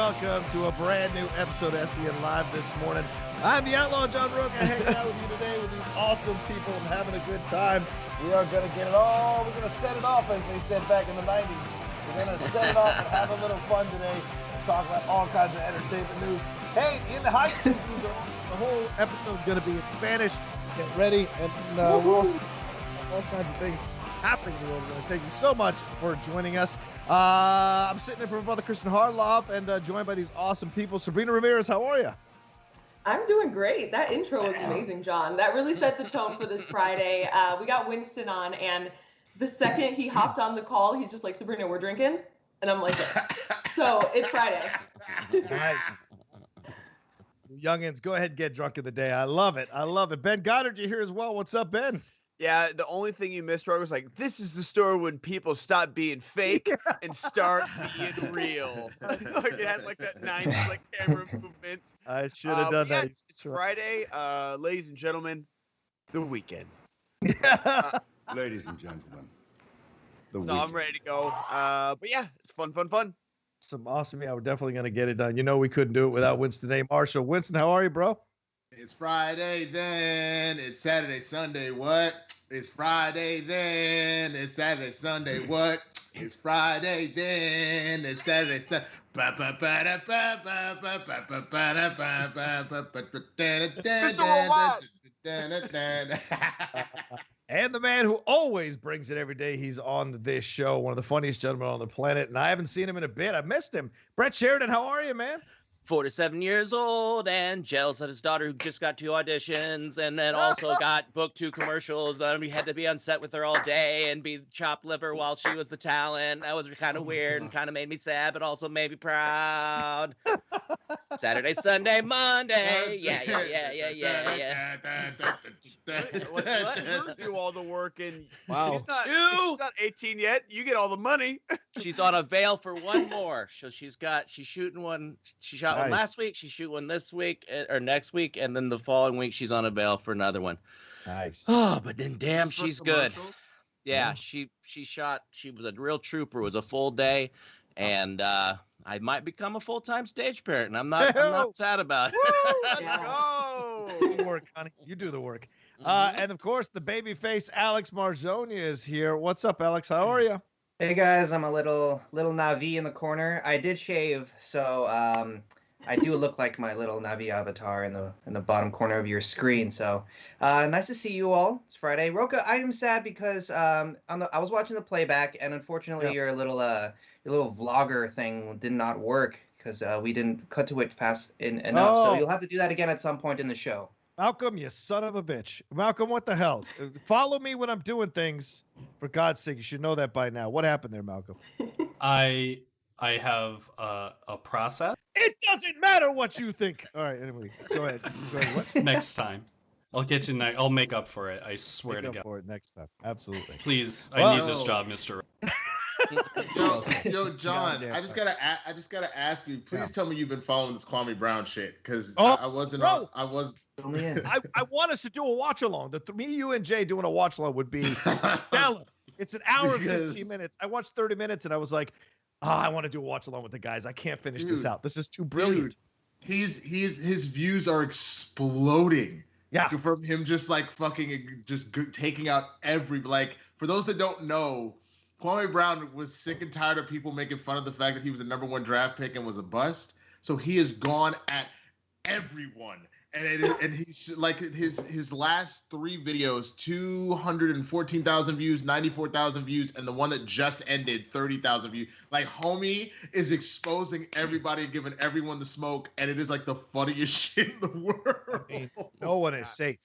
welcome to a brand new episode of SEN Live this morning. I'm the Outlaw John Rocha, hanging out with you today with these awesome people and having a good time. We are going to get it all, we're going to set it off, as they said back in the 90s. We're going to set it off and have a little fun today and talk about all kinds of entertainment news. Hey, in the high school, the whole episode's going to be in Spanish. Get ready, and we'll also all kinds of things happening in the world. Thank you so much for joining us. I'm sitting in for my brother Kristen Harloff and joined by these awesome people. Sabrina Ramirez, how are you? I'm doing great. That intro was amazing, John. That really set the tone for this Friday. We got Winston on, and the second he hopped on the call, he's just like, Sabrina, we're drinking? And I'm like, yes. So it's Friday. Nice. Youngins, go ahead and get drunk in the day. I love it. I love it. Ben Goddard, you're here as well. What's up, Ben? Yeah, the only thing you missed, Roy, was like, this is the story when people stop being fake and start being real. Like it had like that 90s like camera movement. I should have done that. It's Friday, ladies and gentlemen, the weekend. Ladies and gentlemen, the weekend. I'm ready to go. But yeah, it's fun. Some awesome. Yeah, we're definitely gonna get it done. You know, we couldn't do it without Winston A. Marshall. Winston, how are you, bro? It's Friday then. It's Saturday, Sunday. What? It's Friday then. It's Saturday, Sunday. What? It's Friday then. It's Saturday, Sunday. And the man who always brings it every day. He's on this show, one of the funniest gentlemen on the planet, and I haven't seen him in a bit. I missed him. Brett Sheridan, how are you, man? 47 years old and jealous of his daughter who just got 2 auditions and then also got booked 2 commercials. We had to be on set with her all day and be chopped liver while she was the talent. That was kind of weird and kind of made me sad, but also made me proud. Saturday, Sunday, Monday. Yeah. Let her do all the work, and wow. She's not 18 yet. You get all the money. She's on a veil for one more. So she's shooting one. She shot one last week. She shoot one this week or next week, and then the following week she's on a veil for another one. Nice. Oh, but then damn, she's good. Yeah, she shot. She was a real trooper. It was a full day, and I might become a full-time stage parent, and I'm not sad about it. Let's go. Do the work, honey. You do the work. And of course, the baby face Alex Marzoña is here. What's up, Alex? How are you? Hey guys, I'm a little Navi in the corner. I did shave, so I do look like my little Navi avatar in the bottom corner of your screen. So nice to see you all. It's Friday. Rocha, I am sad because I was watching the playback, and unfortunately your little vlogger thing did not work because we didn't cut to it fast enough. So you'll have to do that again at some point in the show. Malcolm, you son of a bitch. Malcolm, what the hell? Follow me when I'm doing things. For God's sake, you should know that by now. What happened there, Malcolm? I have a process. It doesn't matter what you think. All right, anyway, go ahead. What? Next time. I'll get you I'll make up for it. I swear to God. For it next time. Absolutely. Please, I need this job, Mr. Yo, John, I just gotta ask you. Please tell me you've been following this Kwame Brown shit, because I wasn't. Bro. I was. I want us to do a watch along. Me, you, and Jay doing a watch along would be stellar. It's an hour and 15 minutes. I watched 30 minutes and I was like, I want to do a watch along with the guys. I can't finish this out. This is too brilliant. His views are exploding. Yeah, from him just like fucking just taking out for those that don't know, Kwame Brown was sick and tired of people making fun of the fact that he was a #1 draft pick and was a bust. So he has gone at everyone. And he's like his last 3 videos, 214,000 views, 94,000 views, and the one that just ended, 30,000 views. Like, homie is exposing everybody and giving everyone the smoke, and it is like the funniest shit in the world. I mean, no one is safe.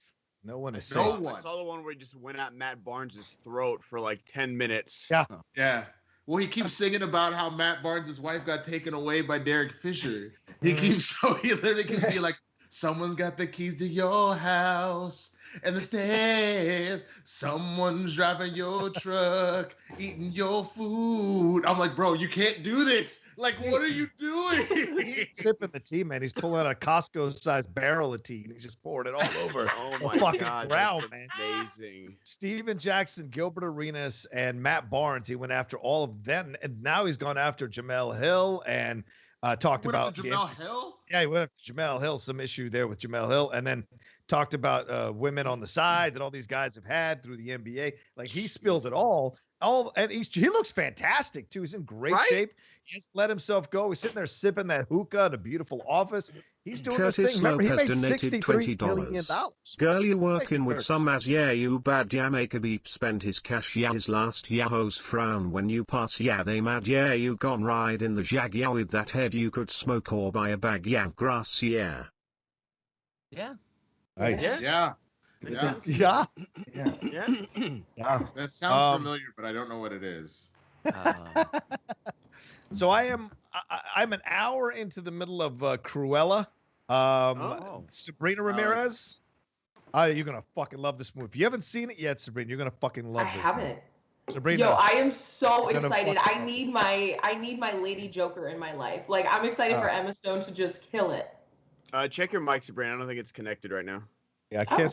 No one is safe. No one. I saw the one where he just went at Matt Barnes' throat for like 10 minutes. Yeah. Well, he keeps singing about how Matt Barnes' wife got taken away by Derek Fisher. He literally keeps being like, someone's got the keys to your house and the stairs. Someone's driving your truck, eating your food. I'm like, bro, you can't do this. Like, what are you doing? He's sipping the tea, man. He's pulling out a Costco-sized barrel of tea, and he's just pouring it all over. Oh, my God. Ground, man. Amazing. Steven Jackson, Gilbert Arenas, and Matt Barnes. He went after all of them, and now he's gone after Jamel Hill and Talked Went up about to Jamel Hill. Yeah, he went up to Jamel Hill. Some issue there with Jamel Hill, and then talked about women on the side that all these guys have had through the NBA. Like he spilled it all, and he looks fantastic too. He's in great shape. He hasn't let himself go. He's sitting there sipping that hookah in a beautiful office. He's doing Curtis this thing. Remember, he Lopez made donated $63 $20. million. Girl, you working with some as yeah, you bad yeah, make a beep spend his cash yeah, his last yahoo's frown when you pass yeah, they mad yeah, you gone ride in the jag yeah, with that head you could smoke or buy a bag yeah of grass yeah. Yeah. Nice. Yeah. Yeah. That sounds familiar, but I don't know what it is. So I'm an hour into the middle of Cruella. Sabrina Ramirez. You're gonna fucking love this movie. If you haven't seen it yet, Sabrina, you're gonna fucking love this. I haven't. Movie. Sabrina. Yo, I am so excited. I need my Lady Joker in my life. Like I'm excited for Emma Stone to just kill it. Check your mic, Sabrina. I don't think it's connected right now. Yeah, I can't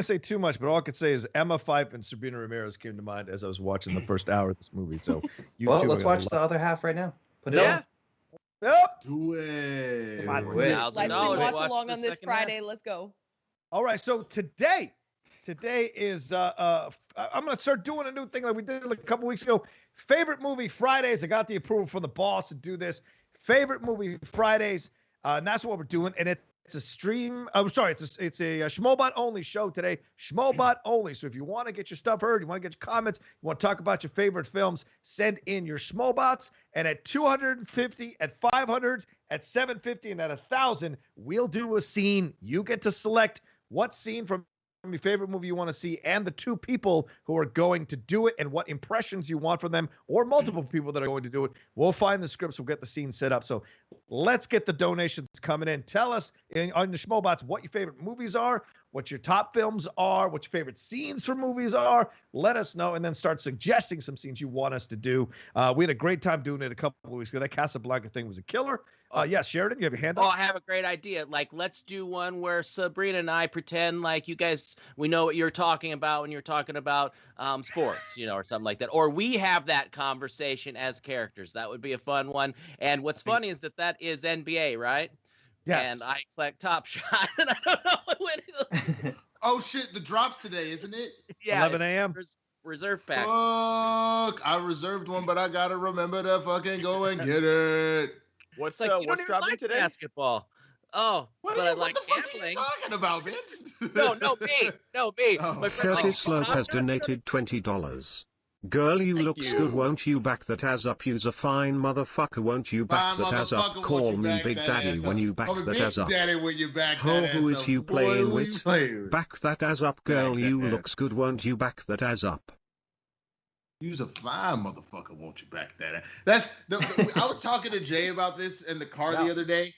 say too much, but all I could say is Emma Fyfe and Sabrina Ramirez came to mind as I was watching the first hour of this movie. So let's watch the other half right now. Put it on. Yep. Do it. Let's watch along on this Friday. Let's go. All right. So today is I'm gonna start doing a new thing like we did a couple weeks ago. Favorite movie Fridays. I got the approval from the boss to do this. Favorite movie Fridays. And that's what we're doing. And it's a stream. I'm sorry. It's a Schmoebot only show today. Schmoebot only. So if you want to get your stuff heard, you want to get your comments, you want to talk about your favorite films, send in your Schmoebots. And at 250, at 500, at 750, and at 1,000, we'll do a scene. You get to select what scene from your favorite movie you want to see and the two people who are going to do it and what impressions you want from them or multiple people that are going to do it. We'll find the scripts. We'll get the scene set up. So let's get the donations coming in. Tell us on the Schmoebots what your favorite movies are, what your top films are, what your favorite scenes from movies are. Let us know and then start suggesting some scenes you want us to do. We had a great time doing it a couple of weeks ago. That Casablanca thing was a killer. Yes, Sheridan, you have your hand up? Oh, I have a great idea. Like, let's do one where Sabrina and I pretend like you guys, we know what you're talking about when you're talking about sports, or something like that. Or we have that conversation as characters. That would be a fun one. And what's funny is that is NBA, right? Yes. And I collect Top Shot, and I don't know when. Oh, shit. The drop's today, isn't it? Yeah. 11 a.m. Reserve pack. Fuck. I reserved one, but I got to remember to fucking go and get it. What's like, you don't even dropping like today? Basketball. Oh, what but are I like the fuck gambling. are you talking about, bitch? No, me. Oh. My friend Curtis Lopez donated $20. Girl, you Thank looks you. good, won't you back that ass up? You's a fine motherfucker, won't you back Fine that ass up? motherfucker, Call won't you me back Big that Daddy ass when up? you back Call me that Big ass up. Daddy when you back Ho, that who ass is up. you Boy, playing who you with? playing with? Back that ass up, girl, Back you that looks good, won't you back that ass up? You's a fine motherfucker, won't you back that? That's I was talking to Jay about this in the car the other day.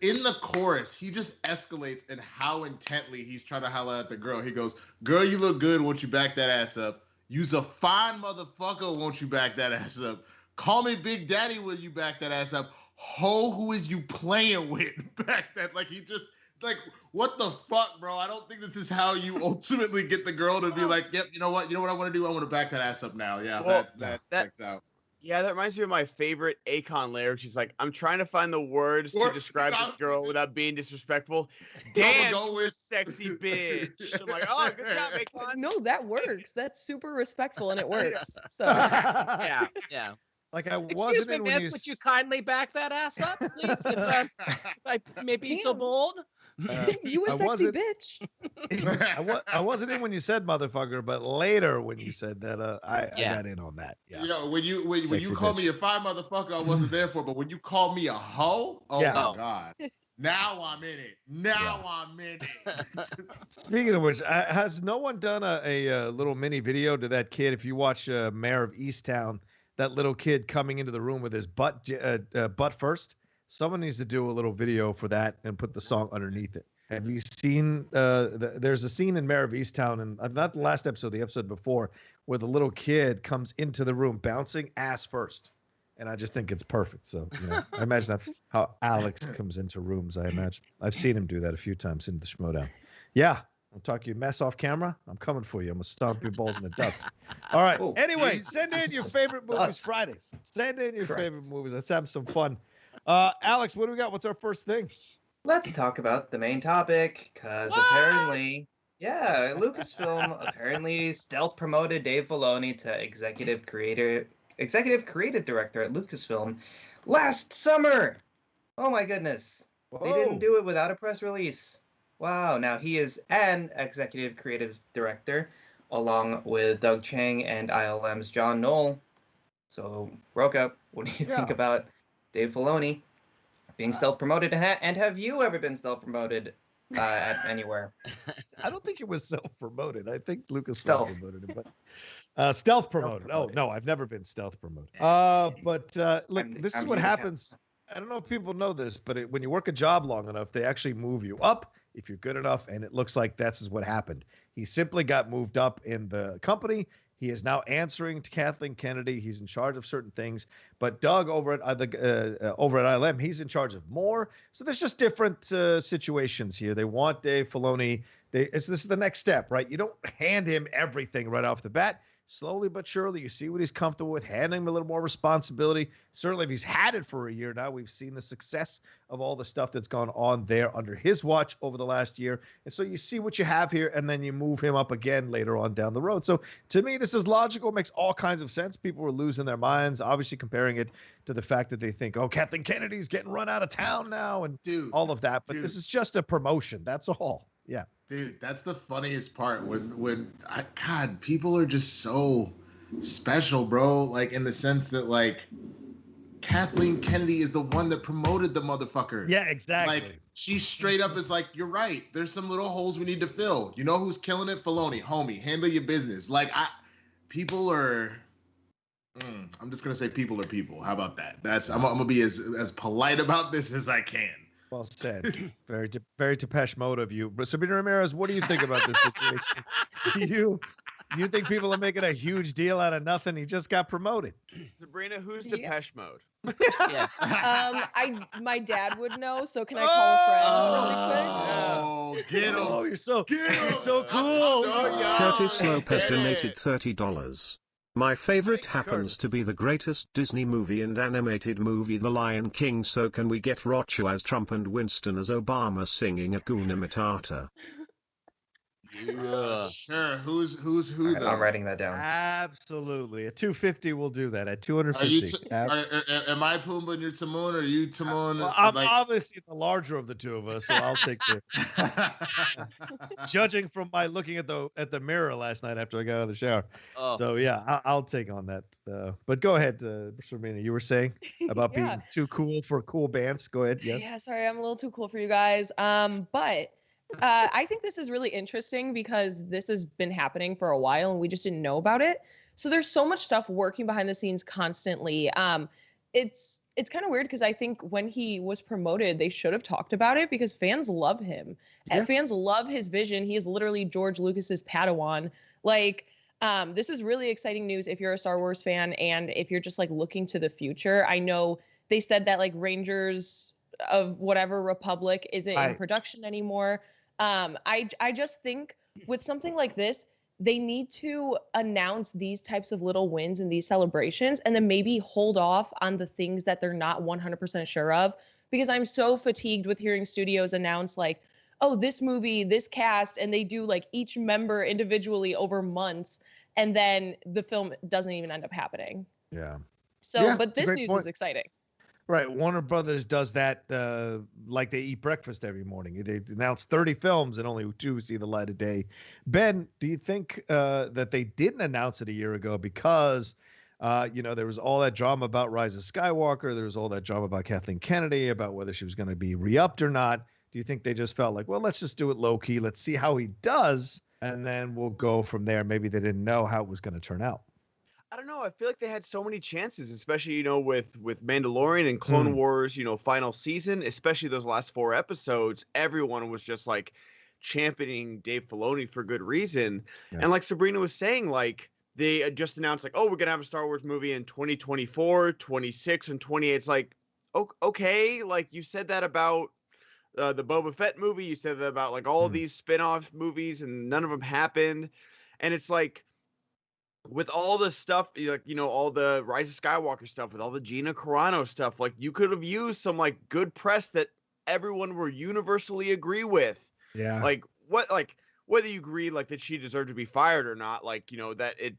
In the chorus, he just escalates in how intently he's trying to holler at the girl. He goes, "Girl, you look good, won't you back that ass up? You's a fine motherfucker, won't you back that ass up? Call me Big Daddy, will you back that ass up? Ho, who is you playing with? Back that." Like he just. Like, what the fuck, bro? I don't think this is how you ultimately get the girl to be like, yep, you know what I want to do? I want to back that ass up now. Yeah, Well, that checks out. Yeah, that reminds me of my favorite Akon layer. She's like, I'm trying to find the words to describe this girl without being disrespectful. Damn, go with sexy bitch. I'm like, oh, good job, Akon. No, that works. That's super respectful and it works. So Yeah. Like I Excuse wasn't me, in when miss, would you kindly back that ass up, please? If I may be so bold. You a sexy bitch. I wasn't in when you said motherfucker, but later when you said that, I got in on that. Yeah. You know, when you called me a fine motherfucker, I wasn't there for. But when you called me a hoe, oh Yeah. my god, now I'm in it. I'm in it. Speaking of which, has no one done a little mini video to that kid? If you watch Mayor of Easttown, that little kid coming into the room with his butt first. Someone needs to do a little video for that and put the song underneath it. Have you seen? There's a scene in Mayor of Easttown, and not the last episode, the episode before, where the little kid comes into the room bouncing ass first, and I just think it's perfect. So I imagine that's how Alex comes into rooms. I imagine I've seen him do that a few times in the SCHMOEDOWN. Yeah, I'll talk you mess off camera. I'm coming for you. I'm gonna stomp your balls in the dust. All right. Oh, Anyway, send in your favorite movies Dust. Fridays. Send in your Correct. favorite movies. Let's have some fun. Alex, what do we got? What's our first thing? Let's talk about the main topic, because apparently, Lucasfilm apparently stealth promoted Dave Filoni to executive creative director at Lucasfilm last summer. Oh my goodness. They didn't do it without a press release. Wow, now he is an executive creative director along with Doug Chang and ILM's John Knoll. So, Rocha, what do you think about Dave Filoni being stealth promoted? And have you ever been stealth promoted at anywhere? I don't think it was self-promoted. I think Lucas Stealth. promoted it, but stealth promoted. Oh no, I've never been stealth promoted. But look, this is what happens. I don't know if people know this, but when you work a job long enough, they actually move you up if you're good enough, and it looks like that's what happened. He simply got moved up in the company. He is now answering to Kathleen Kennedy. He's in charge of certain things, but Doug over at ILM, he's in charge of more. So there's just different situations here. They want Dave Filoni. This is the next step, right? You don't hand him everything right off the bat. Slowly but surely, you see what he's comfortable with, handing him a little more responsibility. Certainly, if he's had it for a year now, we've seen the success of all the stuff that's gone on there under his watch over the last year. And so you see what you have here, and then you move him up again later on down the road. So to me, this is logical, makes all kinds of sense. People were losing their minds, obviously comparing it to the fact that they think, oh, Kathleen Kennedy's getting run out of town now and all of that. But this is just a promotion. That's all. Yeah. Dude, that's the funniest part God, people are just so special, bro. Like, in the sense that, like, Kathleen Kennedy is the one that promoted the motherfucker. Yeah, exactly. Like, she straight up is like, you're right. There's some little holes we need to fill. You know who's killing it? Filoni, homie, handle your business. Like, people are, I'm just going to say people are people. How about that? I'm going to be as polite about this as I can. Well said. Very Depeche Mode of you. But Sabrina Ramirez, what do you think about this situation? Do you think people are making a huge deal out of nothing? He just got promoted. Sabrina, who's Depeche Mode? My dad would know, so can I call a friend really quick? Get him. Oh, you're so cool. Curtis Lopez donated $30. My favorite happens to be the greatest Disney movie and animated movie, The Lion King. So can we get Rocha as Trump and Winston as Obama singing Hakuna Matata? Sure. Who's who though? I'm writing that down. Absolutely. At 250, we'll do that. At 250. Am I Pumbaa and you're Timon, or are you Timon? Well, I'm obviously the larger of the two of us, so I'll take the. Judging from my looking at the mirror last night after I got out of the shower. So yeah, I'll take on that. But go ahead, Sabrina. You were saying about being too cool for cool bands. Go ahead. Yes. Yeah, sorry, I'm a little too cool for you guys. But I think this is really interesting because this has been happening for a while and we just didn't know about it. So there's so much stuff working behind the scenes constantly. It's kind of weird because I think when he was promoted, they should have talked about it because fans love him. And fans love his vision. He is literally George Lucas's Padawan. Like, this is really exciting news if you're a Star Wars fan and if you're just like looking to the future. I know they said that like Rangers of whatever Republic isn't in production anymore. I just think with something like this, they need to announce these types of little wins and these celebrations and then maybe hold off on the things that they're not 100% sure of, because I'm so fatigued with hearing studios announce like, oh, this movie, this cast, and they do like each member individually over months and then the film doesn't even end up happening. Yeah. So, but this news is exciting. Right. Warner Brothers does that like they eat breakfast every morning. They announce 30 films and only 2 see the light of day. Ben, do you think that they didn't announce it a year ago because, there was all that drama about Rise of Skywalker. There was all that drama about Kathleen Kennedy, about whether she was going to be re-upped or not. Do you think they just felt like, well, let's just do it low key. Let's see how he does. And then we'll go from there. Maybe they didn't know how it was going to turn out. I don't know. I feel like they had so many chances, especially, with Mandalorian and Clone Wars, final season, especially those last 4 episodes. Everyone was just like championing Dave Filoni for good reason. Yeah. And like Sabrina was saying, like they just announced like, oh, we're going to have a Star Wars movie in 2024, 26 and 28. It's like, okay, like you said that about the Boba Fett movie. You said that about like all these spin-off movies, and none of them happened. And it's like, with all the stuff, like, you know, all the Rise of Skywalker stuff, with all the Gina Carano stuff, like, you could have used some like good press that everyone will universally agree with. Yeah. Like, what, like, whether you agree like that she deserved to be fired or not, like, you know, that it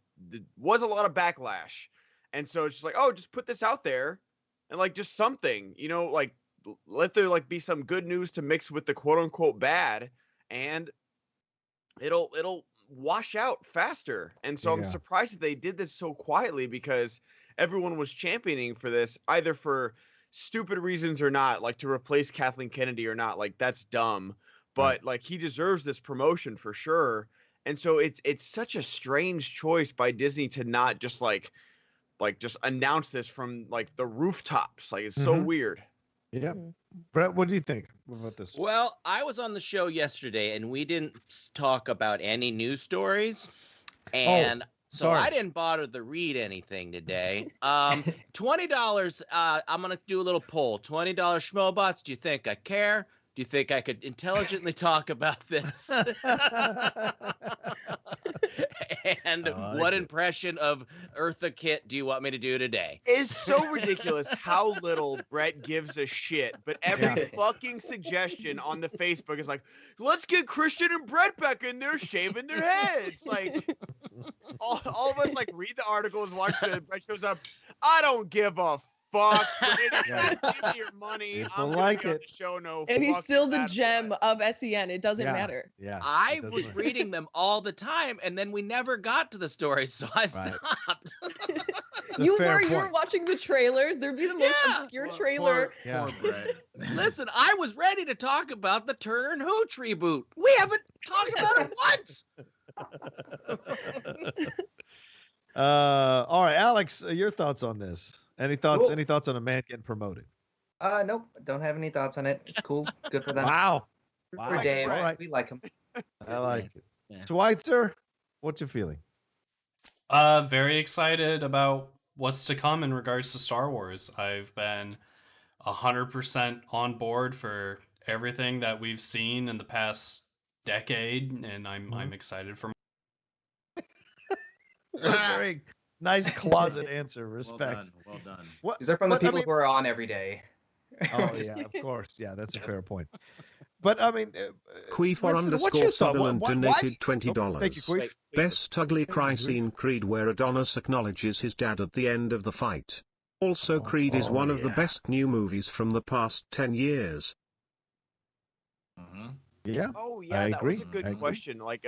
was a lot of backlash. And so it's just like, oh, just put this out there and like just something, you know, like let there like be some good news to mix with the quote unquote bad, and it'll wash out faster. And so I'm surprised that they did this so quietly, because everyone was championing for this, either for stupid reasons or not, like to replace Kathleen Kennedy or not. Like, that's dumb, but like, he deserves this promotion for sure. And so it's such a strange choice by Disney to not just like just announce this from like the rooftops. Like, it's so weird. Yeah. Brett, what do you think about this? Well, I was on the show yesterday and we didn't talk about any news stories. And so I didn't bother to read anything today. $20. I'm going to do a little poll. $20 Schmoebots. Do you think I care? Do you think I could intelligently talk about this? And what impression of Eartha Kitt do you want me to do today? It's so ridiculous how little Brett gives a shit, but every fucking suggestion on the Facebook is like, let's get Christian and Brett back in there shaving their heads. Like, all of us like read the articles, watch the Brett shows up. I don't give a fuck. Give me your money. I'm like gonna be on it. the show. No, And he's still the matter gem what. of SEN. It doesn't matter. Yeah. I was reading them all the time, and then we never got to the story, so I stopped. You were watching the trailers. There'd be the most obscure trailer. Poor Brett. Listen, I was ready to talk about the Turner and Hooch reboot. We haven't talked about it once. All right, Alex, your thoughts on this? Any thoughts? Cool. Any thoughts on a man getting promoted? Nope, don't have any thoughts on it. It's cool, good for them. Wow. For Dave, All right. we like him. I like it. Yeah. Schweitzer, what's your feeling? Very excited about what's to come in regards to Star Wars. I've been 100% on board for everything that we've seen in the past decade, and I'm excited for. Very nice closet answer. Respect. Well done. What, These are from the but, I people mean- who are on every day. Oh yeah, of course. Yeah, that's a fair point. But I mean, Queefor Winston, what's underscore your thought? Sutherland What- donated Oh, thank you, $20. Queef. Best ugly cry scene Creed, where Adonis acknowledges his dad at the end of the fight. Also, Creed is one of the best new movies from the past 10 years. Yeah. Oh yeah, I that agree. was a good I agree. question. Like,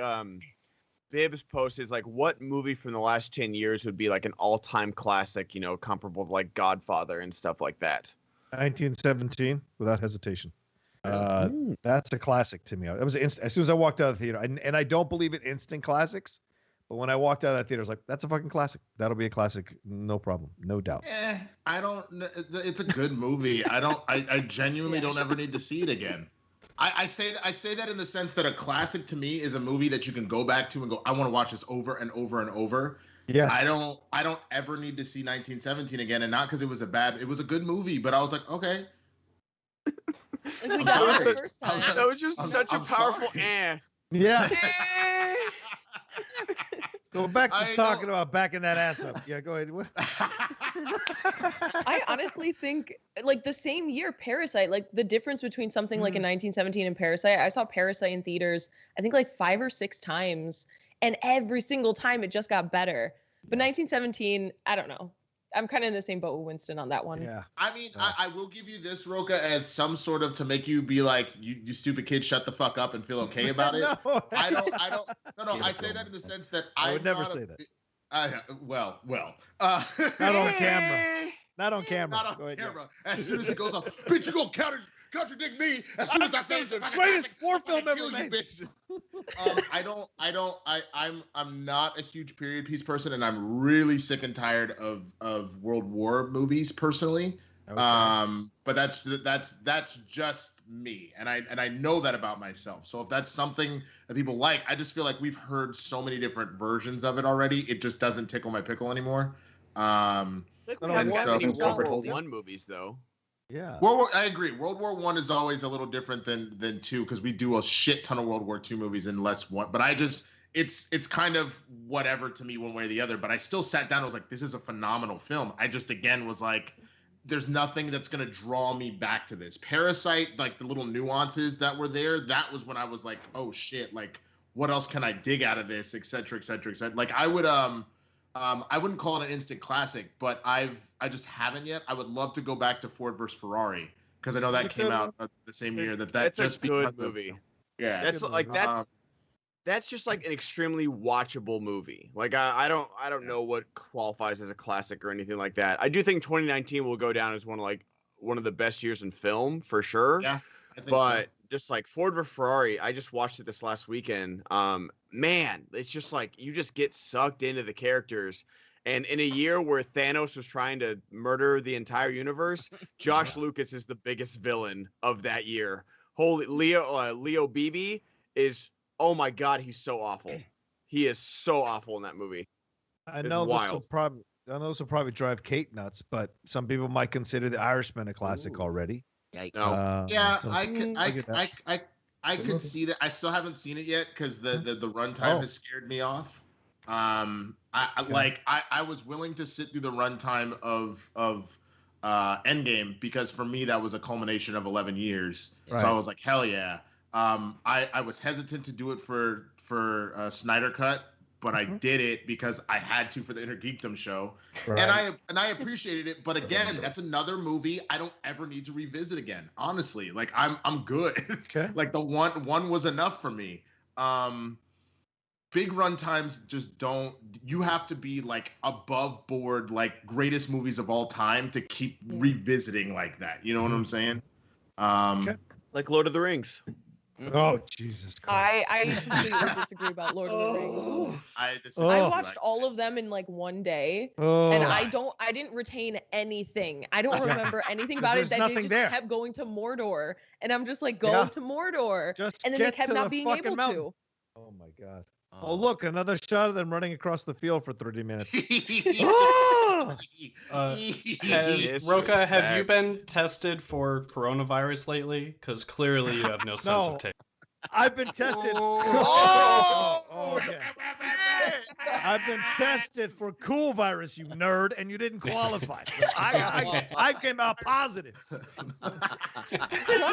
Bibbs posted like, what movie from the last 10 years would be like an all-time classic, you know, comparable to like Godfather and stuff like that? 1917, without hesitation. That's a classic to me. It was as soon as I walked out of the theater, and I don't believe in instant classics, but when I walked out of that theater, I was like, "That's a fucking classic. That'll be a classic, no problem, no doubt." I don't. It's a good movie. I genuinely don't ever need to see it again. I say that in the sense that a classic to me is a movie that you can go back to and go, I want to watch this over and over and over. Yes. I don't ever need to see 1917 again, and not because it was a good movie, but I was like, okay. Like we got it the first time. That was just such a powerful Yeah. Go back to I talking know. about backing that ass up. Yeah, go ahead. I honestly think, like, the same year, Parasite, like, the difference between something like in 1917 and Parasite, I saw Parasite in theaters, I think, like, 5 or 6 times, and every single time it just got better. But 1917, I don't know. I'm kind of in the same boat with Winston on that one. Yeah. I mean, I will give you this, Rocha, as some sort of to make you be like, you stupid kid, shut the fuck up and feel okay about it. No. I don't. No. I say that in the sense that I would never say that. Well. Not on camera. Not on camera. Not Go on ahead, yeah. camera. As soon as it goes off, bitch, you gonna contradict me. As soon as I say the it's greatest war film ever kill you, made. bitch. I'm not a huge period piece person, and I'm really sick and tired of World War movies personally. Okay. But that's just me, and I know that about myself. So if that's something that people like, I just feel like we've heard so many different versions of it already. It just doesn't tickle my pickle anymore. Like, we And haven't so- had many Comfort World War holding. One movies though. Yeah. I agree. World War I is always a little different than two because we do a shit ton of World War II movies and less one. But it's kind of whatever to me one way or the other. But I still sat down and was like, this is a phenomenal film. I just again was like, there's nothing that's gonna draw me back to this. Parasite, like the little nuances that were there, that was when I was like, oh shit, like what else can I dig out of this, et cetera, et cetera, et cetera. Like I wouldn't call it an instant classic, but I just haven't yet. I would love to go back to Ford versus Ferrari because I know that came out the same year. That's just a good movie. Yeah, that's just like an extremely watchable movie. Like I don't know what qualifies as a classic or anything like that. I do think 2019 will go down as one of the best years in film for sure. Yeah, I think but so. Just like Ford vs Ferrari, I just watched it this last weekend. Man, it's just like you just get sucked into the characters. And in a year where Thanos was trying to murder the entire universe, Josh Lucas is the biggest villain of that year. Holy Leo Beebe is, oh my God, he's so awful. He is so awful in that movie. I know this will probably drive Kate nuts, but some people might consider The Irishman a classic already. No. I could see that. I still haven't seen it yet because the runtime has scared me off. I was willing to sit through the runtime of Endgame because for me that was a culmination of 11 years. Right. So I was like, hell yeah. I was hesitant to do it for Snyder Cut, but I did it because I had to for the Inner Geekdom show, right. and I appreciated it. But again, that's another movie I don't ever need to revisit again. Honestly, like I'm good. Okay. Like the one was enough for me. Big runtimes just don't. You have to be like above board, like greatest movies of all time to keep revisiting like that. You know what I'm saying? Okay. Like Lord of the Rings. Oh Jesus Christ! I completely disagree about Lord of the Rings. I watched all of them in like one day, and I didn't retain anything. I don't remember anything about it. That they just kept going to Mordor, and I'm just like, go to Mordor, and then they kept not being able to. Oh my God! Oh look, another shot of them running across the field for 30 minutes. Rocha, have you been tested for coronavirus lately? Because clearly you have no sense of taste. I've been tested. I've been tested for cool virus, you nerd, and you didn't qualify. So I came out positive. John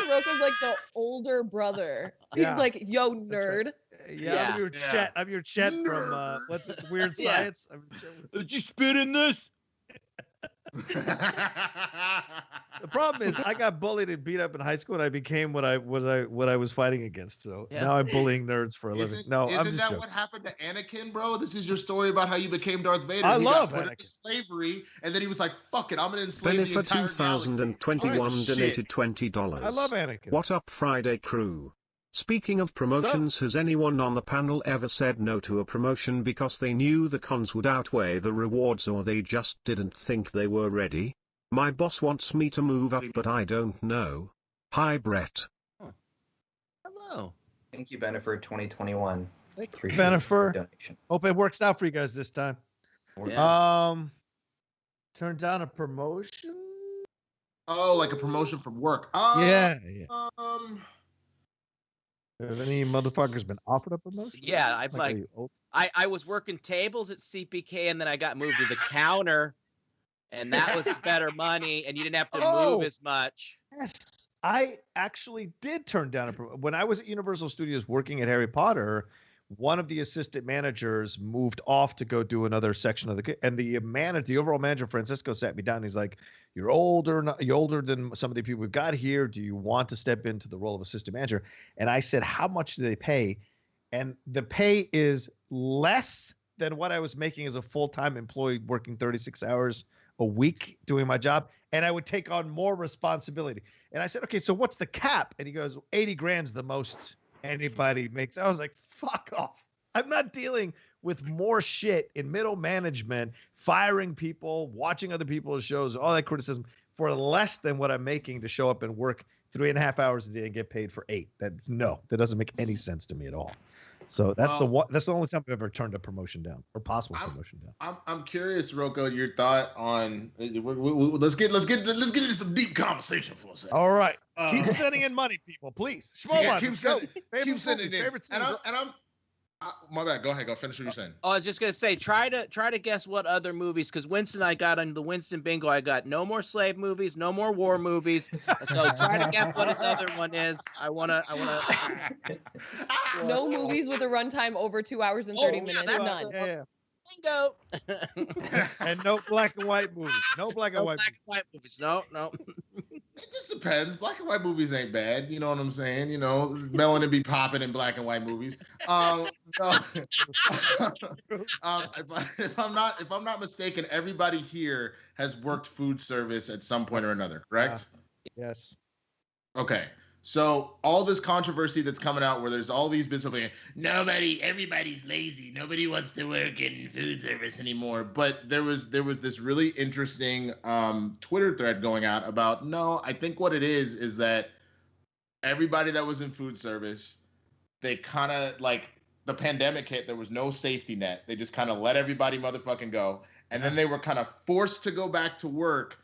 Rocha's like the older brother. He's like, yo, nerd. Right. Yeah, I'm your Chet from what's it, Weird Science. Did you spit in this? The problem is I got bullied and beat up in high school, and I became what I was fighting against. So now I'm bullying nerds for a living. Isn't that what happened to Anakin, bro? This is your story about how you became Darth Vader. I love got put into slavery, and then he was like, "Fuck it, I'm gonna enslave the entire galaxy." 2021 donated $20. I love Anakin. What up, Friday crew? Speaking of promotions, has anyone on the panel ever said no to a promotion because they knew the cons would outweigh the rewards, or they just didn't think they were ready? My boss wants me to move up, but I don't know. Hi, Brett. Hello. Thank you, Bennifer 2021. Bennifer. Hope it works out for you guys this time. Yeah. Turn down a promotion? Oh, like a promotion from work. Yeah. Have any motherfuckers been offered a promotion? Yeah, I was working tables at CPK, and then I got moved to the counter, and that was better money, and you didn't have to move as much. Yes, I actually did turn down when I was at Universal Studios working at Harry Potter. One of the assistant managers moved off to go do another section of the overall manager, Francisco, sat me down. And he's like, you're older than some of the people we've got here. Do you want to step into the role of assistant manager? And I said, how much do they pay? And the pay is less than what I was making as a full-time employee working 36 hours a week doing my job. And I would take on more responsibility. And I said, okay, so what's the cap? And he goes, 80 grand's the most anybody makes. I was like, fuck off. I'm not dealing with more shit in middle management, firing people, watching other people's shows, all that criticism for less than what I'm making to show up and work 3.5 hours a day and get paid for 8. That doesn't make any sense to me at all. So that's that's the only time I've ever turned a promotion down or possible promotion down. I'm curious, Rocco, your thought on let's get into some deep conversation for a second. All right, keep sending in money, people, please. Keep sending in. And my bad. Go ahead. Go finish what you're saying. I was just gonna say, try to guess what other movies, because Winston, I got on the Winston bingo. I got no more slave movies, no more war movies. So try to guess what his other one is. I wanna. No movies with a runtime over 2 hours and 30 minutes. None. Yeah. Bingo. And no black and white movies. No black and white movies. No. It just depends. Black and white movies ain't bad. You know what I'm saying? You know, melanin be popping in black and white movies. If I'm not mistaken, everybody here has worked food service at some point or another, correct? Yes. Okay. So all this controversy that's coming out where there's all these business, everybody's lazy. Nobody wants to work in food service anymore. But there was this really interesting Twitter thread going out about, no, I think what it is that everybody that was in food service, they kind of like the pandemic hit, there was no safety net. They just kind of let everybody motherfucking go. And then they were kind of forced to go back to work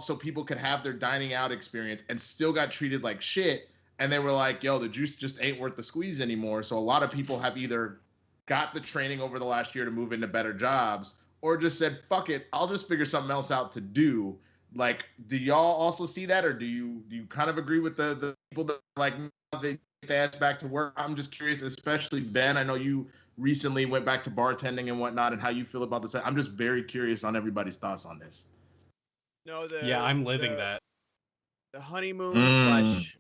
so people could have their dining out experience, and still got treated like shit. And they were like, yo, the juice just ain't worth the squeeze anymore. So a lot of people have either got the training over the last year to move into better jobs, or just said, fuck it, I'll just figure something else out to do. Like, do y'all also see that? Or do you kind of agree with the people that like they get their ass back to work? I'm just curious, especially Ben, I know you recently went back to bartending and whatnot, and how you feel about this. I'm just very curious on everybody's thoughts on this. No, I'm living that. The honeymoon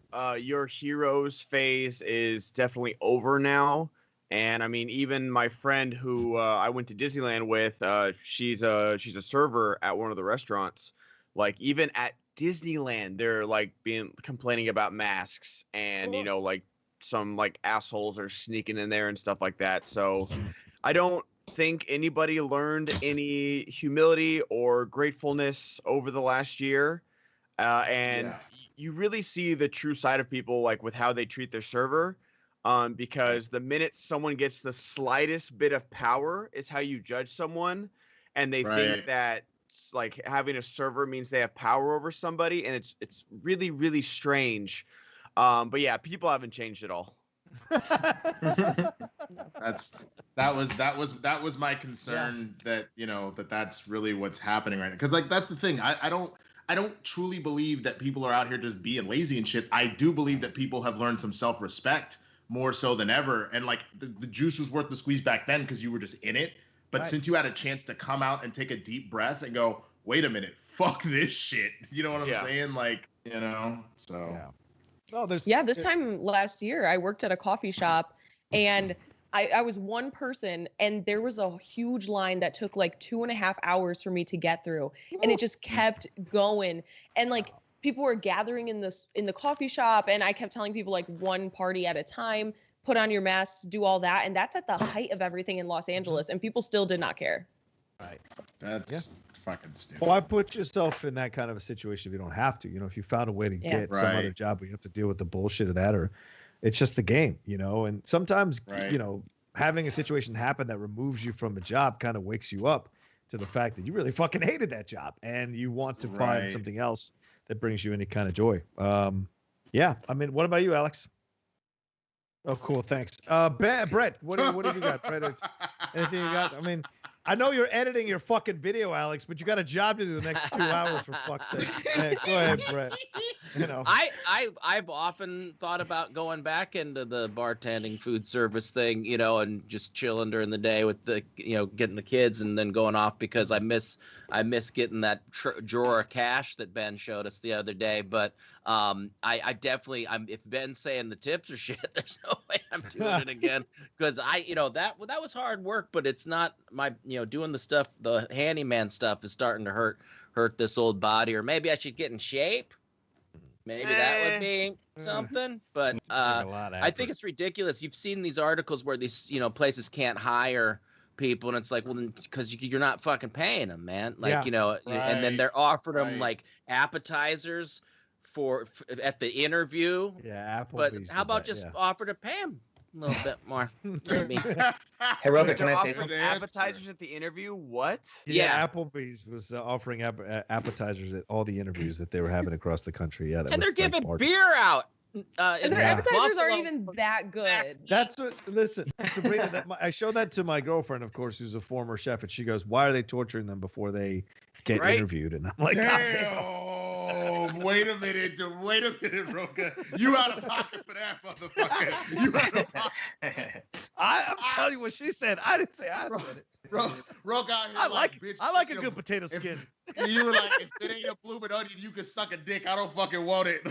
/ your heroes phase is definitely over now. And I mean, even my friend who I went to Disneyland with, she's a server at one of the restaurants. Like, even at Disneyland, they're like complaining about masks, and you know, like some like assholes are sneaking in there and stuff like that. So I don't think anybody learned any humility or gratefulness over the last year, and you really see the true side of people, like with how they treat their server, because the minute someone gets the slightest bit of power is how you judge someone, and they think that like having a server means they have power over somebody, and it's really, really strange. But yeah, people haven't changed at all. that was my concern, that you know that's really what's happening right now, because like that's the thing, I don't truly believe that people are out here just being lazy and shit. I do believe that people have learned some self-respect more so than ever, and like the juice was worth the squeeze back then because you were just in it, but since you had a chance to come out and take a deep breath and go, wait a minute, fuck this shit, you know what I'm saying, like, you know, so this time last year I worked at a coffee shop, and I was one person, and there was a huge line that took like 2.5 hours for me to get through, and it just kept going, and like people were gathering in the coffee shop, and I kept telling people like one party at a time, put on your masks, do all that, and that's at the height of everything in Los Angeles, and people still did not care. Right. That's fucking stupid. Why put yourself in that kind of a situation if you don't have to? You know, if you found a way to get some other job where you have to deal with the bullshit of that, or it's just the game, you know. And sometimes, you know, having a situation happen that removes you from a job kind of wakes you up to the fact that you really fucking hated that job and you want to find something else that brings you any kind of joy. Yeah. I mean, what about you, Alex? Oh, cool. Thanks. Brett, what have you got? Brett, anything you got? I mean, I know you're editing your fucking video, Alex, but you got a job to do the next 2 hours, for fuck's sake. Hey, go ahead, Brett. You know, I've often thought about going back into the bartending food service thing, you know, and just chilling during the day with the, you know, getting the kids and then going off, because I miss getting that drawer of cash that Ben showed us the other day. But I definitely, if Ben's saying the tips are shit, there's no way I'm doing it again, because you know, that was hard work, but it's not my, you know, doing the stuff, the handyman stuff is starting to hurt this old body. Or maybe I should get in shape. Maybe that would be something. But I think it's ridiculous. You've seen these articles where these, you know, places can't hire people, and it's like, well, then, because you're not fucking paying them, man. Like, you know, and then they're offering them like appetizers for at the interview. Yeah, but how about just offer to pay them? A little bit more, maybe. Hey, Rocha, can They're I say offering something? appetizers at the interview? What? Yeah, Applebee's was offering appetizers at all the interviews that they were having across the country. Yeah, that And they're was, like, giving part- beer out. And in their Yeah. appetizers aren't Buffalo. even that good. That's what. Listen, Sabrina, I showed that to my girlfriend, of course, who's a former chef, and she goes, "Why are they torturing them before they get Right? interviewed?" And I'm like, "God damn." Damn. Wait a minute, Rocha. You out of pocket for that, motherfucker. You out of pocket. I'm telling you what she said. I didn't say I said it. Rocha out here I like bitch, I like a if- good potato if- skin. You were like, if it ain't a blooming onion, you can suck a dick. I don't fucking want it.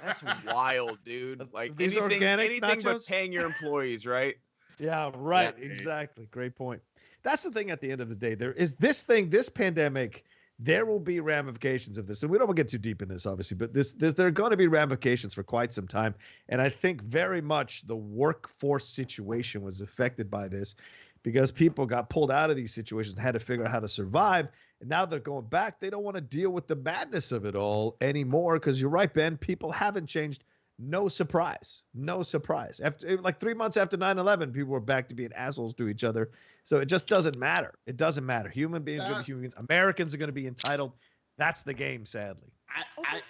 That's wild, dude. Like These anything organic but nachos? paying your employees, right? Yeah, right. Yeah. Exactly. Great point. That's the thing at the end of the day. There is this pandemic, there will be ramifications of this. And we don't want to get too deep in this, obviously, but there are going to be ramifications for quite some time. And I think very much the workforce situation was affected by this because people got pulled out of these situations and had to figure out how to survive. And now they're going back. They don't want to deal with the madness of it all anymore because you're right, Ben. People haven't changed. No surprise. No surprise. After like 3 months after 9/11, people were back to being assholes to each other. So it just doesn't matter. It doesn't matter. Human beings are going to be human beings. Americans are going to be entitled. That's the game, sadly.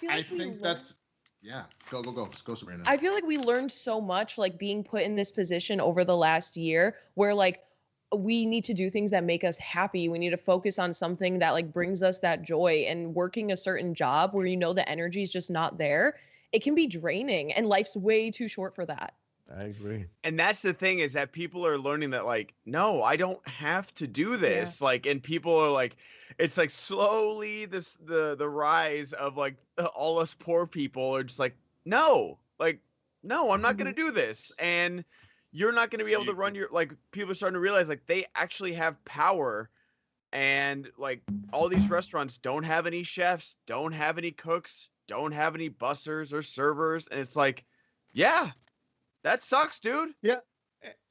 I think that's yeah. Go, Sabrina. I feel like we learned so much, like being put in this position over the last year, where like we need to do things that make us happy. We need to focus on something that like brings us that joy. And working a certain job where you know the energy is just not there, it can be draining, and life's way too short for that. I agree. And that's the thing is that people are learning that like, no, I don't have to do this. Like, and people are like, it's like slowly the rise of like all us poor people are just like, no, I'm not going to do this. And you're not going to be able to run your, like, people are starting to realize like they actually have power. And like all these restaurants don't have any chefs, don't have any cooks, don't have any bussers or servers. And it's like, yeah, that sucks, dude. Yeah.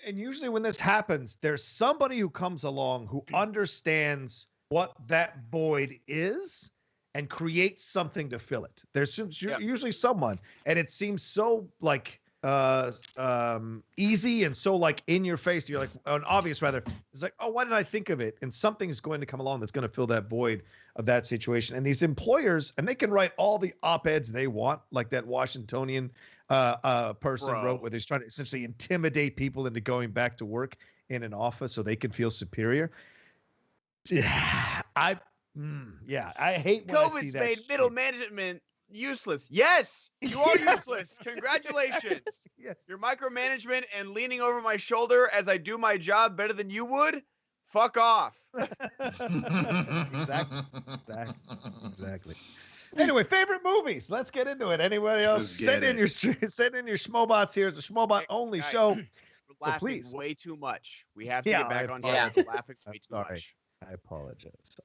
And usually when this happens, there's somebody who comes along who understands what that void is and creates something to fill it. There's usually someone, and it seems so like easy and so like in your face. You're like, obvious rather. It's like, oh, why didn't I think of it? And something's going to come along that's going to fill that void of that situation. And these employers, and they can write all the op-eds they want, like that Washingtonian person wrote, where they're trying to essentially intimidate people into going back to work in an office so they can feel superior. Yeah, I hate when I see COVID's that made shit. middle management useless. Yes, you are useless. Congratulations. Yes. Your micromanagement and leaning over my shoulder as I do my job better than you would. Fuck off. Exactly. Anyway, favorite movies. Let's get into it. Anybody else? Send in your schmobots here. It's a schmobot only Guys, show. We're laughing please. way too much. We have to Yeah, get back I on track. We're laughing way too sorry. much. I apologize.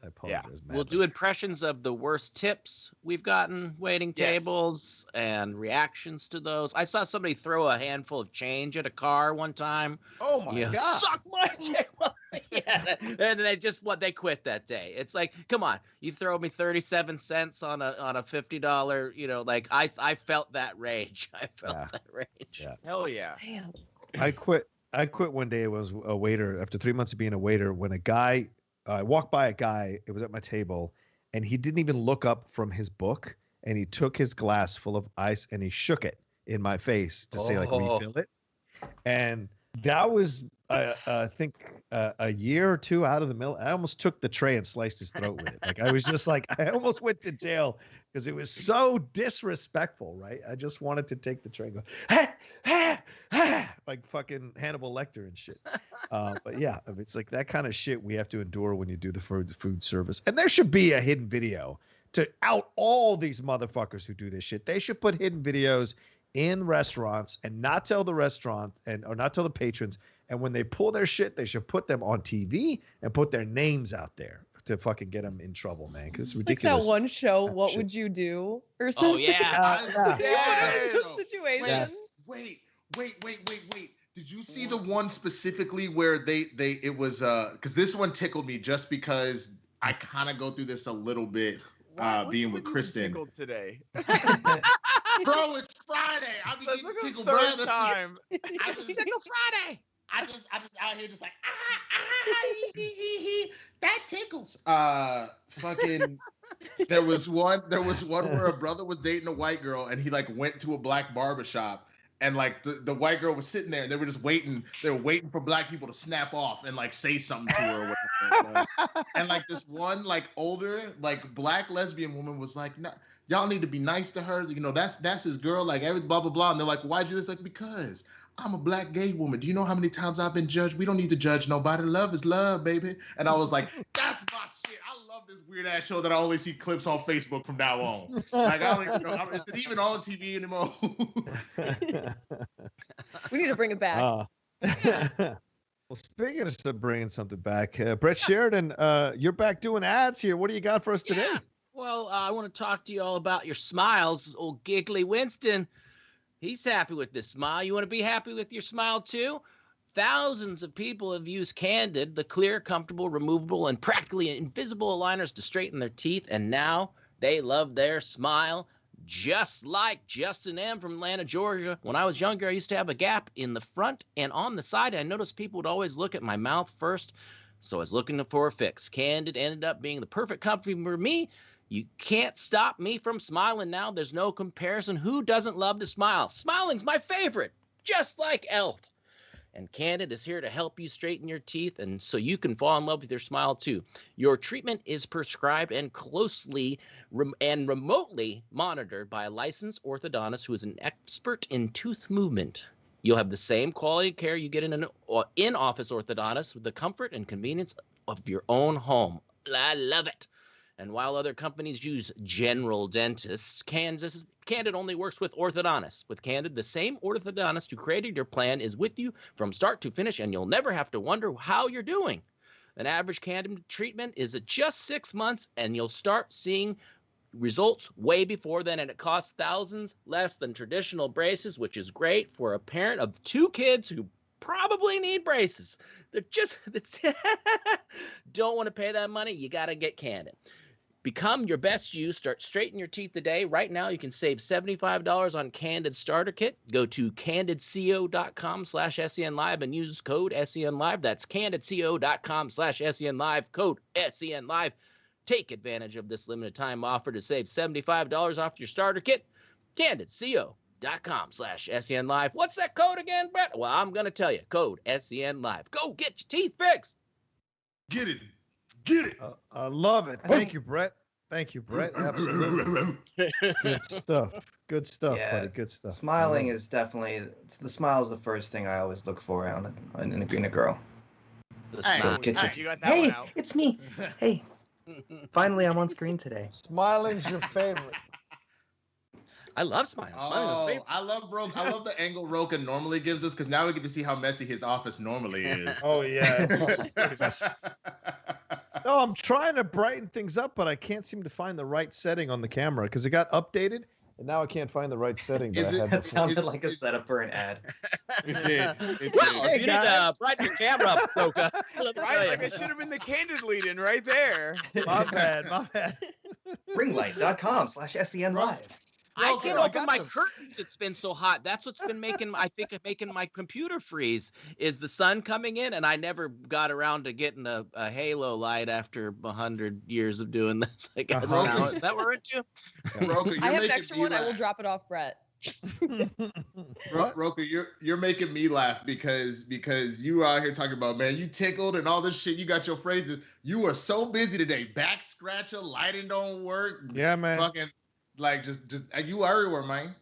We'll do impressions of the worst tips we've gotten, waiting tables, and reactions to those. I saw somebody throw a handful of change at a car one time. Oh my God. Suck my table. Yeah, and they quit that day. It's like, come on, you throw me 37 cents on a $50, like I felt that rage. I felt that rage. Yeah. Hell yeah. Damn. I quit one day. I was a waiter after 3 months of being a waiter when a guy I walked by a guy, it was at my table, and he didn't even look up from his book, and he took his glass full of ice and he shook it in my face to say, like, refill it. And that was, I think, a year or two out of the middle. I almost took the tray and sliced his throat with it. Like, I was just like, I almost went to jail because it was so disrespectful, right? I just wanted to take the tray and go, ha, ha, ha, like fucking Hannibal Lecter and shit. But yeah, it's like that kind of shit we have to endure when you do the food service. And there should be a hidden video to out all these motherfuckers who do this shit. They should put hidden videos in restaurants and not tell the restaurant or not tell the patrons. And when they pull their shit, they should put them on TV and put their names out there to fucking get them in trouble, man. Because it's ridiculous. Like that one show, What shit. Would You Do? Or something. Oh yeah. Situation. Wait. Did you see the one specifically where it was because this one tickled me just because I kind of go through this a little bit being with Kristen. Today. Bro, it's Friday. I be That's getting like the tickled, third bro. time. I just, Tickle Friday. I just out here just like that tickles. Fucking. There was one where a brother was dating a white girl and he like went to a black barbershop and like the white girl was sitting there and they were just waiting. They were waiting for black people to snap off and like say something to her or whatever. And like this one like older like black lesbian woman was like, nah, y'all need to be nice to her. You know, that's his girl. Like every blah blah blah. And they're like, why'd you do this? Like, because I'm a black gay woman. Do you know how many times I've been judged? We don't need to judge nobody. Love is love, baby. And I was like, that's my shit. I love this weird ass show that I only see clips on Facebook from now on. Like, I don't even know. Is it even on TV anymore? We need to bring it back. Well, speaking of bringing something back, Brett Sheridan, you're back doing ads here. What do you got for us today? Yeah. Well, I want to talk to you all about your smiles. Old giggly Winston. He's happy with this smile. You want to be happy with your smile too? Thousands of people have used Candid, the clear, comfortable, removable, and practically invisible aligners to straighten their teeth, and now they love their smile, just like Justin M. from Atlanta, Georgia. When I was younger, I used to have a gap in the front and on the side. I noticed people would always look at my mouth first, so I was looking for a fix. Candid ended up being the perfect company for me. You can't stop me from smiling now. There's no comparison. Who doesn't love to smile? Smiling's my favorite, just like Elf. And Candid is here to help you straighten your teeth and so you can fall in love with your smile too. Your treatment is prescribed and closely and remotely monitored by a licensed orthodontist who is an expert in tooth movement. You'll have the same quality of care you get in an in-office orthodontist with the comfort and convenience of your own home. I love it. And while other companies use general dentists, Candid only works with orthodontists. With Candid, the same orthodontist who created your plan is with you from start to finish, and you'll never have to wonder how you're doing. An average Candid treatment is at just 6 months, and you'll start seeing results way before then, and it costs thousands less than traditional braces, which is great for a parent of 2 kids who probably need braces. They're just don't want to pay that money. You got to get Candid. Become your best you. Start straightening your teeth today. Right now, you can save $75 on Candid Starter Kit. Go to candidco.com/SENLive and use code SENLive. That's candidco.com/SENLive, code SENLive. Take advantage of this limited time offer to save $75 off your starter kit. candidco.com/SENLive. What's that code again, Brett? Well, I'm going to tell you. Code SENLive. Go get your teeth fixed. Get it. Get it. I love it. Thank you, Brett. Thank you, Brett. Absolutely. Good stuff. Good stuff, buddy. Good stuff. Smiling is definitely, the smile is the first thing I always look for in a girl. Hey, So you got that hey, one out. it's me. Hey, finally I'm on screen today. Smiling's your favorite. I love smiling. Oh, I love the angle Rocha normally gives us because now we get to see how messy his office normally is. Oh, yeah. No, I'm trying to brighten things up, but I can't seem to find the right setting on the camera because it got updated, and now I can't find the right setting. That sounded like a setup for an ad. It did. Well, if you need to brighten your camera up, Rocha, let me tell Right, you. like it should have been the Candid lead-in right there. My bad. Ringlight.com/SENLive. I can't I open got my them. curtains. It's been so hot. That's what's been making my computer freeze. Is the sun coming in? And I never got around to getting a halo light after 100 years of doing this. I guess now. Is that what we're into? Rocha, I have an extra one. I will drop it off, Brett. Rocha, you're making me laugh because you out here talking about, man, you tickled and all this shit. You got your phrases. You are so busy today. Back scratcher, lighting don't work. Yeah, man. Fucking like just you everywhere, man.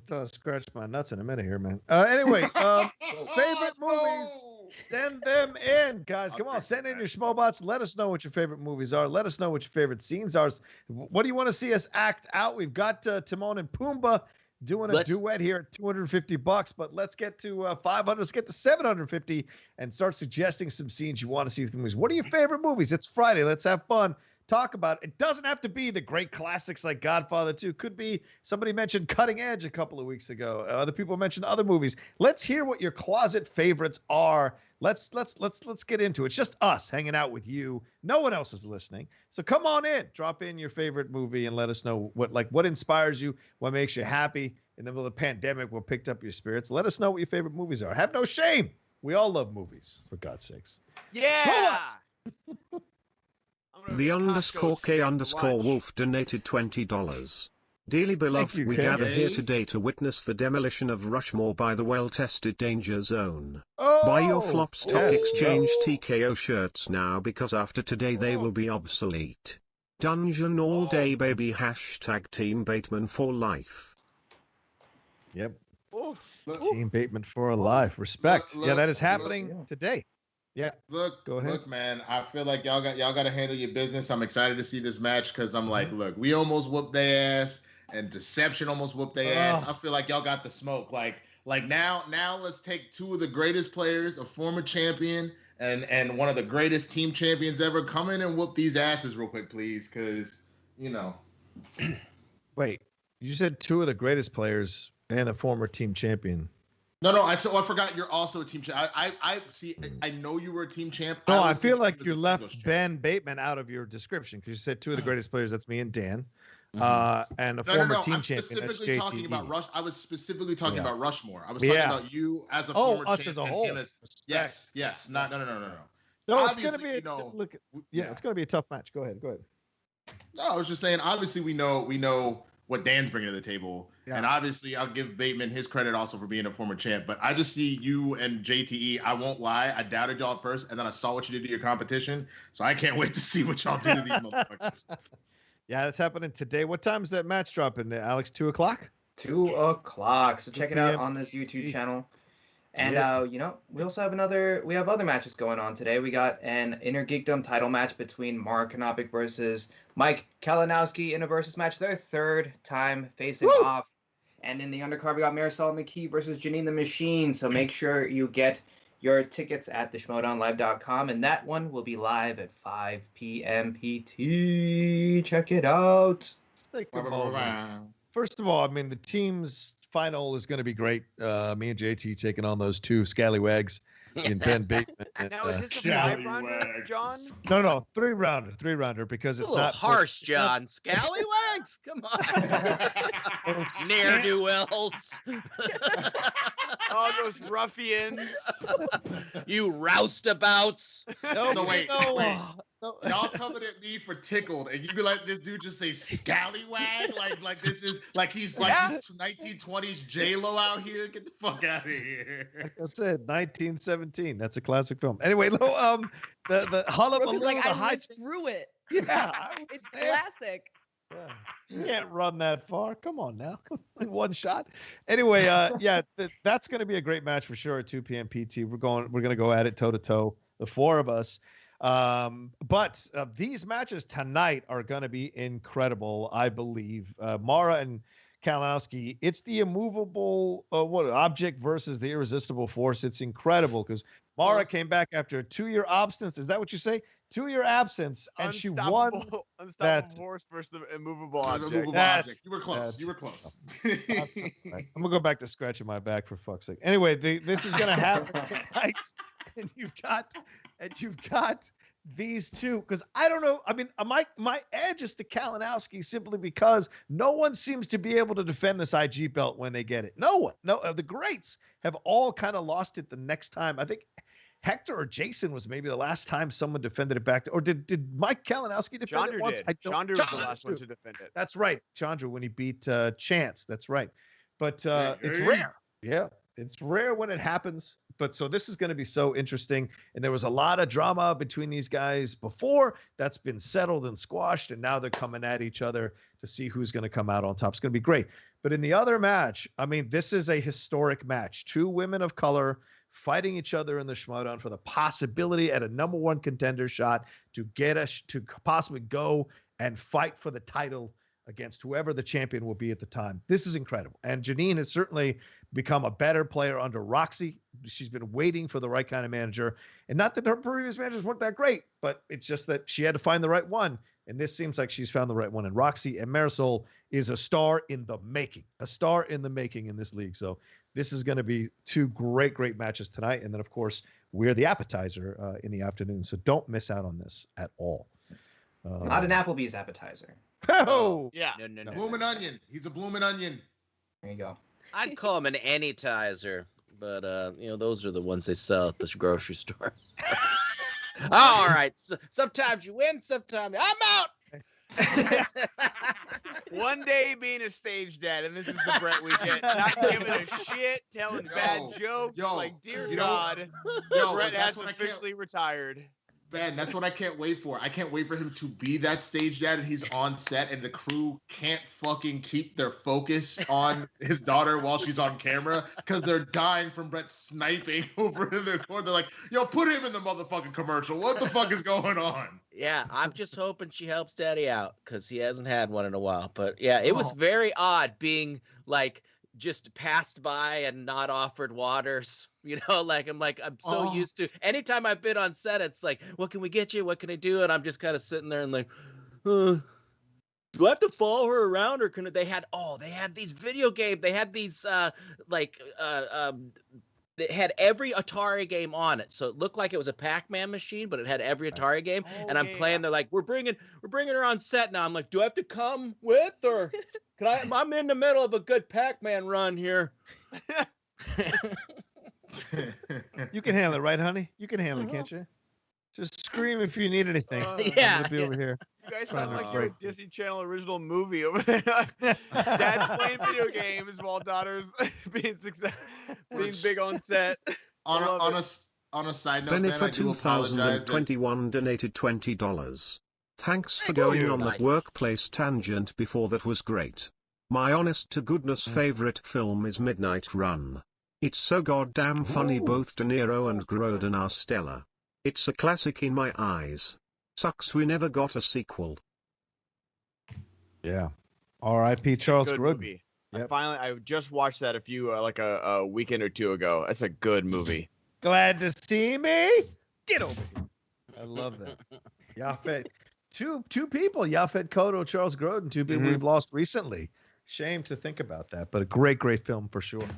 Just scratch my nuts in a minute here, man. Anyway, favorite movies, send them in, guys. Come on, send in your schmobots. Let us know what your favorite movies are. Let us know what your favorite scenes are. What do you want to see us act out? We've got Timon and Pumbaa doing a duet here at $250, but let's get to 500. Let's get to 750 and start suggesting some scenes you want to see with the movies. What are your favorite movies? It's Friday. Let's have fun. Talk about it. It doesn't have to be the great classics like Godfather 2. Could be somebody mentioned Cutting Edge a couple of weeks ago. Other people mentioned other movies. Let's hear what your closet favorites are. Let's get into it. It's just us hanging out with you. No one else is listening. So come on in. Drop in your favorite movie and let us know what inspires you, what makes you happy. in the middle of the pandemic what picked up your spirits. Let us know what your favorite movies are. Have no shame. We all love movies, for God's sakes. Yeah. The _K_Wolf donated $20. Dearly beloved, we gather here today to witness the demolition of Rushmore by the well-tested Danger Zone. Buy your Flop Stock Exchange TKO shirts now, because after today they will be obsolete. Dungeon all day, baby. # Team Bateman for life. Yep. Team Bateman for life. Respect. Look, yeah, that is happening today. Yeah. Look, go ahead. Look, man, I feel like y'all got to handle your business. I'm excited to see this match because I'm like, look, we almost whooped their ass, and Deception almost whooped their ass. I feel like y'all got the smoke. Like now let's take two of the greatest players, a former champion and one of the greatest team champions ever. Come in and whoop these asses real quick, please, because Wait, you said two of the greatest players and the former team champion. No, I forgot you're also a team champ. I see. I know you were a team champ. No, I feel like you left Ben Bateman out of your description because you said two of the greatest players. That's me and Dan. And a former team champion. Specifically talking about Rush. I was specifically talking about Rushmore. I was talking about you as a former us champion. as a whole. Yes. No. No, it's gonna be it's gonna be a tough match. Go ahead. No, I was just saying. Obviously, we know what Dan's bringing to the table, and obviously, I'll give Bateman his credit also for being a former champ. But I just see you and JTE. I won't lie, I doubted y'all at first, and then I saw what you did to your competition. So I can't wait to see what y'all do to these motherfuckers. Yeah, that's happening today. What time is that match dropping, Alex? 2:00? 2:00. So check it out on this YouTube channel. And we also have other matches going on today. We got an Inner Geekdom title match between Mark Knopik versus Mike Kalinowski in a versus match, their third time facing off. And in the undercard, we got Marisol McKee versus Janine the Machine. So make sure you get your tickets at theschmoedownlive.com, and that one will be live at 5 p.m. PT. Check it out. First of all, I mean, the team's final is going to be great. Me and JT taking on those two scallywags in Ben Bateman. Now, is this a 5-rounder, John? No, 3-rounder because it's not harsh, John. Scallywags? Come on. Ne'er-do-wells. Oh, those ruffians. You roustabouts. So wait. Y'all coming at me for tickled, and you be like, this dude just say scallywag, like this is like he's 1920s J-Lo out here. Get the fuck out of here. Like I said, 1917. That's a classic film. Anyway, the hullabaloo, like, the I hype lived through it. Yeah, it's classic. Yeah. You can't run that far. Come on now. In one shot. Anyway, that's going to be a great match for sure at 2 p.m. PT. We're going to go at it toe to toe, the four of us. But these matches tonight are going to be incredible, I believe. Mara and Kalinowski, it's the immovable object versus the irresistible force. It's incredible because Mara came back after a 2-year absence. Is that what you say? 2-year absence, and she won. Unstoppable force versus the immovable object. You were close. Right. I'm gonna go back to scratching my back for fuck's sake. Anyway, this is gonna happen tonight, and you've got these two, because I don't know. I mean, my edge is to Kalinowski simply because no one seems to be able to defend this IG belt when they get it. No one. No, the greats have all kind of lost it the next time. I think Hector or Jason was maybe the last time someone defended it back to, or did Mike Kalinowski defend it once? Chandra was the last one to defend it. That's right. Chandra, when he beat Chance. That's right. But it's rare. Yeah. It's rare when it happens. But so this is going to be so interesting. And there was a lot of drama between these guys before. That's been settled and squashed. And now they're coming at each other to see who's going to come out on top. It's going to be great. But in the other match, I mean, this is a historic match. Two women of color fighting each other in the SCHMOEDOWN for the possibility at a #1 contender shot to get us to possibly go and fight for the title against whoever the champion will be at the time. This is incredible. And Janine has certainly become a better player under Roxy. She's been waiting for the right kind of manager. And not that her previous managers weren't that great, but it's just that she had to find the right one. And this seems like she's found the right one in Roxy. And Marisol is a star in the making in this league. So this is going to be two great matches tonight. And then, of course, we're the appetizer in the afternoon. So don't miss out on this at all. Not an Applebee's appetizer. Oh, yeah. No. Bloomin' onion. He's a bloomin' onion. There you go. I'd call him an anytizer, but those are the ones they sell at the grocery store. All right. So, sometimes you win, sometimes I'm out. One day being a stage dad, and this is the Brett we get. Not giving a shit, telling bad jokes. Like, dear God, Brett has officially retired. Man, that's what I can't wait for. I can't wait for him to be that stage dad, and he's on set, and the crew can't fucking keep their focus on his daughter while she's on camera because they're dying from Brett sniping over in their corner. They're like, yo, put him in the motherfucking commercial. What the fuck is going on? Yeah, I'm just hoping she helps Daddy out because he hasn't had one in a while. But yeah, it was very odd being like just passed by and not offered waters. I'm so used to anytime I've been on set, it's like, what can we get you? What can I do? And I'm just kind of sitting there and like, do I have to follow her around or they had these video games. They had these they had every Atari game on it. So it looked like it was a Pac-Man machine, but it had every Atari game. And I'm playing, they're like, we're bringing her on set now. I'm like, do I have to come with or I'm in the middle of a good Pac-Man run here. You can handle it, right, honey? You can handle it, can't you? Just scream if you need anything. Yeah. I'm gonna be over here. You guys sound like you're a Disney Channel original movie over there. Dad's playing video games while daughter's being big on set. On a side note, Benny Ben, for I do apologize. 2021 donated $20. Thanks for going on that workplace tangent before. That was great. My honest to goodness favorite film is Midnight Run. It's so goddamn funny. Both De Niro and Grodin are stellar. It's a classic in my eyes. Sucks we never got a sequel. Yeah. R.I.P. Charles Grodin. Yep. I just watched that a weekend or two ago. That's a good movie. Glad to see me. Get over here. I love that. Yaphet. Two people, Yaphet Kotto, Charles Grodin, two people we've lost recently. Shame to think about that, but a great film for sure.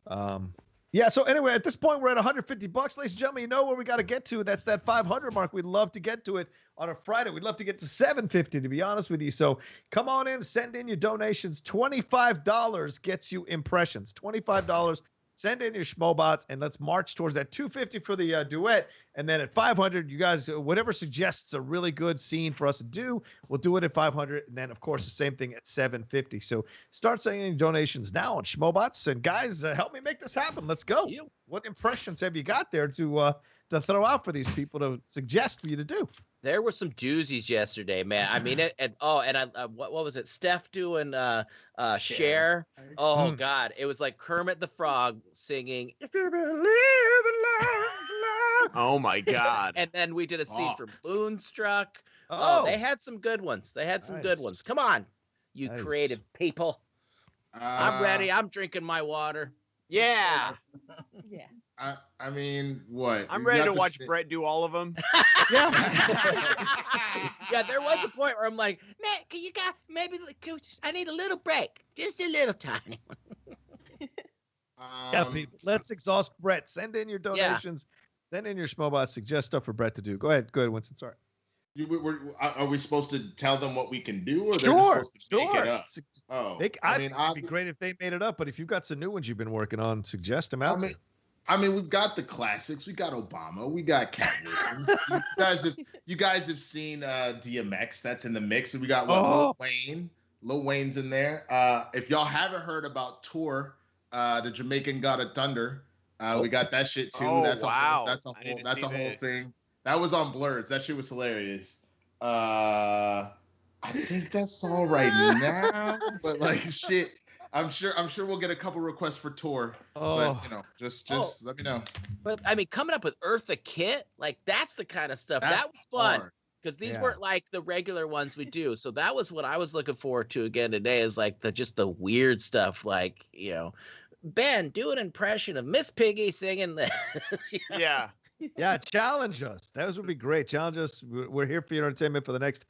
So anyway, at this point, we're at $150. Ladies and gentlemen, you know where we got to get to. That's that 500 mark. We'd love to get to it on a Friday. We'd love to get to 750, to be honest with you. So come on in, send in your donations. $25 gets you impressions. $25. Send in your schmobots, and let's march towards that 250 for the duet. And then at 500, you guys, whatever suggests a really good scene for us to do, we'll do it at 500. And then, of course, the same thing at 750. So start sending donations now on schmobots. And guys, help me make this happen. Let's go. What impressions have you got there to throw out for these people to suggest for you to do? There were some doozies yesterday, man. I mean, what was it? Steph doing Cher. Oh God, it was like Kermit the Frog singing "If You Believe in Love." Oh my God! And then we did a scene for Moonstruck. Oh, they had some good ones. Good ones. Come on, you creative people. I'm ready. I'm drinking my water. Yeah. Yeah. I mean, what? I'm ready to watch Brett do all of them. Yeah, there was a point where I'm like, man, can you guys maybe I need a little break, just a little tiny one. People, let's exhaust Brett. Send in your donations. Send in your schmobots. Suggest stuff for Brett to do. Go ahead, Winston. Sorry. Are we supposed to tell them what we can do, or they're just supposed to make it up? It'd be great if they made it up, but if you've got some new ones you've been working on, suggest them out. I mean, we've got the classics. We got Obama. We got Cat Williams. You guys have seen DMX. That's in the mix. We got Lil Wayne. Lil Wayne's in there. If y'all haven't heard about Tour, the Jamaican God of Thunder, we got that shit too. That's a whole thing. That was on Blurs. That shit was hilarious. I think that's all right now. But like shit. I'm sure we'll get a couple requests for tour. But just let me know. But I mean, coming up with Eartha Kitt, like that's the kind of stuff that was fun. Because these weren't like the regular ones we do. So that was what I was looking forward to again today, is like the weird stuff, like, Ben, do an impression of Miss Piggy singing the Yeah, challenge us. Those would be great. Challenge us. We're here for your entertainment for the next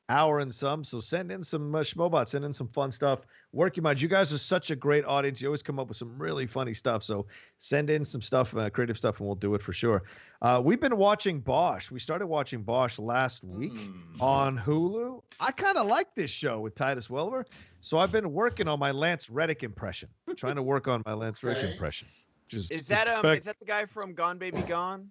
hour and some. So send in some Schmoebots, send in some fun stuff. Work your mind. You guys are such a great audience. You always come up with some really funny stuff. So send in some stuff, creative stuff, and we'll do it for sure. We've been watching Bosch. We started watching Bosch last week on Hulu. I kind of like this show with Titus Welliver. So I've been working on my Lance Reddick impression. Trying to work on my Lance Reddick impression. Is that the guy from Gone Baby Gone?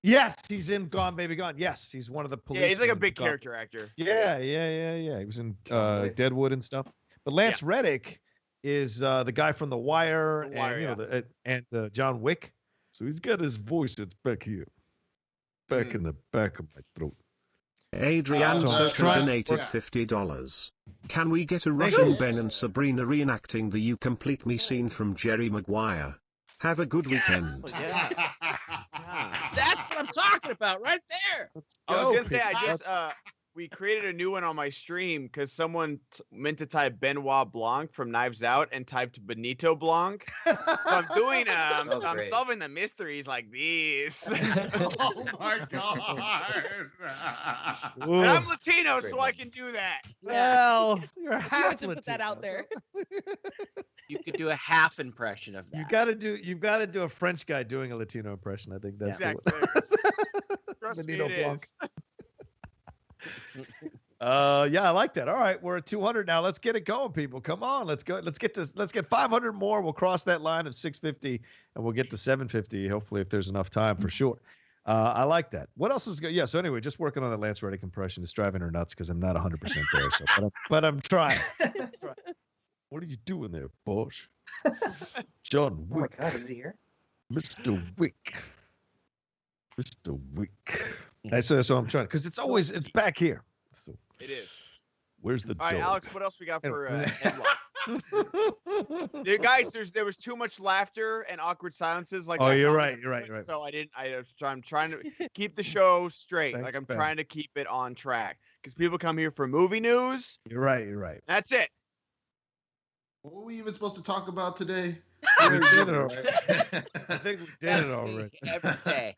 Yes, he's in Gone Baby Gone. Yes, he's one of the police. Yeah, he's like a big character actor. Yeah. He was in Deadwood and stuff. But Lance Reddick is the guy from The Wire, and John Wick. So he's got his voice that's back here, back in the back of my throat. Adrian Soto donated $50. Can we get a Russian Ben and Sabrina reenacting the You Complete Me scene from Jerry Maguire? Have a good weekend. Yeah. That's what I'm talking about right there. I was going to say, we created a new one on my stream because someone meant to type Benoit Blanc from Knives Out and typed Benito Blanc. So I'm doing, I'm solving the mysteries like these. Oh my God. And I'm Latino, so I can do that. Well, you're You half have to put that out there. You could do a half impression of that. You've got to do a French guy doing a Latino impression. I think that's exactly. Trust me, it is. Yeah, I like that. All right, we're at 200 now. Let's get it going, people. Come on, let's go. Let's get 500 more. We'll cross that line of 650, and we'll get to 750. Hopefully, if there's enough time, for sure. I like that. What else is good? Yeah. So anyway, just working on that Lance Reddick impression is driving her nuts because I'm not 100% there. So, but I'm trying. What are you doing there, Bosch? John Wick. Oh my God, is he here? Mr. Wick. Mr. Wick. That's I'm trying, because it's back here. So it is. Where's the All right, dog? Alex, what else we got for headline? Dude, guys, there was too much laughter and awkward silences. Like, you're right. So I'm trying to keep the show straight. Thanks, I'm Ben. trying to keep it on track because people come here for movie news. You're right. That's it. What were we even supposed to talk about today? We did it already. I think we did it already. Every day.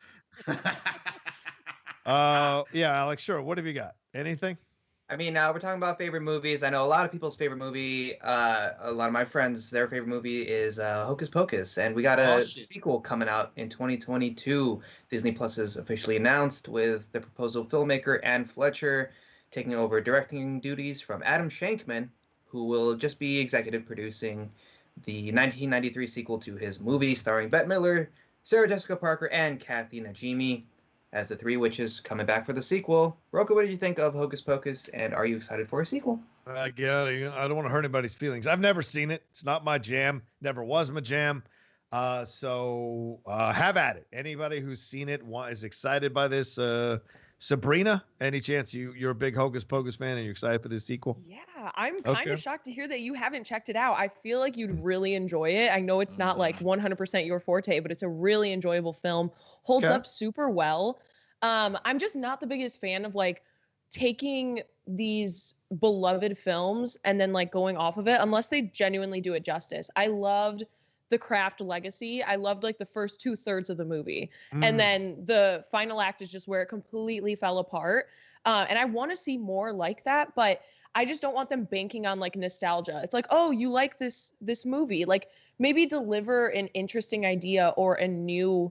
Yeah, Alex, sure. What have you got? Anything? I mean, we're talking about favorite movies. I know a lot of people's favorite movie, a lot of my friends, their favorite movie is Hocus Pocus. And we got a sequel coming out in 2022. Disney Plus has officially announced, with the proposal filmmaker Ann Fletcher taking over directing duties from Adam Shankman, who will just be executive producing the 1993 sequel to his movie starring Bette Midler, Sarah Jessica Parker, and Kathy Najimy as the three witches coming back for the sequel. Rocha, what did you think of Hocus Pocus, and are you excited for a sequel? I don't want to hurt anybody's feelings. I've never seen it. It's not my jam. Never was my jam. So have at it. Anybody who's seen it is excited by this. Sabrina, any chance you're a big Hocus Pocus fan and you're excited for this sequel? Yeah, I'm kind of shocked to hear that you haven't checked it out. I feel like you'd really enjoy it. I know it's not like 100% your forte, but it's a really enjoyable film. Holds up super well. I'm just not the biggest fan of like taking these beloved films and then like going off of it unless they genuinely do it justice. I loved The Craft Legacy. I loved like the first 2/3 of the movie. And then the final act is just where it completely fell apart. And I want to see more like that, but I just don't want them banking on like nostalgia. It's like, oh, you like this movie. Like maybe deliver an interesting idea or a new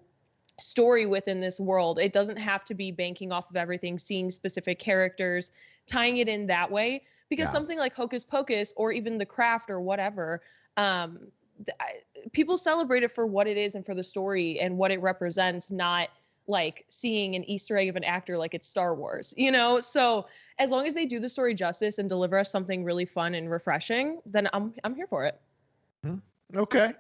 story within this world. It doesn't have to be banking off of everything, seeing specific characters, tying it in that way. Because something like Hocus Pocus or even The Craft or whatever, people celebrate it for what it is and for the story and what it represents, not like seeing an Easter egg of an actor like it's Star Wars, you know? So as long as they do the story justice and deliver us something really fun and refreshing, then I'm here for it. Okay.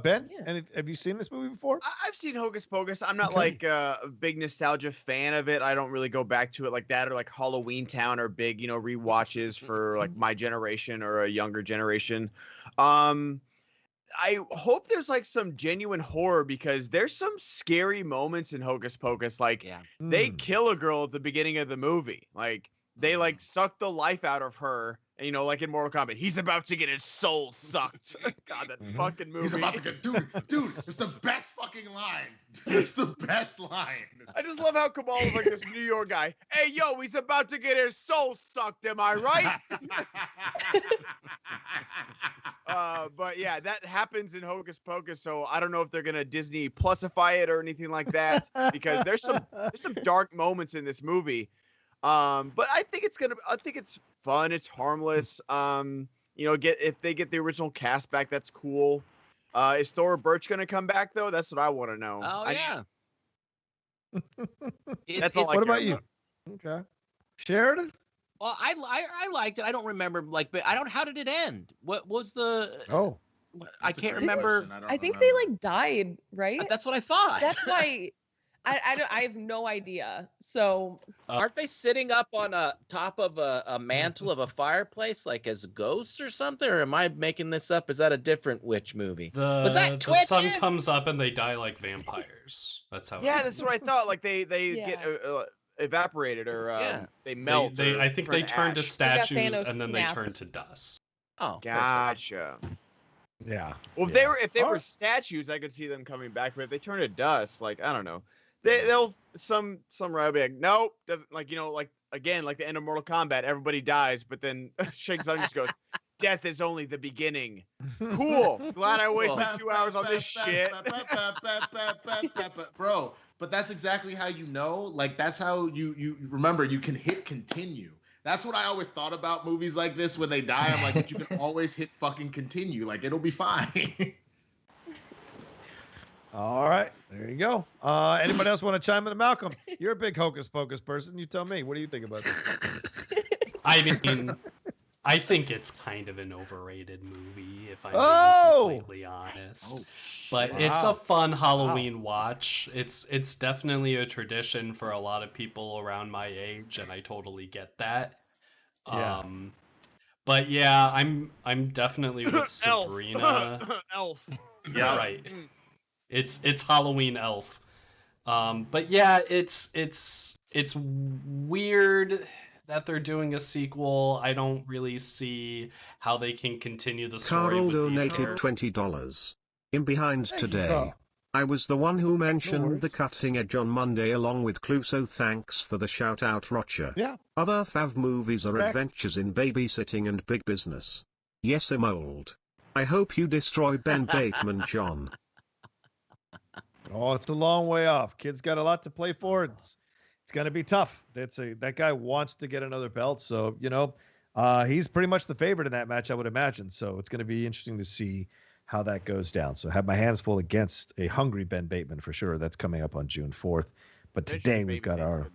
Ben, have you seen this movie before? I've seen Hocus Pocus. I'm not like a big nostalgia fan of it. I don't really go back to it like that, or like Halloween Town or big, rewatches for like my generation or a younger generation. I hope there's like some genuine horror because there's some scary moments in Hocus Pocus. Like they kill a girl at the beginning of the movie. Like they like suck the life out of her And, you know, like in Mortal Kombat, he's about to get his soul sucked. God, that fucking movie. He's about to get, dude, it's the best fucking line. It's the best line. I just love how Cavill is like this New York guy. Hey, yo, he's about to get his soul sucked. Am I right? But yeah, that happens in Hocus Pocus. So I don't know if they're gonna Disney Plusify it or anything like that, because there's some dark moments in this movie. But I think it's fun. It's harmless. You know, if they get the original cast back, that's cool. Is Thora Birch gonna come back though? That's what I want to know. Oh yeah. That's all. What about you? Okay, Sheridan. Well, I liked it. I don't remember but I don't. How did it end? What was the? Oh, I can't remember. I think they like died, right? That's what I thought. That's why. I have no idea. So aren't they sitting up on a top of a mantle of a fireplace like as ghosts or something? Or am I making this up? Is that a different witch movie? Was that the sun comes up and they die like vampires. That's how. Yeah, that's what I thought. Like they get evaporated or they melt. I think they turn to statues Thanos and then snapped. they turn to dust. Oh, gotcha. Yeah. Well, if they were statues, I could see them coming back. But if they turn to dust, like I don't know. They'll some will be like, nope, doesn't, like, you know, like again, like the end of Mortal Kombat, everybody dies, but then Shang Tsung just goes, death is only the beginning. Cool. Glad I wasted 2 hours on this shit. Bro, but that's exactly how you know. Like that's how you remember you can hit continue. That's what I always thought about movies like this when they die. I'm like, but you can always hit fucking continue. Like it'll be fine. All right, there you go. Anybody else want to chime in? Malcolm, you're a big Hocus Pocus person. You tell me. What do you think about this? I mean, I think it's kind of an overrated movie, if I'm being completely honest. But it's a fun Halloween watch. It's definitely a tradition for a lot of people around my age, and I totally get that. Yeah. But yeah, I'm definitely with Sabrina. Elf. Yeah, right. It's Halloween Elf. But yeah, it's weird that they're doing a sequel. I don't really see how they can continue the story. Carl with donated $20. In behind today. I was the one who mentioned the cutting edge on Monday along with Clue, so thanks for the shout out, Rocha. Yeah. Other fav movies are adventures in babysitting and big business. Yes, I'm old. I hope you destroy Ben Bateman, John. Oh, it's a long way off. Kid's got a lot to play for. It's going to be tough. That guy wants to get another belt, so you know, he's pretty much the favorite in that match, I would imagine. So it's going to be interesting to see how that goes down. So have my hands full against a hungry Ben Bateman for sure. That's coming up on June 4th. But today we've got our.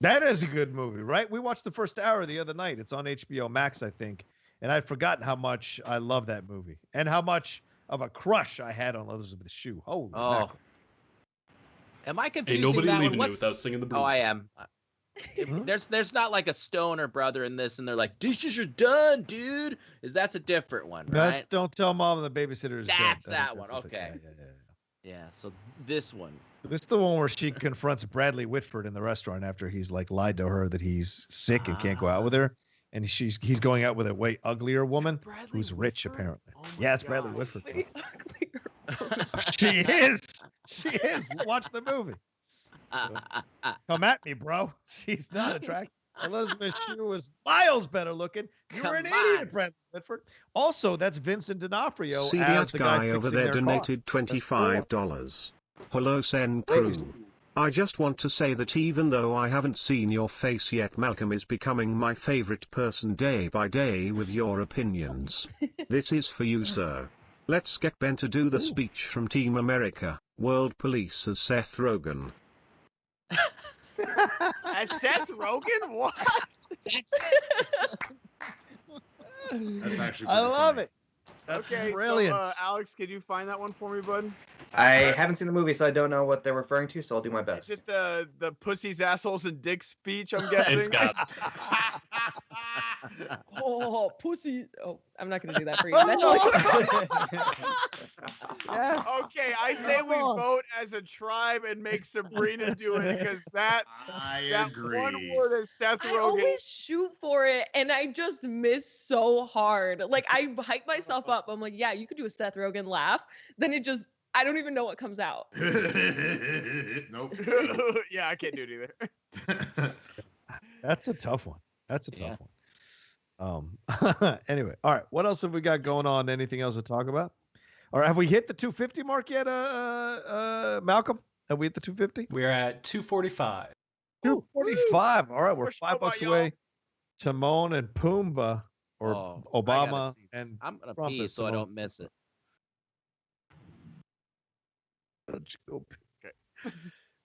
That is a good movie, right? We watched the first hour the other night. It's on HBO Max, I think, and I'd forgotten how much I love that movie and how much of a crush I had on Elizabeth Shue. Holy mackerel. Am I confusing Ain't nobody that leaving one? you without singing the blues. Oh, I am. There's not like a stoner brother in this, and they're like, dishes are done, dude. That's a different one, right? That's Don't Tell Mom the Babysitter is Dead. That's that one. Okay. Yeah. So this one. This is the one where she confronts Bradley Whitford in the restaurant after he's like lied to her that he's sick and can't go out with her, and he's going out with a way uglier woman who's rich apparently. Yeah, it's Bradley Whitford. She is. Watch the movie. Come at me, bro. She's not attractive. Elizabeth Shue was miles better looking. You were an idiot, Bradley Whitford. Also, that's Vincent D'Onofrio. See as that the guy guy over there donated $25. Hello, SEN crew. I just want to say that even though I haven't seen your face yet, Malcolm is becoming my favorite person day by day with your opinions. This is for you, sir. Let's get Ben to do the speech from Team America, World Police as Seth Rogen. As Seth Rogen? What? That's actually. I love funny. it. That's Okay, brilliant. so, Alex, could you find that one for me, bud? I haven't seen the movie, so I don't know what they're referring to, so I'll do my best. Is it the pussies, assholes, and dicks speech, I'm guessing? It's got Oh, pussy. Oh, I'm not gonna do that for you. That's all Yes. Okay, I say we Come on. vote as a tribe and make Sabrina do it because that I agree. one word is Seth I Rogen. always shoot for it and I just miss so hard. Like I hype myself up. I'm like, yeah, you could do a Seth Rogen laugh. Then it just, I don't even know what comes out. Nope. Yeah, I can't do it either. That's a tough one. That's a tough one. Anyway, all right. What else have we got going on? Anything else to talk about? Or have we hit the 250 mark yet, Malcolm? Have we hit the 250? We're at 245. 245. All right, we're Push $5 Obama, away. Timon and Pumbaa, or Oh, I Obama gotta see this. and I'm gonna Trump pee is so I Timon. don't miss it. Let's go pee. Okay.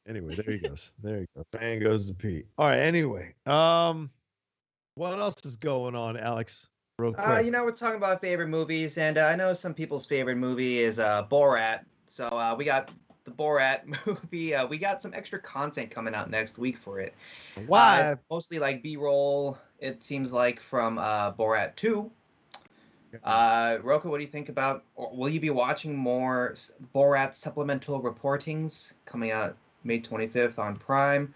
Anyway, there he goes. There he goes. And goes to pee. All right. Anyway, what else is going on, Alex? Real quick. We're talking about favorite movies, and I know some people's favorite movie is Borat. So we got the Borat movie. We got some extra content coming out next week for it. Why? Mostly like B-roll, it seems like, from Borat 2. Roka, what do you think about, or will you be watching more Borat supplemental reportings coming out May 25th on Prime?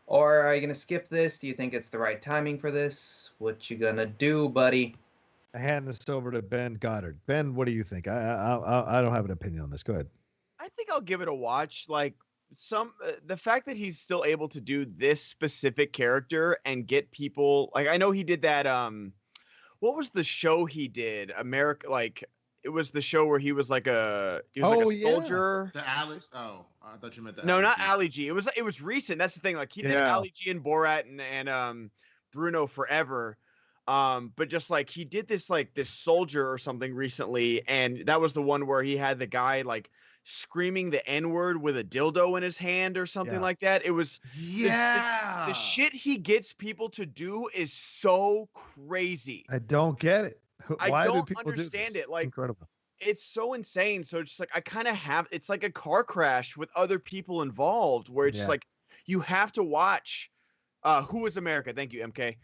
Or are you going to skip this? Do you think it's the right timing for this? What you gonna do, buddy? I hand this over to Ben Goddard. Ben, what do you think? I don't have an opinion on this. Go ahead. I think I'll give it a watch. Like the fact that he's still able to do this specific character and get people, like, I know he did that. What was the show he did? America, like, it was the show where he was like a soldier. The Alex. Oh, I thought you meant that. No, not Ali G. It was recent. That's the thing. Like, he did Ali G and Borat and Bruno Forever. But just like he did this soldier or something recently, and that was the one where he had the guy like screaming the N-word with a dildo in his hand or something like that. It was the shit he gets people to do is so crazy. I don't get it. Why I don't do people understand do this? it. Like, it's incredible. It's so insane. So it's like I kind of have, it's like a car crash with other people involved where it's like you have to watch Who is America? Thank you, MK.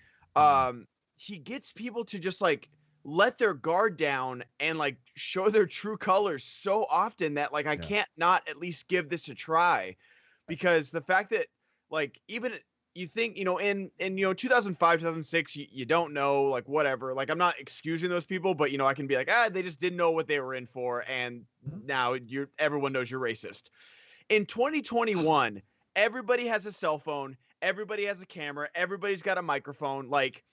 He gets people to just like let their guard down and like show their true colors so often that like I can't not at least give this a try, because the fact that like even you think, you know, in 2005, 2006, you don't know, like, whatever, like, I'm not excusing those people, but, you know, I can be like, they just didn't know what they were in for, and now everyone knows you're racist. In 2021, everybody has a cell phone, everybody has a camera, everybody's got a microphone, like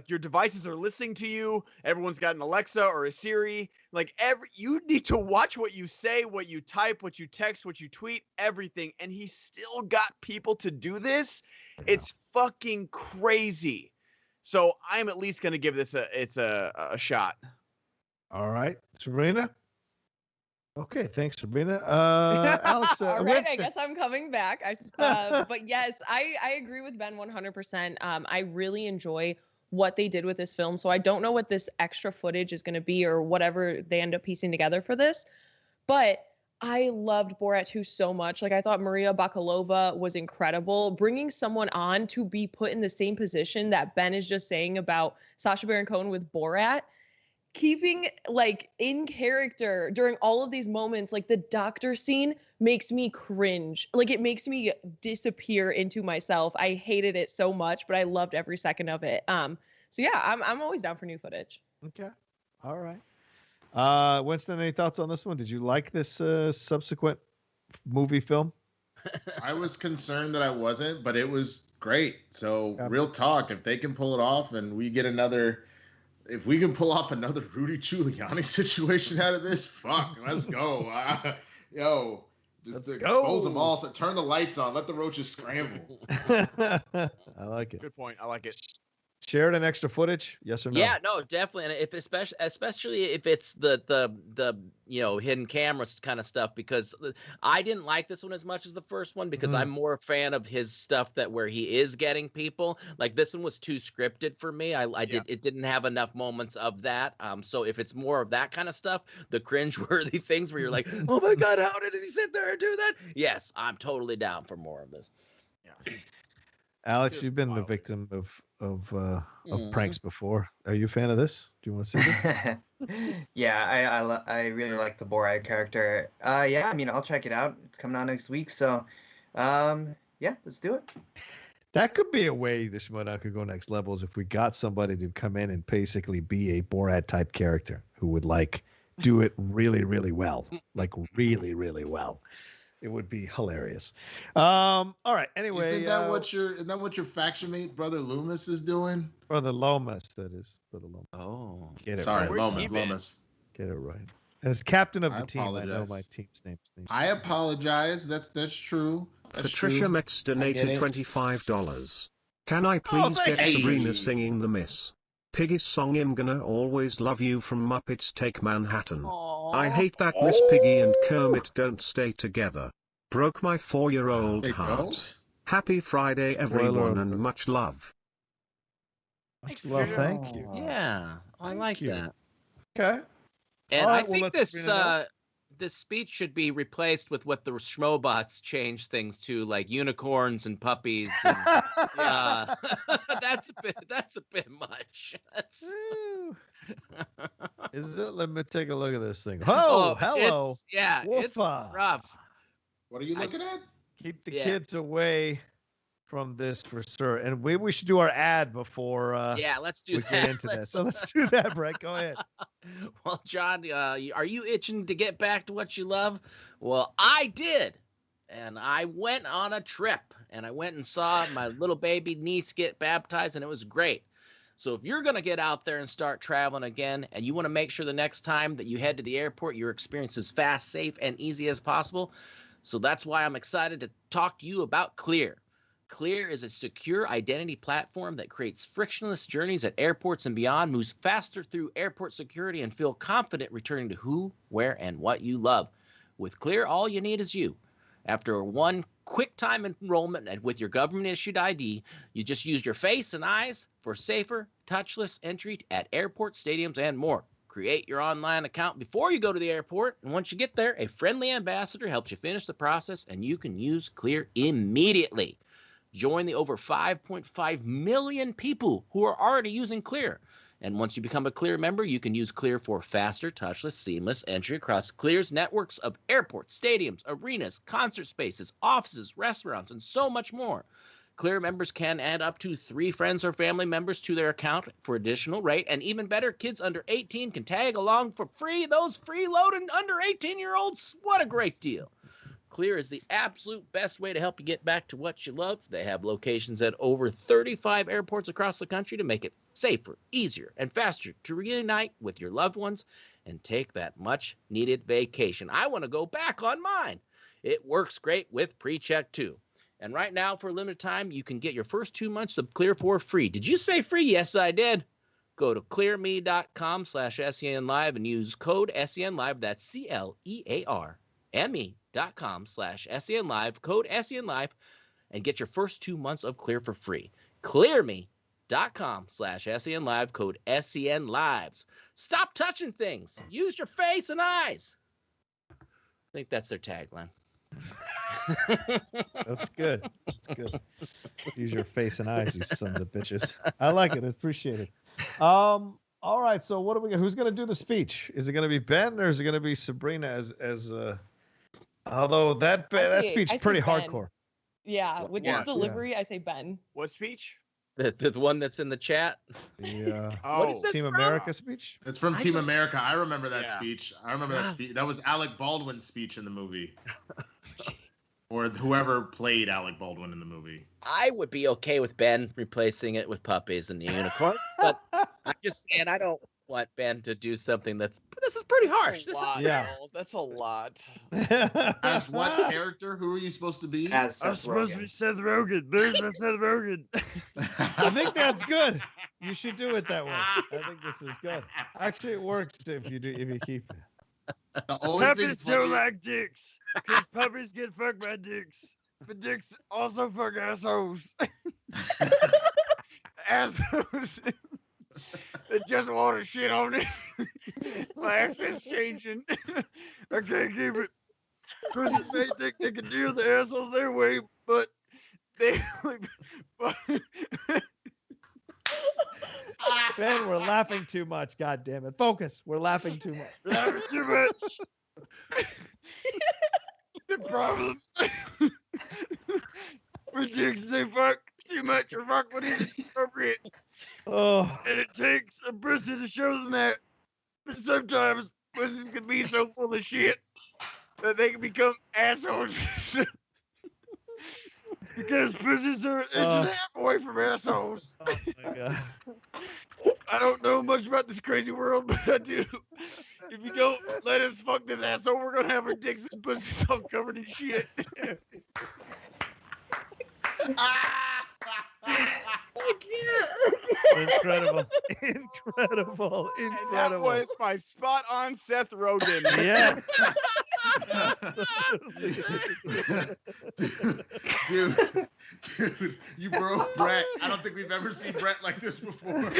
your devices are listening to you. Everyone's got an Alexa or a Siri. Like you need to watch what you say, what you type, what you text, what you tweet, everything. And he still got people to do this. It's fucking crazy. So I'm at least going to give this a shot. All right, Sabrina. Okay, thanks, Sabrina. Alex, all right, I guess I'm coming back. But yes, I agree with Ben 100%. I really enjoy what they did with this film. So I don't know what this extra footage is going to be or whatever they end up piecing together for this. But I loved Borat 2 so much. Like, I thought Maria Bakalova was incredible. Bringing someone on to be put in the same position that Ben is just saying about Sacha Baron Cohen with Borat, keeping like in character during all of these moments, like the doctor scene makes me cringe. Like, it makes me disappear into myself. I hated it so much, but I loved every second of it. So yeah, I'm always down for new footage. Okay. All right. Winston, any thoughts on this one? Did you like this subsequent movie film? I was concerned that I wasn't, but it was great. So real talk, if they can pull it off and we get if we can pull off another Rudy Giuliani situation out of this, fuck, let's go. Expose them all. So turn the lights on. Let the roaches scramble. I like it. Good point. I like it. Sheridan, extra footage? Yes or no? Yeah, no, definitely. And if especially if it's the hidden cameras kind of stuff, because I didn't like this one as much as the first one, because I'm more a fan of his stuff that where he is getting people. Like, this one was too scripted for me. It didn't have enough moments of that. So if it's more of that kind of stuff, the cringeworthy things where you're like, oh my God, how did he sit there and do that? Yes, I'm totally down for more of this. Yeah. Alex, Cheers, you've been a Wild. victim of pranks before. Are you a fan of this? Do you want to see this? Yeah, I really like the Borat character. Yeah, I mean, I'll check it out. It's coming out next week, so yeah, let's do it. That could be a way the SCHMOEDOWN could go next level is if we got somebody to come in and basically be a Borat type character who would like do it really, really well, like really, really well. It would be hilarious. All right. Anyway, Isn't that what your faction mate brother Loomis is doing? Brother Lomas, that is Brother Lomas. Oh, Get it Sorry, right. Lomas. Get it right. As captain of I the team, I know apologize. my team's name. I apologize. That's true. That's Patricia true. Metz I get donated it. $25. Can I please thank get you. Sabrina singing the Miss Piggy's song I'm Gonna Always Love You from Muppets Take Manhattan? I hate that Miss Piggy and Kermit don't stay together. Broke my 4-year-old They heart. don't? Happy Friday, everyone, and alert. much love. Well, thank you. yeah, I like you. that. Okay. And All I right, well, think let this Sabrina know. this speech should be replaced with what the Schmobots changed things to, like unicorns and puppies. And, yeah, that's a bit much. That's... Woo. Is it? Let me take a look at this thing. Oh, hello. It's Woofah. rough. What are you looking at? Keep the kids away from this for sure. And we should do our ad before Yeah, let's do we that. get into that. So let's do that, Brett. Go ahead. Well, John, are you itching to get back to what you love? Well, I did. And I went on a trip, and I went and saw my little baby niece get baptized, and it was great. So if you're going to get out there and start traveling again, and you want to make sure the next time that you head to the airport, your experience is fast, safe, and easy as possible. So that's why I'm excited to talk to you about Clear. Clear is a secure identity platform that creates frictionless journeys at airports and beyond, moves faster through airport security, and feel confident returning to who, where, and what you love. With Clear, all you need is you. After one quick time enrollment and with your government-issued ID, you just use your face and eyes for safer, touchless entry at airports, stadiums, and more. Create your online account before you go to the airport, and once you get there, a friendly ambassador helps you finish the process, and you can use Clear immediately. Join the over 5.5 million people who are already using Clear. And once you become a Clear member, you can use Clear for faster, touchless, seamless entry across Clear's networks of airports, stadiums, arenas, concert spaces, offices, restaurants, and so much more. Clear members can add up to 3 friends or family members to their account for additional rate. And even better, kids under 18 can tag along for free. Those freeloading under 18-year-olds, what a great deal. Clear is the absolute best way to help you get back to what you love. They have locations at over 35 airports across the country to make it safer, easier, and faster to reunite with your loved ones and take that much-needed vacation. I want to go back on mine. It works great with PreCheck, too. And right now, for a limited time, you can get your first 2 months of Clear for free. Did you say free? Yes, I did. Go to clearme.com/SENLive and use code SENLive. That's CLEARME.com/SENLive, code SENLive, and get your first 2 months of Clear for free. Clearme.com/SENLive, code SENLives. Stop touching things. Use your face and eyes. I think that's their tagline. That's good. That's good. Use your face and eyes, you sons of bitches. I like it. I appreciate it. All right. So what do we got? Who's going to do the speech? Is it going to be Ben or is it going to be Sabrina as although that speech is pretty Ben. hardcore. Yeah, with Yeah. his delivery, I say Ben. What speech? The one that's in the chat. Yeah. What is this Team from? America speech? It's from Team America. I remember that Yeah. speech. I remember that speech. That was Alec Baldwin's speech in the movie. Or whoever played Alec Baldwin in the movie. I would be okay with Ben replacing it with puppies and the unicorn, but I'm just saying I don't want Ben to do something this is pretty harsh. This is Yeah. That's a lot. As what character? Who are you supposed to be? As Seth Rogen. Seth Rogen. There's Seth Rogen. I think that's good. You should do it that way. I think this is good. Actually, it works if you keep it. The only thing funny- like dicks. Because puppies get fucked by dicks. But dicks also fuck assholes. Assholes. They just want to shit on it. My accent's changing. I can't keep it. Person may think they can deal with the assholes their way, but Ben, we're laughing too much. God damn it. Focus. We're laughing too much. Laughing too much. The problem. For chicks, they fuck too much or fuck what is appropriate. Oh. And it takes a pussy to show them that. But sometimes pussies can be so full of shit that they can become assholes. Because pussies are an inch and a half away from assholes. Oh my God. I don't know much about this crazy world, but I do. If you don't let us fuck this asshole, we're gonna have our dicks and pussies all covered in shit. Incredible. Incredible. And that Incredible. was my spot on Seth Rogen. Yes. Dude, you broke Brett. I don't think we've ever seen Brett like this before.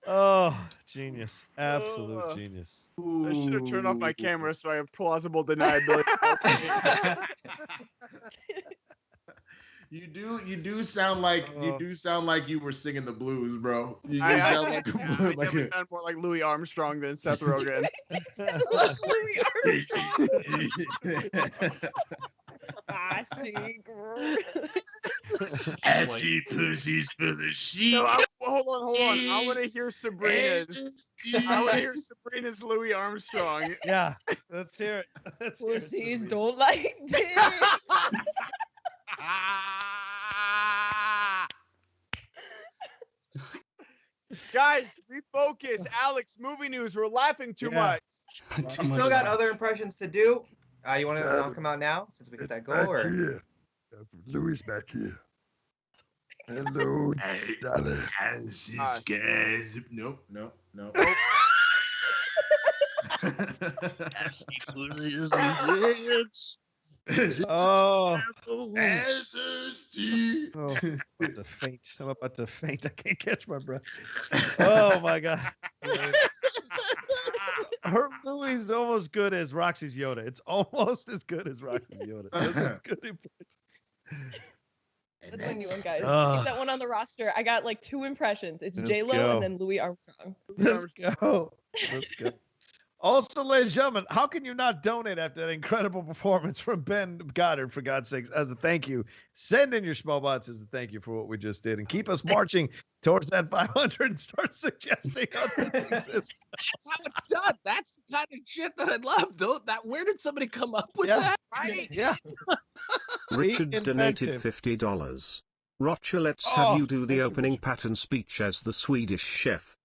Oh, genius. Absolute genius. I should have turned off my camera so I have plausible deniability. You do sound like you were singing the blues, bro. You sound like a I blues, definitely sound more like Louis Armstrong than Seth Rogen. Louis Armstrong. I see, girl. I see pussies full of shit. No, hold on. I want to hear Sabrina's. I want to hear Sabrina's Louis Armstrong. Yeah, let's hear it. Pussies don't like dick. Guys, refocus. Alex, movie news. We're laughing too much. We still got other impressions to do. You want to knock them out now, since we hit that goal? Or Louis back here. Hello, darling. Nope. Oh. Oh. I'm about to faint. I can't catch my breath. Oh my God. Her Louis is almost good as Roxy's Yoda. It's almost as good as Roxy's Yoda. That's a good impression. That's my new one, guys. Ugh. Keep that one on the roster. I got like 2 impressions. It's Let's J-Lo go. and then Louis Armstrong. Let's go. Let's go. Also, ladies and gentlemen, how can you not donate after that incredible performance from Ben Goddard, for God's sakes, as a thank you? Send in your Schmoebots as a thank you for what we just did, and keep us marching towards that 500 and start suggesting other things. That's how it's done. That's the kind of shit that I love, though. Where did somebody come up with that? Right? Yeah. Richard Be donated inventive. $50. Rocha, let's have you do the opening pattern speech as the Swedish chef.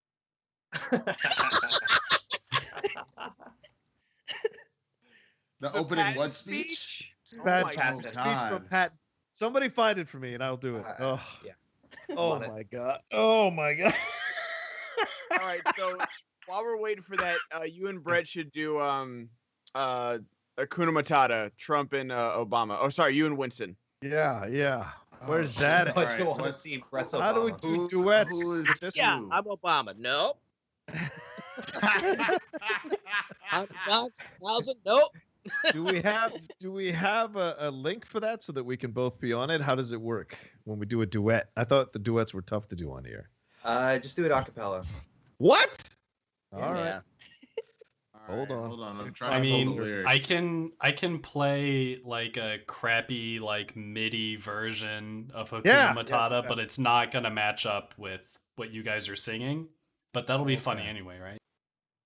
The opening what speech? Pat speech from Pat. Somebody find it for me, and I'll do it. Oh, yeah. Oh my God. Oh my God. All right, so while we're waiting for that, you and Brett should do Hakuna Matata, Trump and Obama. Oh, sorry, you and Winston. Yeah. Where's that? What do you want to see? Brett's Obama. How do we do duets? Yeah, I'm Obama. Nope. I'm 1,000. Nope. Do we have a link for that so that we can both be on it? How does it work when we do a duet? I thought the duets were tough to do on here. Just do it a cappella. What? Yeah. All right. Right, Hold on. I'm trying I to pull the mean, lyrics. I can play like a crappy like MIDI version of Hakuna Yeah. Matata, but it's not gonna match up with what you guys are singing. But that'll be funny anyway, right?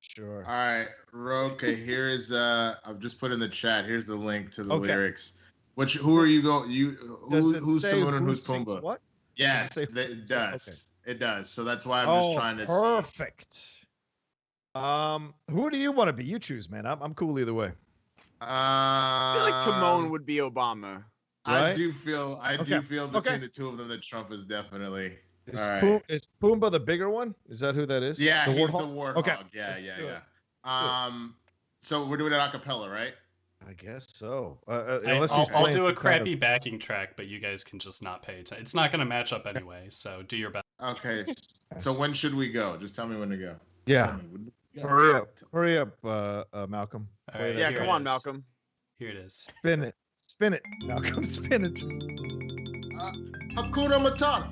Sure. All right, Rocha, here is I've just put in the chat. Here's the link to the lyrics. Who are you going? Who's Timon and who's Pumbaa? What? Yes, Does it say it does. Okay. It does. So that's why I'm just trying to see. Perfect. Who do you want to be? You choose, man. I'm cool either way. I feel like Timon would be Obama. I Right? do feel Okay. between the two of them that Trump is definitely. Is, All right. Is Pumbaa the bigger one? Is that who that is? Yeah, the he's warthog? the warthog. Okay. Yeah. Let's do it. So we're doing it a cappella, right? I guess so. I'll do a crappy backing track, but you guys can just not pay attention. It's not gonna match up anyway, so do your best. Okay. So when should we go? Just tell me when to go. Yeah. Tell me. Hurry up, Malcolm. All right, Yeah, here come it on, is. Malcolm. Here it is. Spin it. Spin it. Malcolm, spin it. Hakuna Matata.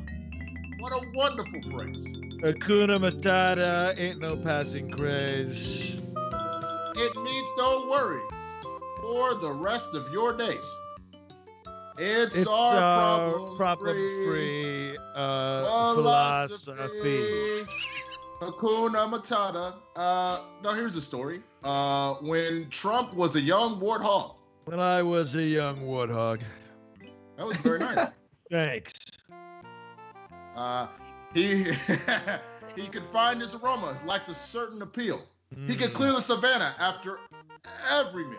What a wonderful phrase. Hakuna Matata ain't no passing craze. It means no worries for the rest of your days. It's our problem-free philosophy. Hakuna Matata. Now here's the story. When Trump was a young warthog. When I was a young warthog. That was very nice. Thanks. He he could find his aroma, lacked a certain appeal. He could clear the savannah after every meal.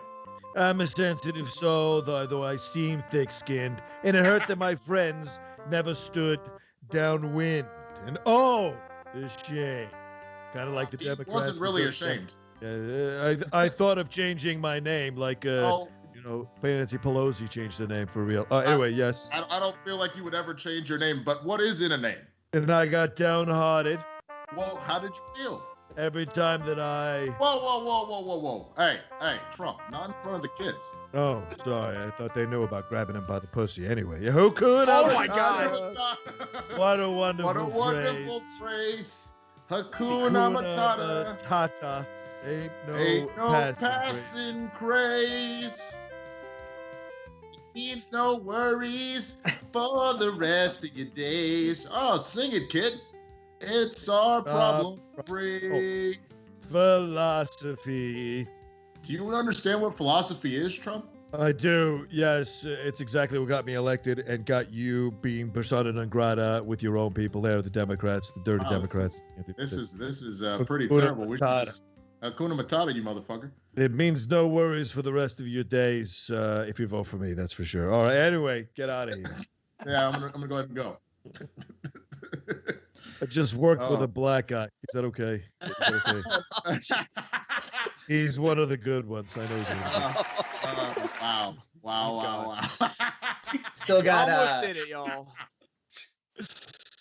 I'm a sensitive soul, though I seem thick-skinned, and it hurt that my friends never stood downwind. And oh, the shame. Kind of like the Democrats. He wasn't really ashamed. I thought of changing my name, like Nancy Pelosi changed the name for real. Anyway, yes. I don't feel like you would ever change your name, but what is in a name? And I got downhearted. Well, how did you feel? Every time that I... Whoa. Hey, Trump, not in front of the kids. Oh, sorry. I thought they knew about grabbing him by the pussy. Anyway, Hakuna Matata. Oh, my God. What a wonderful phrase. Hakuna Matata. Tata. Ain't no passing craze. Means no worries for the rest of your days. Oh, sing it, kid. It's our problem-free philosophy. Do you understand what philosophy is, Trump? I do. Yes, it's exactly what got me elected and got you being persona non grata with your own people there, the Democrats, the dirty Democrats. This is pretty terrible. We should just Hakuna Matata, you motherfucker. It means no worries for the rest of your days if you vote for me. That's for sure. All right. Anyway, get out of here. Yeah, I'm gonna go ahead and go. I just worked with a black guy. Is that okay? He's one of the good ones. I know. Wow. Still got almost did it, y'all.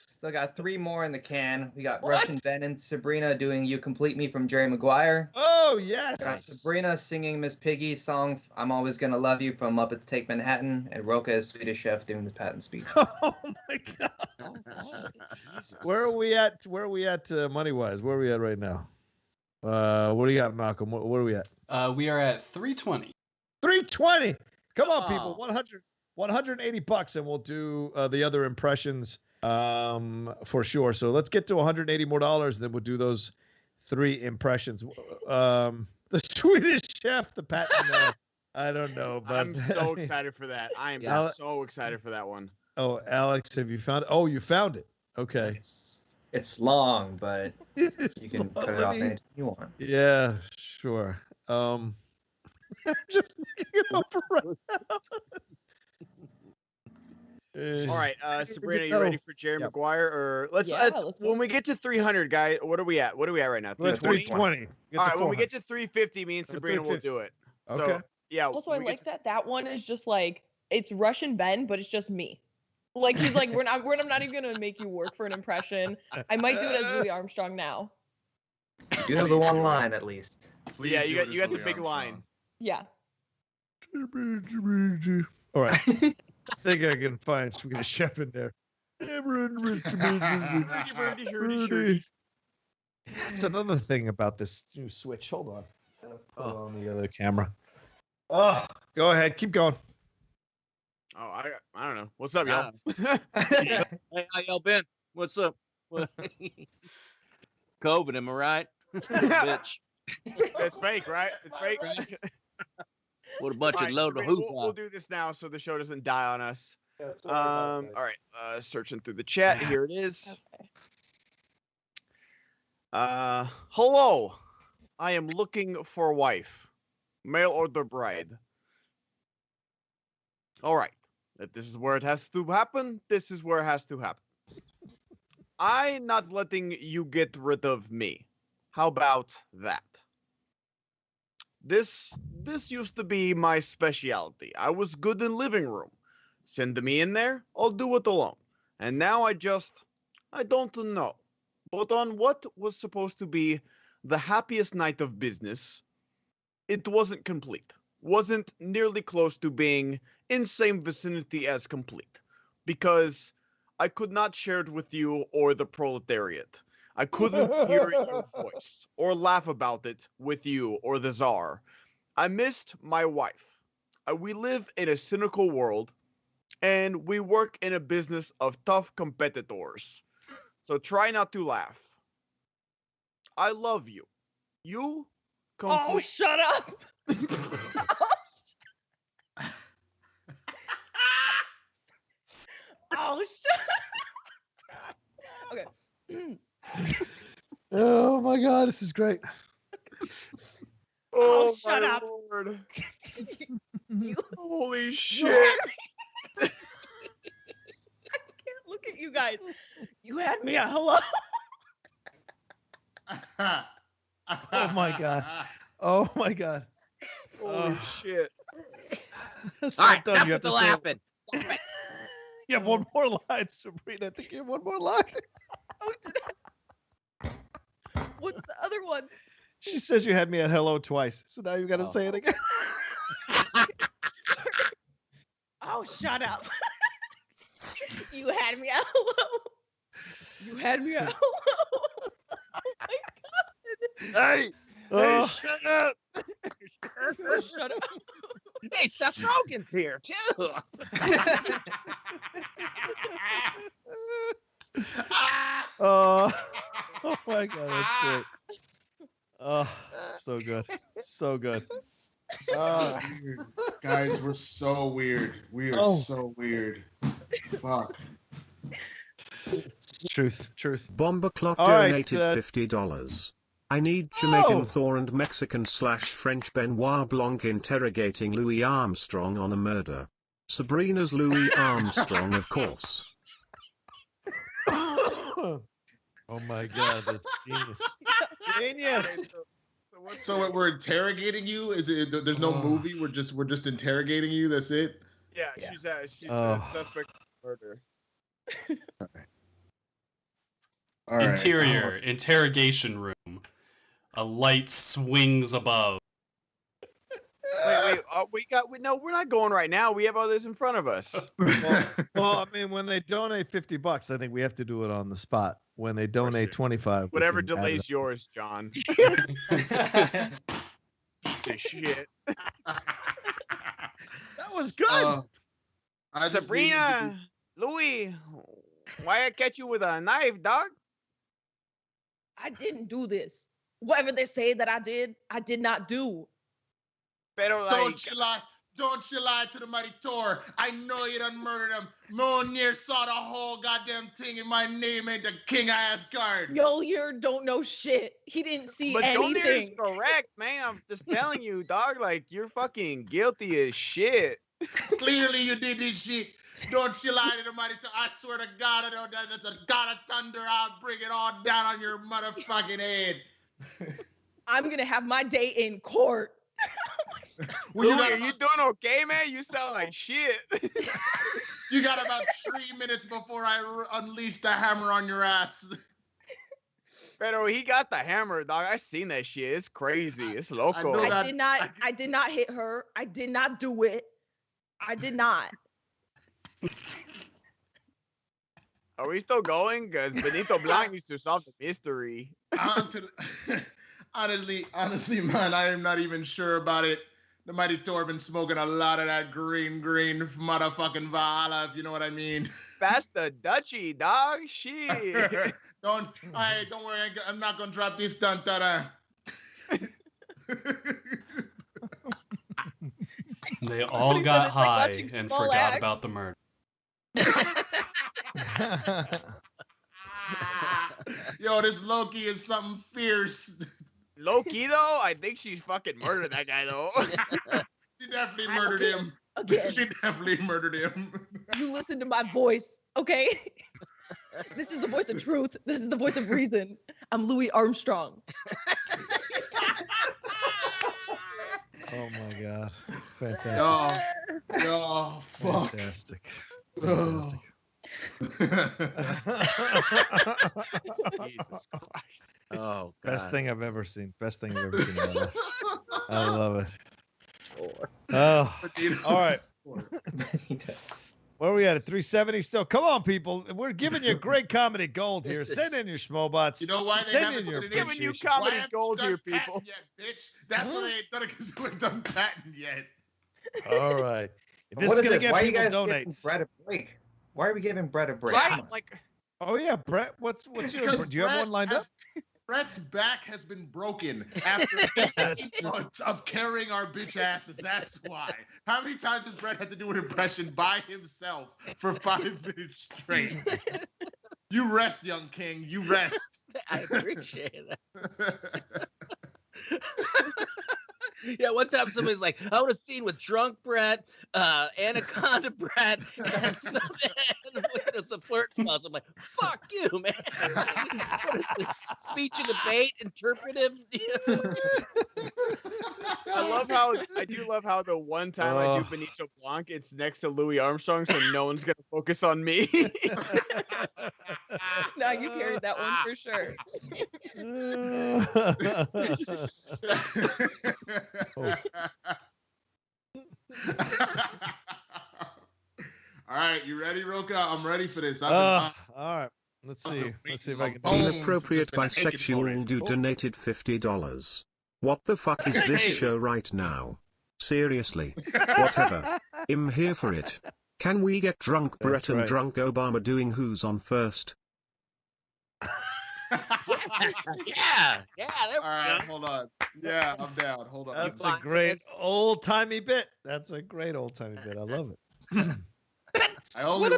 Still got 3 more in the can. We got Russian Ben and Sabrina doing "You Complete Me" from Jerry Maguire. Oh yes. Got Sabrina singing Miss Piggy's song "I'm Always Gonna Love You" from Muppets Take Manhattan, and Rocha as Swedish Chef doing the Patton speech. Oh my God. Where are we at? Money wise? Where are we at right now? What do you got, Malcolm? Where are we at? We are at 320. 320. Come on, people. 180 bucks, and we'll do the other impressions for sure. So let's get to $180 more, and then we'll do those 3 impressions. The Swedish Chef, the Patton. I don't know, but I'm so excited for that. I am so excited for that one. Oh, Alex, have you found it? Oh, you found it. Okay. It's long, but you can cut it off anytime you want. Yeah, sure. I'm just looking it up right now. All right, Sabrina, you ready for Jerry Maguire? Or let's when we get to 300, guys. What are we at? What are we at right now? 320. All right, when we get to 350, me and Sabrina will do it. Okay. So, yeah. Also, I like that one is just like it's Russian Ben, but it's just me. Like he's like, I'm not even gonna make you work for an impression. I might do it as Louis Armstrong now. You know the one line at least. Please yeah, you got the big line. Yeah. All right. I think I can find Swedish Chef in there. That's another thing about this new Switch. Hold on. Put it on the other camera. Oh, go ahead. Keep going. Oh, I don't know. What's up, y'all? Hey, how y'all been? What's up? COVID, am I right? Bitch. It's fake, right? It's fake. Right? What a bunch of load of we'll do this now so the show doesn't die on us. All right. Searching through the chat. Here it is. Okay. Hello. I am looking for a wife. Male or the bride. All right. If this is where it has to happen, this is where it has to happen. I'm not letting you get rid of me. How about that? This used to be my specialty. I was good in living room. Send me in there, I'll do it alone. And now I don't know. But on what was supposed to be the happiest night of business, it wasn't complete. wasn't nearly close to being in same vicinity as complete, because I could not share it with you or the proletariat. I couldn't hear your voice or laugh about it with you or the Tsar. I missed my wife. We live in a cynical world, and we work in a business of tough competitors. So try not to laugh. I love you. You Oh, shut up! Oh, shut Okay. Oh my God, this is great. Oh, shut up. Lord. You, Holy you shit. had me. I can't look at you guys. You had me at hello. Oh my God. Oh my God. Holy shit. That's All not right, done. enough You with have the to say laughing. Stop it. You have one more line, Sabrina. I think you have one more line. Oh, did I? What's the other one? She says you had me at hello twice, so now you got to say it again. Oh, shut up. You had me at hello. You had me at hello. Oh my God. Hey, Oh. shut up. Oh, shut up. Hey, Seth Rogen's here too. Oh my God, that's great. Oh, so good. So good. Weird. Guys, we're so weird. We are so weird. Fuck. Truth. Bomber Clock All right, donated $50. I need Jamaican Oh. Thor and Mexican/French Benoit Blanc interrogating Louis Armstrong on a murder. Sabrina's Louis Armstrong, of course. Oh my God, that's genius. Genius. So we're interrogating you? Is it? There's no movie. We're just interrogating you. That's it. Yeah, she's a suspect of murder. All right. Interior, interrogation room. A light swings above. Wait. We're not going right now. We have others in front of us. Well, I mean, when they donate $50, I think we have to do it on the spot. When they donate 25, Whatever we can add it delays up. yours, John. Piece of shit. That was good. Sabrina, Louis, why I catch you with a knife, dog? I didn't do this. Whatever they say that I did not do. Pero Don't you lie to the mighty Tor. I know you done murdered him. Mjolnir saw the whole goddamn thing, and my name ain't the King of Asgard. Mjolnir don't know shit. He didn't see But anything. Mjolnir is correct, man. I'm just telling you, dog. Like, you're fucking guilty as shit. Clearly you did this shit. Don't you lie to the mighty Tor. I swear to God, I don't. That's a God of thunder. I'll bring it all down on your motherfucking head. I'm gonna have my day in court. Louis, are you doing okay, man? You sound like shit. You got about 3 minutes before I unleash the hammer on your ass. Pero he got the hammer, dog. I seen that shit. It's crazy. It's loco. I did not hit her. I did not do it. I did not. Are we still going? Because Benito Blanc needs to solve the mystery. Honestly, man, I am not even sure about it. The mighty Thor been smoking a lot of that green motherfucking Valhalla, if you know what I mean. That's the Dutchie, dog. Shit. Don't worry. I'm not gonna drop this tantara. They all got high and forgot about the murder. Yo, this Loki is something fierce. Loki, though? I think she fucking murdered that guy, though. She definitely murdered him. Again. She definitely murdered him. You listen to my voice, okay? This is the voice of truth. This is the voice of reason. I'm Louis Armstrong. Oh my God. Fantastic. Yo, fuck. Fantastic. Oh. Jesus Christ. Oh, God. Best thing I've ever seen. Best thing I've ever seen in my life. I love it. Sure. Oh, all right. Where are we at 370 still? Come on, people. We're giving you great comedy gold here. Send in your Schmobots. You know why they haven't giving you comedy gold here, people? Yet, bitch. That's why they ain't done it, because we haven't done patent yet. All right. This is gonna get people donates. Brett a break? Why are we giving Brett a break? Right? Like, oh yeah, Brett. What's your? Do you have one lined up? Brett's back has been broken after 8 months of carrying our bitch asses. That's why. How many times has Brett had to do an impression by himself for 5 minutes straight? You rest, young king. You rest. I appreciate it. Yeah, one time somebody's like, I want a scene with drunk Brett, Anaconda Brett, and some flirt fuzz. I'm like, fuck you, man. What is this? Speech and debate, interpretive? I do love how the one time I do Benito Blanc, it's next to Louis Armstrong, so no one's gonna focus on me. No, you carried that one for sure. All right, you ready, Rocha? I'm ready for this. All right, let's see. Let's see if I can. Inappropriate bisexual dude donated $50. What the fuck is this show right now? Seriously. Whatever. I'm here for it. Can we get drunk Brett and drunk Obama doing Who's on First? Yeah. All right, hold on. Yeah, I'm down. Hold on. That's a great old-timey bit. That's a great old-timey bit. I love it. I only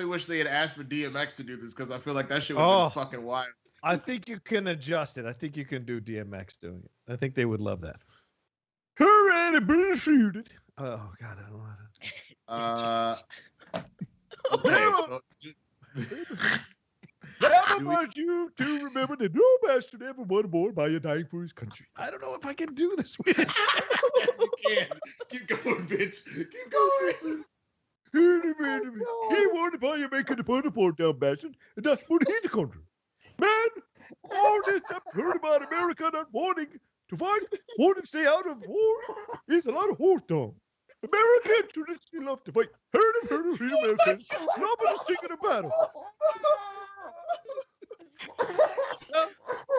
wish they had asked for DMX to do this, because I feel like that shit would have been fucking wild. I think you can adjust it. I think you can do DMX doing it. I think they would love that. Hooray, Brett Sheridan. Oh God, I don't know. Okay. I want you to remember that no bastard ever won more by a dying for his country. I don't know if I can do this with it. Yes, you can. Keep going, bitch. Keep going. He wanted by you making the port down bastard, and that's what he's the country. Man, all this I've heard about America not wanting to fight, wanting to stay out of war, is a lot of horse dog. Americans traditionally love to fight. Heard of Americans. Love to stick in a battle.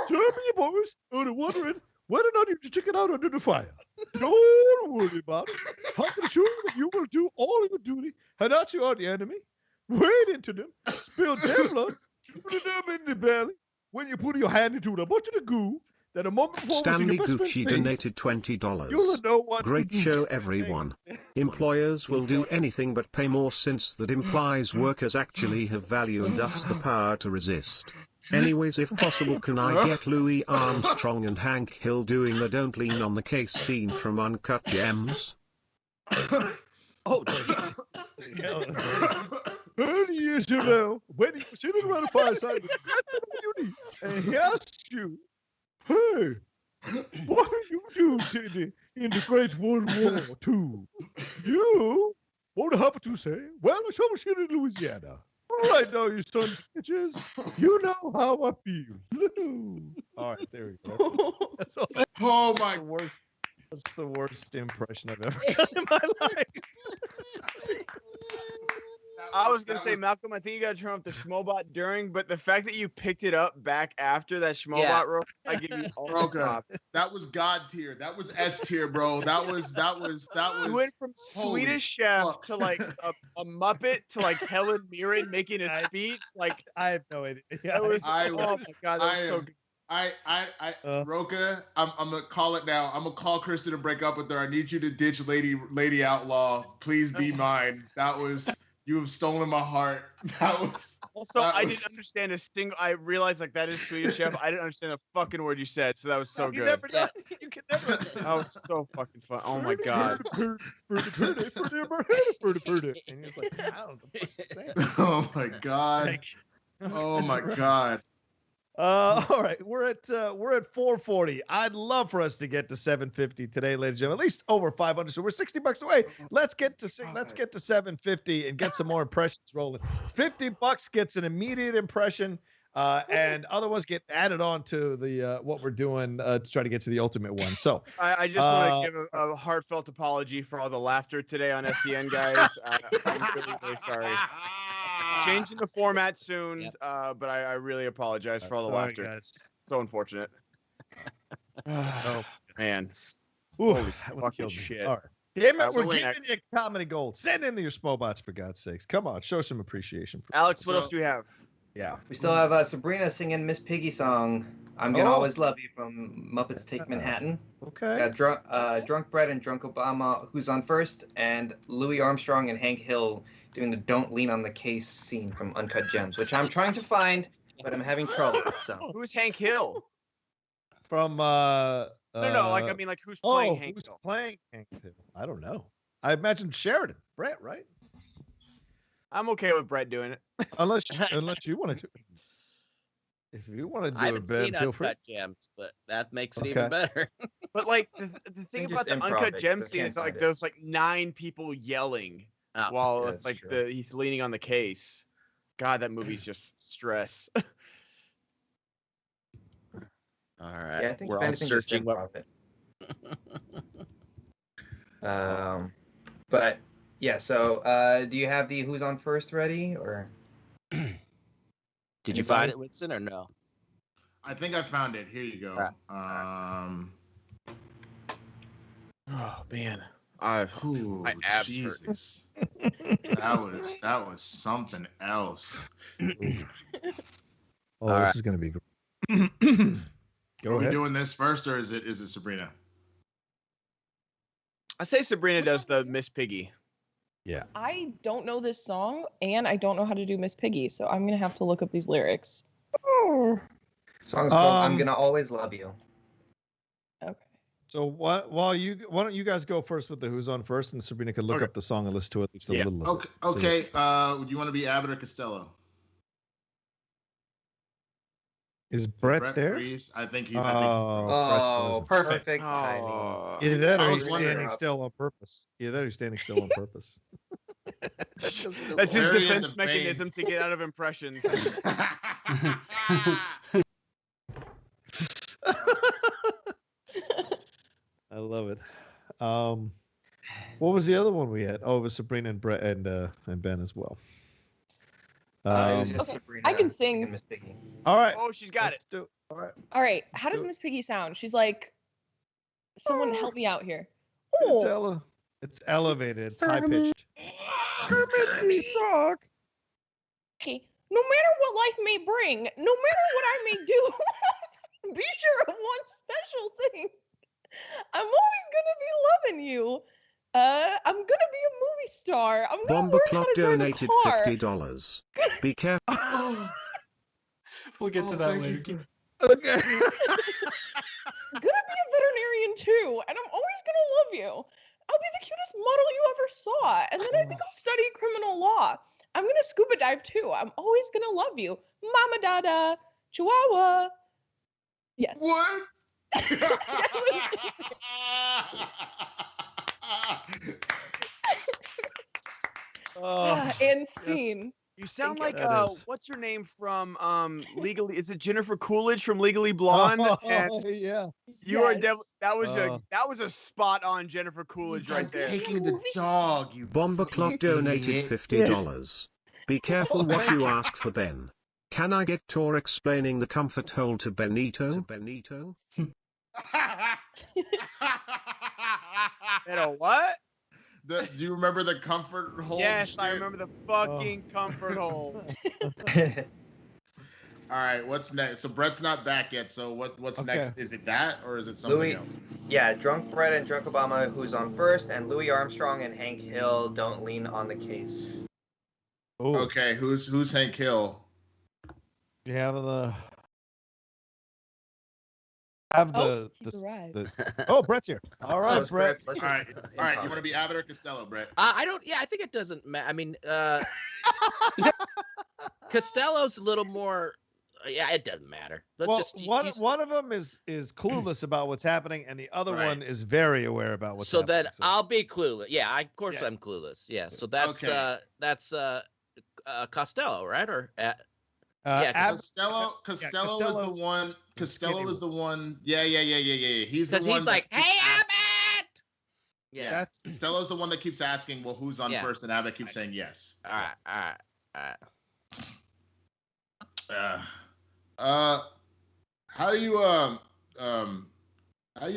Tell me, you boys, are wondering whether or not you should stick it out under the fire. Don't worry about it. I can assure you that you will do all your duty, and not you are the enemy. Wade into them, spill their blood, shoot them in the belly. When you put your hand into it, a bunch of the goo, then a moment before Stanley Gucci donated $20. You'll know what Great show, everyone. Employers will do anything but pay more, since that implies workers actually have value and thus the power to resist. Anyways, if possible, can I get Louis Armstrong and Hank Hill doing the Don't Lean on the Case scene from Uncut Gems? Oh, 30 years ago, when he was sitting around a fireside with the and he asked you, hey, what did you do in the Great World War II? You won't have to say, well, I was here in Louisiana. All right, now, you son of bitches, you know how I feel. All right, there we go. That's all. Oh, my worst. That's the worst impression I've ever done in my life. I was gonna say, Malcolm, I think you gotta turn off the Schmobot during, but the fact that you picked it up back after that Schmobot roll, I give you all the props. That was God tier. That was S tier, bro. That was. You went from Swedish Chef to like a Muppet to like Helen Mirren making a speech. Like, I have no idea. That was, oh my God, that was so good. Rocha, I'm gonna call it now. I'm gonna call Kristen and break up with her. I need you to ditch Lady Outlaw. Please be mine. You have stolen my heart. I didn't understand a single. I realized like that is Swedish Chef. I didn't understand a fucking word you said, so that was so good. You never know. You can never. That was so fucking fun. Oh my God. And he's like, I don't know. Oh my God. Oh my God. All right, we're at 440. I'd love for us to get to 750 today, ladies and gentlemen. At least over 500. So we're $60 away. Let's get to 750 and get some more impressions rolling. $50 gets an immediate impression. And other ones get added on to the what we're doing to try to get to the ultimate one. So I just want to give a heartfelt apology for all the laughter today on SEN, guys. I'm really, really sorry. Changing the format soon, but I really apologize for all the laughter. Guys. So unfortunate. Oh man. Ooh, Holy that would fucking kill me. shit. All right. Damn it, So we're wait, giving you comedy gold. Send in your Schmoebots for God's sakes. Come on, show some appreciation. Alex, what else do we have? Yeah. We still have Sabrina singing Miss Piggy song. I'm Gonna Always Love You from Muppets Take Manhattan. Okay. Drunk Brett and Drunk Obama, who's on first, and Louis Armstrong and Hank Hill doing the Don't Lean on the Case scene from Uncut Gems, which I'm trying to find, but I'm having trouble. So. Who's Hank Hill? From No, like I mean, like who's playing Hank who's Hill? playing Hank Hill? I don't know. I imagine Sheridan, Brett, right? I'm okay with Brett doing it. Unless you want to do it. If you want to do I haven't it, Ben, seen feel free. Uncut Gems, but that makes it even better. But like the thing Can about the just improv Uncut it, Gems but scene can't is like find it. there's like 9 people yelling while yeah, it's that's like true. he's leaning on the case. God, that movie's just stress. All right, Yeah, I think we're if all anything, just searching what. improv it. But yeah, so do you have the Who's on First ready, or? Did you find it, Winston, or no? I think I found it. Here you go. Oh man, Ooh, my abs hurt. Jesus. that was something else. Oh, this is gonna be great. Go Are ahead. we doing this first, or is it Sabrina? I say Sabrina does the Miss Piggy. Yeah. I don't know this song, and I don't know how to do Miss Piggy, so I'm gonna have to look up these lyrics. Song's called "I'm Gonna Always Love You." Okay. So why don't you guys go first with the Who's on First, and Sabrina can look up the song and listen to it at least a little. Okay. Okay. Do you want to be Abbott or Costello? Is Brett there? Freeze? I think he's. Oh, perfect timing. Either that or I he's was wondering. standing still on purpose. Either that or he's standing still on purpose. That's his Larry and defense the mechanism to get out of impressions. I love it. What was the other one we had? Oh, it was Sabrina and Brett and Ben as well. It was just Okay, Sabrina I can and sing. Miss Piggy. All right. Oh, she's got Let's it. do it. All right. All right, how does do it. Miss Piggy sound? She's like, someone help me out here. It's elevated. It's high pitched. Okay, no matter what life may bring, no matter what I may do, be sure of one special thing. I'm always gonna be loving you. I'm gonna be a movie star. I'm gonna Bomber learn Clock how to drive donated a car. $50. Be careful. We'll get to that later. Okay. I'm gonna be a veterinarian too, and I'm always gonna love you. I'll be the cutest model you ever saw, and then I think I'll study criminal law. I'm gonna scuba dive too. I'm always gonna love you, Mama Dada, Chihuahua. Yes. What? And scene. You sound like That is. what's her name from Legally? Is it Jennifer Coolidge from Legally Blonde? And yeah. you are Yes. that was a spot on Jennifer Coolidge right there. Taking the dog, you. Bomber Clock donated idiot. $50. Be careful what you ask for, Ben. Can I get Tor explaining the comfort hole to Benito? What? Do you remember the comfort hole? Yes, I shit? remember the fucking comfort hole. All right, what's next? So Brett's not back yet. So what's Okay. next? Is it that or is it something Louis, else? yeah, Drunk Brett and Drunk Obama, who's on first, and Louis Armstrong and Hank Hill, Don't Lean on the Case. Oh, Okay, who's Hank Hill? you have the He's arrived. Oh, Brett's here. All right, Let's Brett. All right, you want to be Abbott or Costello, Brett? I don't. Yeah, I think it doesn't matter. I mean, Costello's a little more. Yeah, it doesn't matter. Let's Well, just one of them is clueless about what's happening, and the other one is very aware about what's so happening. then I'll be clueless. Yeah, of course I'm clueless. Yeah, so that's Okay. Costello, right? Or Costello is the one. Costello is the one. Yeah. He's the one. Because he's like, hey, Abbott! Yeah. Costello's the one that keeps asking, well, who's on first? And Abbott keeps saying yes. All right. How you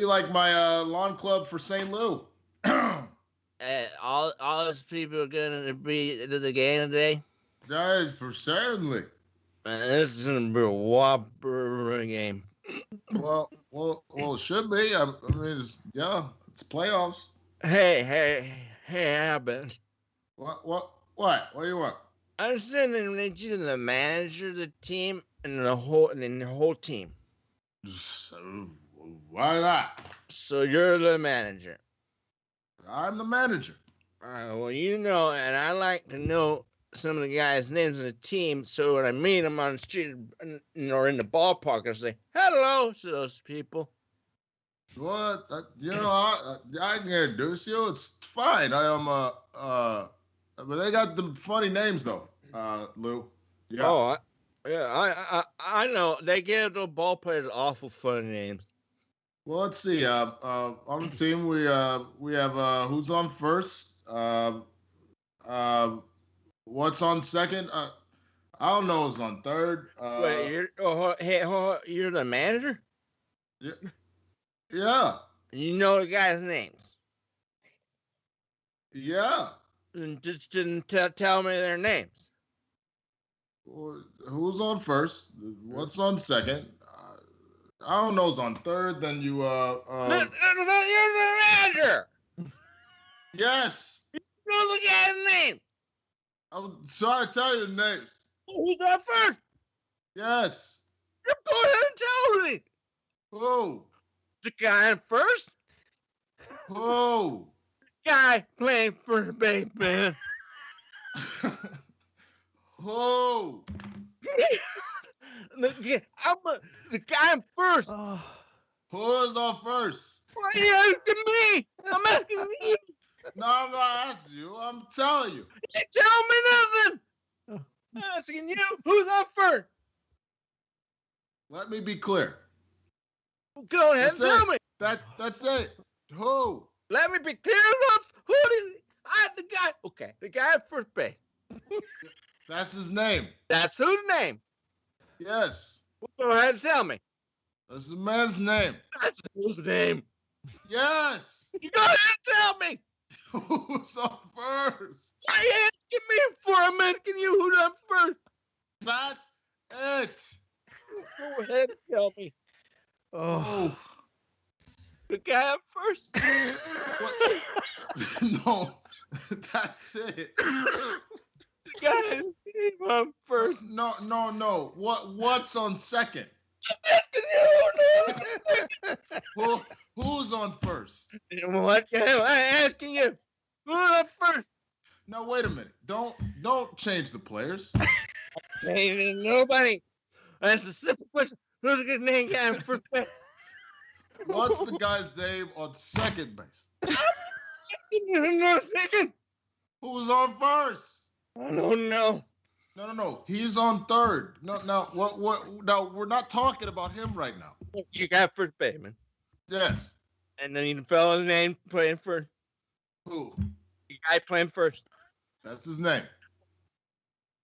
like my lawn club for St. Lou? All those people are gonna be at the game today. That is for certainly. This is gonna be a whopper game. Well, it should be. I mean, it's playoffs. Hey, Abbott. What do you want? I'm sending you the manager of the team and the whole team. So, why not? So you're the manager. I'm the manager. Well, and I like to know some of the guys' names of the team, so when I meet them on the street or in the ballpark, I say hello to those people. What? I can introduce you. It's fine. I am but they got the funny names though, Lou. Yeah. Oh, I know. They give the ball players awful funny names. Well, let's see. On the team we have who's on first? What's on second? I don't know who's on third. Wait, you're the manager? Yeah. You know the guys' names? Yeah. And just didn't tell me their names. Who's on first? What's on second? I don't know who's on third. Then you you're the manager. Yes. You know the guy's name. I'm sorry to tell you the names. Who's on first? Yes. Go ahead and tell me. Who? The guy on first? Who? The guy playing first base, man. Who? The guy on first. Who is on first? Why are you asking me? I'm asking you. No, I'm not asking you. I'm telling you. You tell me nothing. I'm asking you. Who's on first? Let me be clear. Go ahead and tell me. That's it. Who? Let me be clear enough. Who is the guy? Okay, the guy at first base. That's his name. That's whose name? Yes. Go ahead and tell me. That's the man's name. That's whose name? Yes. You go ahead and tell me. Who's on first? Why are you asking me for? I'm asking you who's on first. That's it. Go ahead and tell me. Oh. The guy on first? No, that's it. The guy on first. No. What's on second? I'm asking you. Who's on first? What am I asking you? Who's on first? Now wait a minute. Don't change the players. Ain't nobody. That's a simple question. Who's the good name guy on first base? What's the guy's name on second base? Who's on first? I don't know. No. He's on third. No. What? No, we're not talking about him right now. You got first baseman. Yes. And then the fellow's name playing first. Who? The guy playing first. That's his name.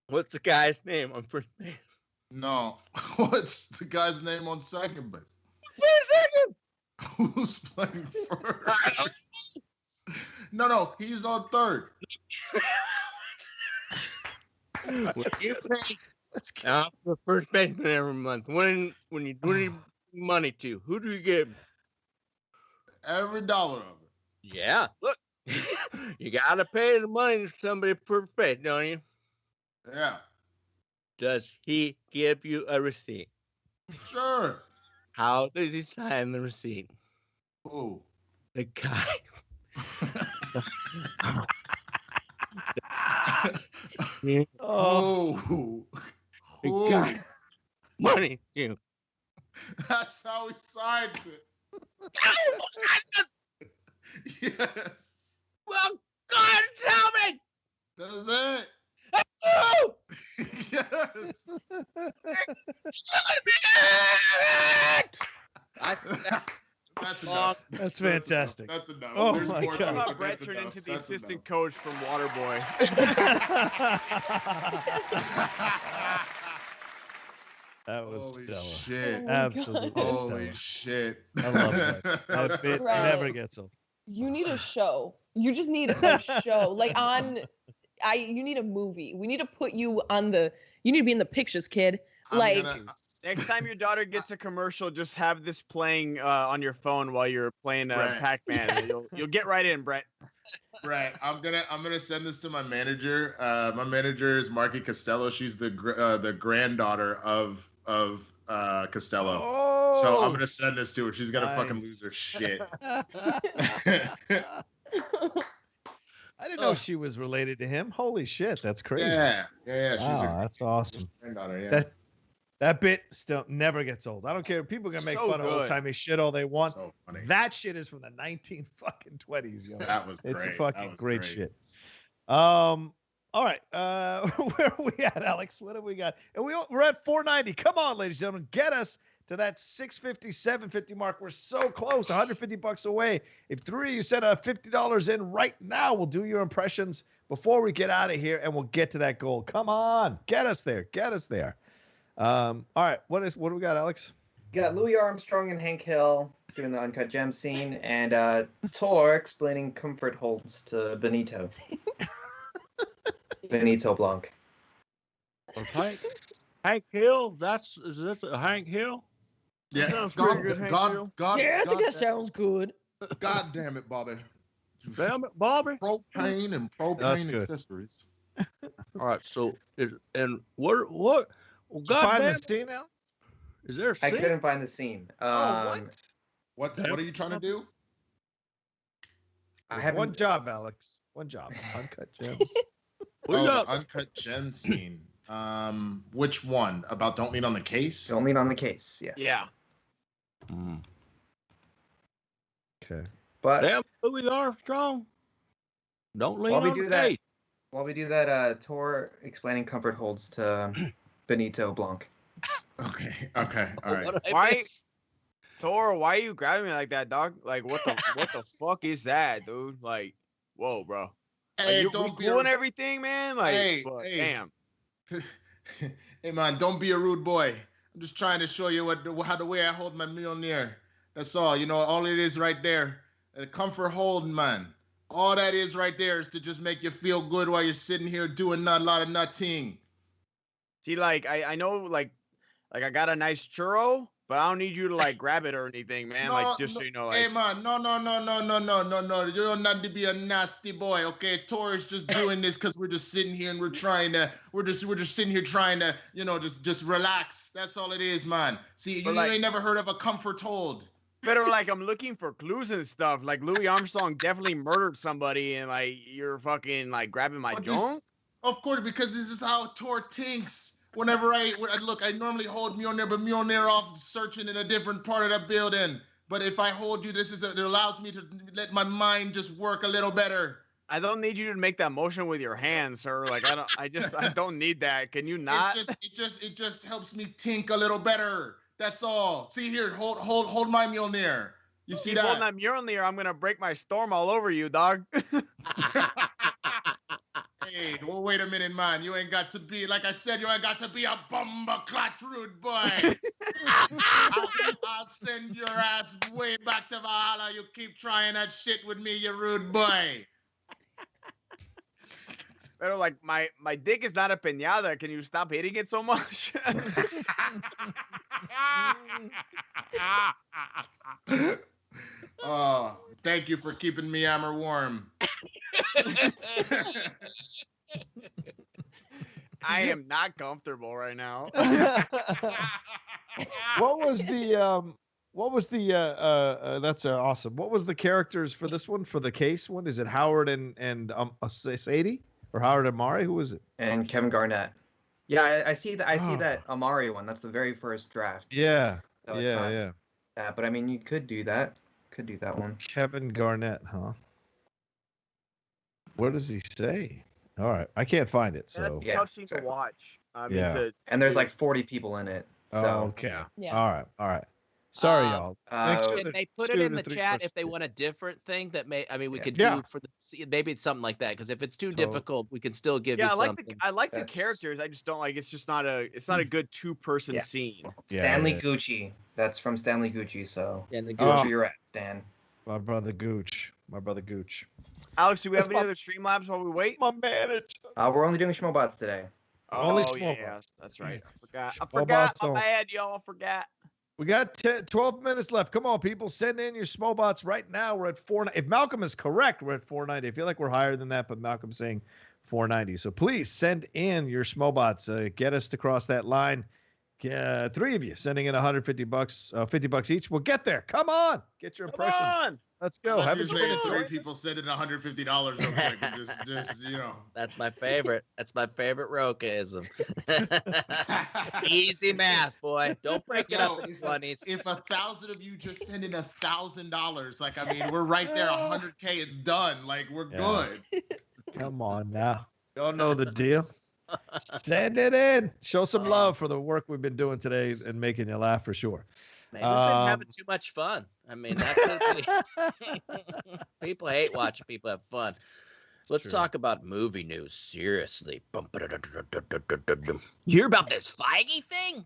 What's the guy's name on first base? No. What's the guy's name on second base? Wait a second. Who's playing first? No. He's on third. What you pay for first baseman every month? When you donate money to, who do you give? Every dollar of it. Yeah, look, you gotta pay the money to somebody for first base, don't you? Yeah. Does he give you a receipt? Sure. How does he sign the receipt? Who? The guy. Oh. The guy. Money, too. That's how he signed it. Yes. Well, go ahead and tell me. That's it. That's you. Yes. That's fantastic. That's enough. Oh There's my more to God. it, How but Brett that's turned enough. into the That's assistant enough. coach from Waterboy. That was Holy stellar. shit. Oh my Absolutely God. stellar. Holy shit. I love that. That That was bit so Brett. never gets old. You need a show. You just need a show. Like you need a movie. We need to put you on you need to be in the pictures, kid. I'm Like gonna- Next time your daughter gets a commercial, just have this playing on your phone while you're playing Right. Pac-Man. And you'll get right in, Brett. Brett, I'm gonna send this to my manager. My manager is Marky Costello. She's the granddaughter of Costello. Oh, So I'm gonna send this to her. She's gonna fucking nice. lose her shit. I didn't know she was related to him. Holy shit, that's crazy. Yeah. She's Wow, a that's awesome. granddaughter. Yeah. That bit still never gets old. I don't care. People can make So fun of good. old timey shit all they want. So funny. That shit is from the 1920s. You know? That was It's great. fucking That was great shit. All right. Where are we at, Alex? What have we got? And we're at 490. Come on, ladies and gentlemen. Get us to that 650, 750 mark. We're so close. $150 away. If three of you send $50 in right now, we'll do your impressions before we get out of here, and we'll get to that goal. Come on. Get us there. Get us there. All right. What do we got, Alex? You got Louis Armstrong and Hank Hill doing the Uncut Gem scene, and Tor explaining comfort holds to Benito. Benito Blanc. Hank Hill? Is this a Hank Hill? Yeah. sounds pretty good, Hank Hill. sounds good. God damn it, Bobby. Damn it, Bobby. Propane and That's propane good. accessories. All right, so what? Well, God Find damn the it. scene, Alex? Is there a I scene? couldn't find the scene. What are you trying to do? I haven't. One job, Alex. One job. Uncut Gems. We Oh, got- the uncut gem scene. Which one? About don't lean on the case? Don't lean on the case. Yes. Yeah. Okay. But Damn, Louis Armstrong. Don't lean while we on do the that, gate. Tor explaining comfort holds to Benito Blanc. Okay. All right. What did I Why- miss? Thor, why are you grabbing me like that, dog? Like, what the fuck is that, dude? Like, whoa, bro. Hey, You don't be cool and everything, man? Like, Hey, but hey. damn. Hey man, don't be a rude boy. I'm just trying to show you how the way I hold my Mjolnir. That's all. You know, all it is right there. A comfort holding, man. All that is right there is to just make you feel good while you're sitting here doing a lot of nothing. See, like, I know, like I got a nice churro, but I don't need you to like grab it or anything, man. Like, just so you know, like, Hey man, no. You don't need to be a nasty boy, okay? Tor is just doing this because we're just sitting here and we're just sitting here trying to, you know, just relax. That's all it is, man. See, But you like- ain't never heard of a comfort hold. but like, I'm looking for clues and stuff. Like, Louis Armstrong definitely murdered somebody, and like, you're fucking like grabbing my But junk. Of course, because this is how Tor thinks. Whenever I look, I normally hold Mjolnir, but Mjolnir off searching in a different part of the building. But if I hold you, it allows me to let my mind just work a little better. I don't need you to make that motion with your hands, sir. Like, I don't need that. Can you not? It just helps me think a little better. That's all. See here, hold my Mjolnir. You see Keep holding that? that Mjolnir, I'm gonna break my storm all over you, dog. Hey, well, wait a minute, man. You ain't got to be, like I said, you ain't got to be a bumba-clot rude boy. I'll send your ass way back to Valhalla. You keep trying that shit with me, you rude boy. But like, my dick is not a piñata. Can you stop hitting it so much? Oh, thank you for keeping me armor warm. I am not comfortable right now. What was the that's awesome. What was the characters for this one, for the case one? Is it Howard and Sadie, or Howard and Mari? Who was it? And Kevin Garnett. Yeah, I see that. I see that Amari one. That's the very first draft. Yeah. So it's not Yeah. that, but I mean, you could do that. Could do that one. Kevin Garnett, huh? What does he say? All right, I can't find it. So That's a Yeah, tough scene exactly. to watch. I mean, Yeah. to, And there's like 40 people in it. So okay. Yeah. All right. Sorry, y'all. Make sure Can they're they put it 2 in to the 3 chat if questions. they want a different thing that we could Yeah. do for maybe it's something like that, because if it's too Totally. difficult, we can still give Yeah, you I like something. I like the That's- characters. I just don't like. It's just not a good 2-person Yeah. scene. Stanley Yeah. Gucci. That's from Stanley Gucci. So And the Oh. watch where you're at, Stan. My brother Gooch. Alex, do we That's have any my- other Streamlabs while we wait? My manager. We're only doing Schmobots today. Only Oh small yeah, that's right. I Small forgot. bots My only. bad, y'all. I forgot. We got 12 minutes left. Come on, people. Send in your Schmobots right now. We're at 490. If Malcolm is correct, we're at 490. I feel like we're higher than that, but Malcolm's saying 490. So please send in your Schmobots. Get us to cross that line. 3 of you sending in $150, $50 each. We'll get there. Come on. Get your Come impressions. on. Let's go. Have Haven't you you been say enjoying 3 people this? send in $150 real quick and just That's my favorite. That's my favorite Rochaism. Easy math, boy. Don't break it up in If 20s. 1,000 of you just send in $1,000, like, I mean, we're right there, 100K, it's done. Like, we're Yeah. good. Come on now. Y'all know the deal. Send it in. Show some love for the work we've been doing today and making you laugh for sure. Maybe we've been having too much fun. I mean, that could be. People hate watching people have fun. Let's true. talk about movie news. Seriously. You hear about this Feige thing?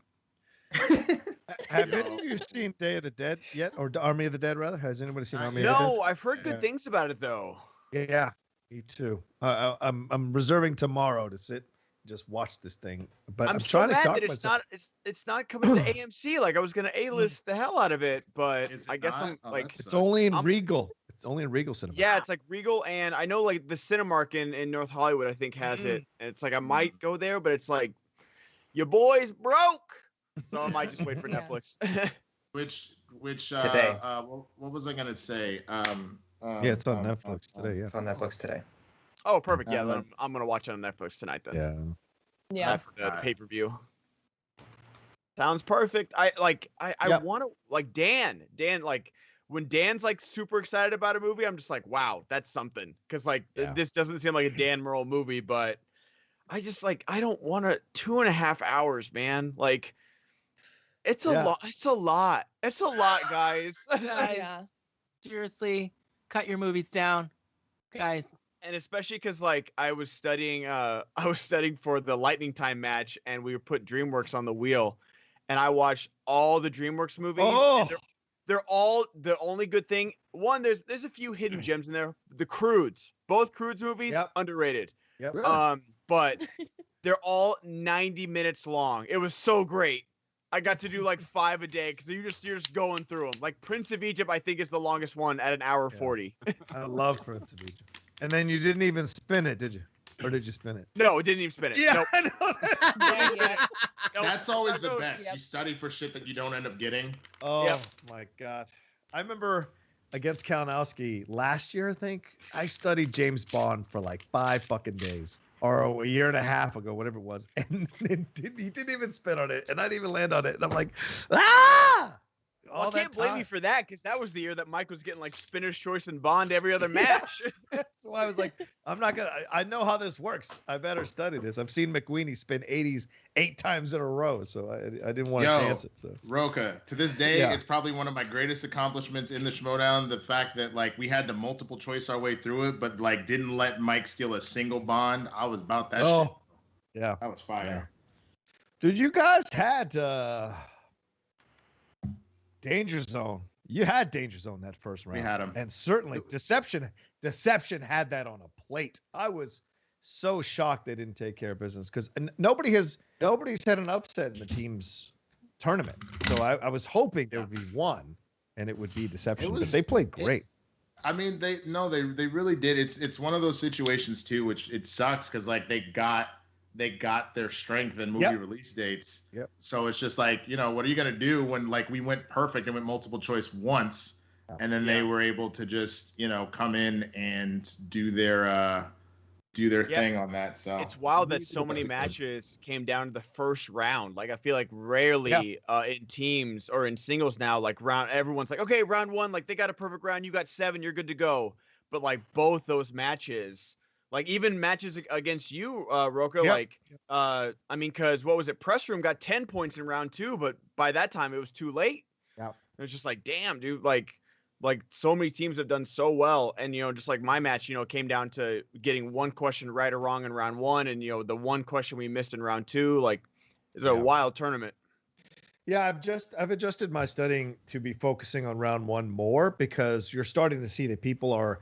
Have any of you seen Day of the Dead yet? Or Army of the Dead, rather? Has anybody seen Army of the Dead? No, I've heard good Yeah. things about it though. Yeah, me too. I'm reserving tomorrow to sit and just watch this thing. But I'm, I'm so trying to mad talk that myself. it's not coming to AMC. Like I was gonna A-list the hell out of it, but Is it I guess not? I'm Oh, like, that It's sucks. only in I'm- Regal. It's only in Regal Cinema. yeah, it's like Regal, and I know like the Cinemark in North Hollywood I think has it, and it's like I might go there, but it's like your boy's broke, so I might just wait for Yeah. Netflix. Which Today. what was I gonna say? Yeah, it's on Netflix today. Yeah. It's on Netflix today. Oh, perfect. Yeah, Um, then I'm gonna watch it on Netflix tonight then. Yeah. Yeah. After the pay-per-view. Sounds perfect. I Yep. want to like Dan, like when Dan's like super excited about a movie, I'm just like, wow, that's something. Cause like Yeah. this doesn't seem like a Dan Merle movie, but I just like, I don't want to 2.5 hours, man. Like it's a Yeah. lot. It's a lot. It's a lot, guys. Guys, Yeah. seriously, cut your movies down. Guys, And especially because like I was studying for the Lightning Time match, and we put DreamWorks on the wheel, and I watched all the DreamWorks movies. Oh. And they're all the only good thing. One, there's a few hidden gems in there. The Croods, both Croods movies, Yep. underrated. Yep. But they're all 90 minutes long. It was so great. I got to do like 5 a day because you're just going through them. Like Prince of Egypt, I think is the longest one at 1 hour 40. I love Prince of Egypt. And then you didn't even spin it, did you? Or did you spin it? No, it didn't even spin it. Nope. I know that. Yeah, yeah. Nope. That's always the Nope. best. Yep. You study for shit that you don't end up getting. Oh Yep. my God. I remember against Kalinowski last year, I think, I studied James Bond for like 5 fucking days. Or a year and a half ago, whatever it was. And he didn't even spin on it. And I didn't even land on it. And I'm like, ah! Well, I can't blame you for that because that was the year that Mike was getting like spinner's choice and Bond every other match. That's why I was like, I'm not going to, I know how this works. I better study this. I've seen McQueenie spin 80s 8 times in a row. So I didn't want to Yo. chance it. So Rocha, to this day, Yeah. it's probably one of my greatest accomplishments in the Schmoedown. The fact that like we had to multiple choice our way through it, but like didn't let Mike steal a single Bond. I was about that shit. Yeah. That was fire. Dude, you guys had Danger Zone. You had Danger Zone that first round. We had him. And certainly Deception had that on a plate. I was so shocked they didn't take care of business because nobody's had an upset in the team's tournament. So I was hoping there would be one and it would be Deception. But they played great. I mean, they really did. It's one of those situations too, which it sucks because like they got their strength in movie release dates. Yep. So it's just like, what are you gonna do when like we went perfect and went multiple choice once, and then they were able to just come in and do their thing on that. So It's wild that so many matches came down to the first round. Like I feel like rarely in teams or in singles now, like everyone's like, okay, round 1, like they got a perfect round, you got 7, you're good to go. But like both those matches, like even matches against you, Rocha, like I mean, because what was it? Press Room got 10 points in round 2, but by that time it was too late. Yeah. And it's just like, damn, dude, like so many teams have done so well. And, just like my match, came down to getting one question right or wrong in round 1. And, the one question we missed in round 2, like it's a wild tournament. Yeah, I've adjusted my studying to be focusing on round 1 more because you're starting to see that people are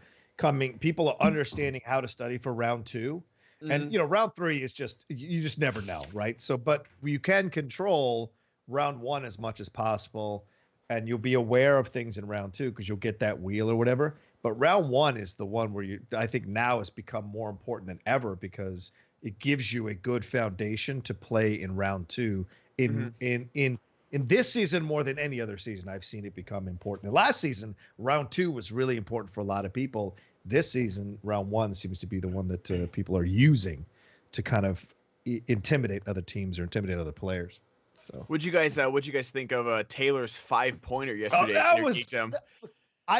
understanding how to study for round 2. And round 3 is just you just never know, right? So but you can control round 1 as much as possible, and you'll be aware of things in round 2 because you'll get that wheel or whatever. But round 1 is the one where I think now has become more important than ever because it gives you a good foundation to play in round 2 in this season more than any other season. I've seen it become important. Last season, round 2 was really important for a lot of people. This season, round 1 seems to be the one that people are using to kind of intimidate other teams or intimidate other players. So, what'd you guys think of Taylor's 5-pointer yesterday? I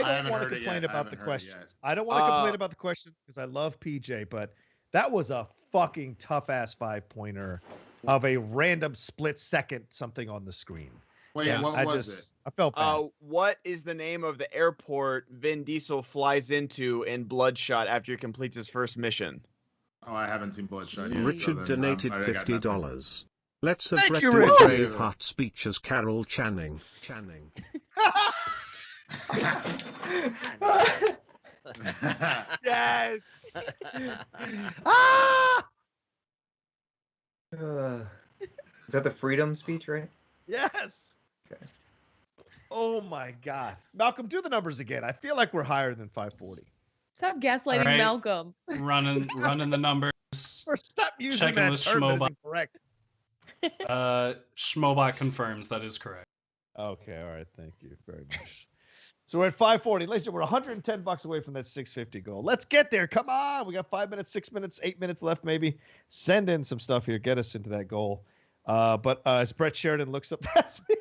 don't want to complain about the questions. I don't want to complain about the questions because I love PJ, but that was a fucking tough ass 5-pointer of a random split second something on the screen. Wait, what was it? I felt bad. What is the name of the airport Vin Diesel flies into in Bloodshot after he completes his first mission? Oh, I haven't seen Bloodshot yet. Richard donated $50. Let's have Thank Brett you, do a Richard. Braveheart speech as Carol Channing. Yes. Is that the freedom speech, right? Yes. Okay. Oh my God, Malcolm, do the numbers again. I feel like we're higher than 540. Stop gaslighting right. Malcolm. Running the numbers. Or stop using Checking that with term that Schmobot. isn't correct. Schmobot confirms that is correct. Okay, all right, thank you very much. So we're at 540. Ladies and gentlemen, we're $110 away from that 650 goal. Let's get there. Come on. We got 5 minutes, 6 minutes, 8 minutes left, maybe. Send in some stuff here. Get us into that goal. But as Brett Sheridan looks up that speech.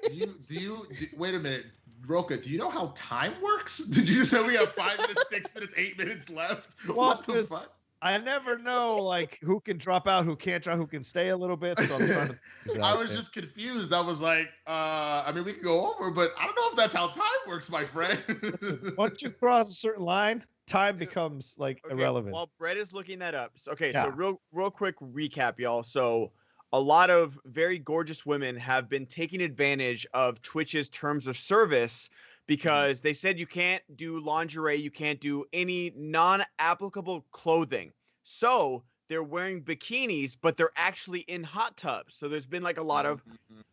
Wait a minute. Rocha, do you know how time works? Did you say we have 5 minutes, 6 minutes, 8 minutes left? What the fuck? I never know, like, who can drop out, who can't drop, who can stay a little bit. So I'm trying to I was just confused. I was like, I mean, we can go over, but I don't know if that's how time works, my friend. Listen, once you cross a certain line, time becomes, like, irrelevant. While Brett is looking that up. So Yeah. real quick recap, y'all. So a lot of very gorgeous women have been taking advantage of Twitch's terms of service because they said you can't do lingerie, you can't do any non-applicable clothing. So they're wearing bikinis, but they're actually in hot tubs. So there's been like a lot of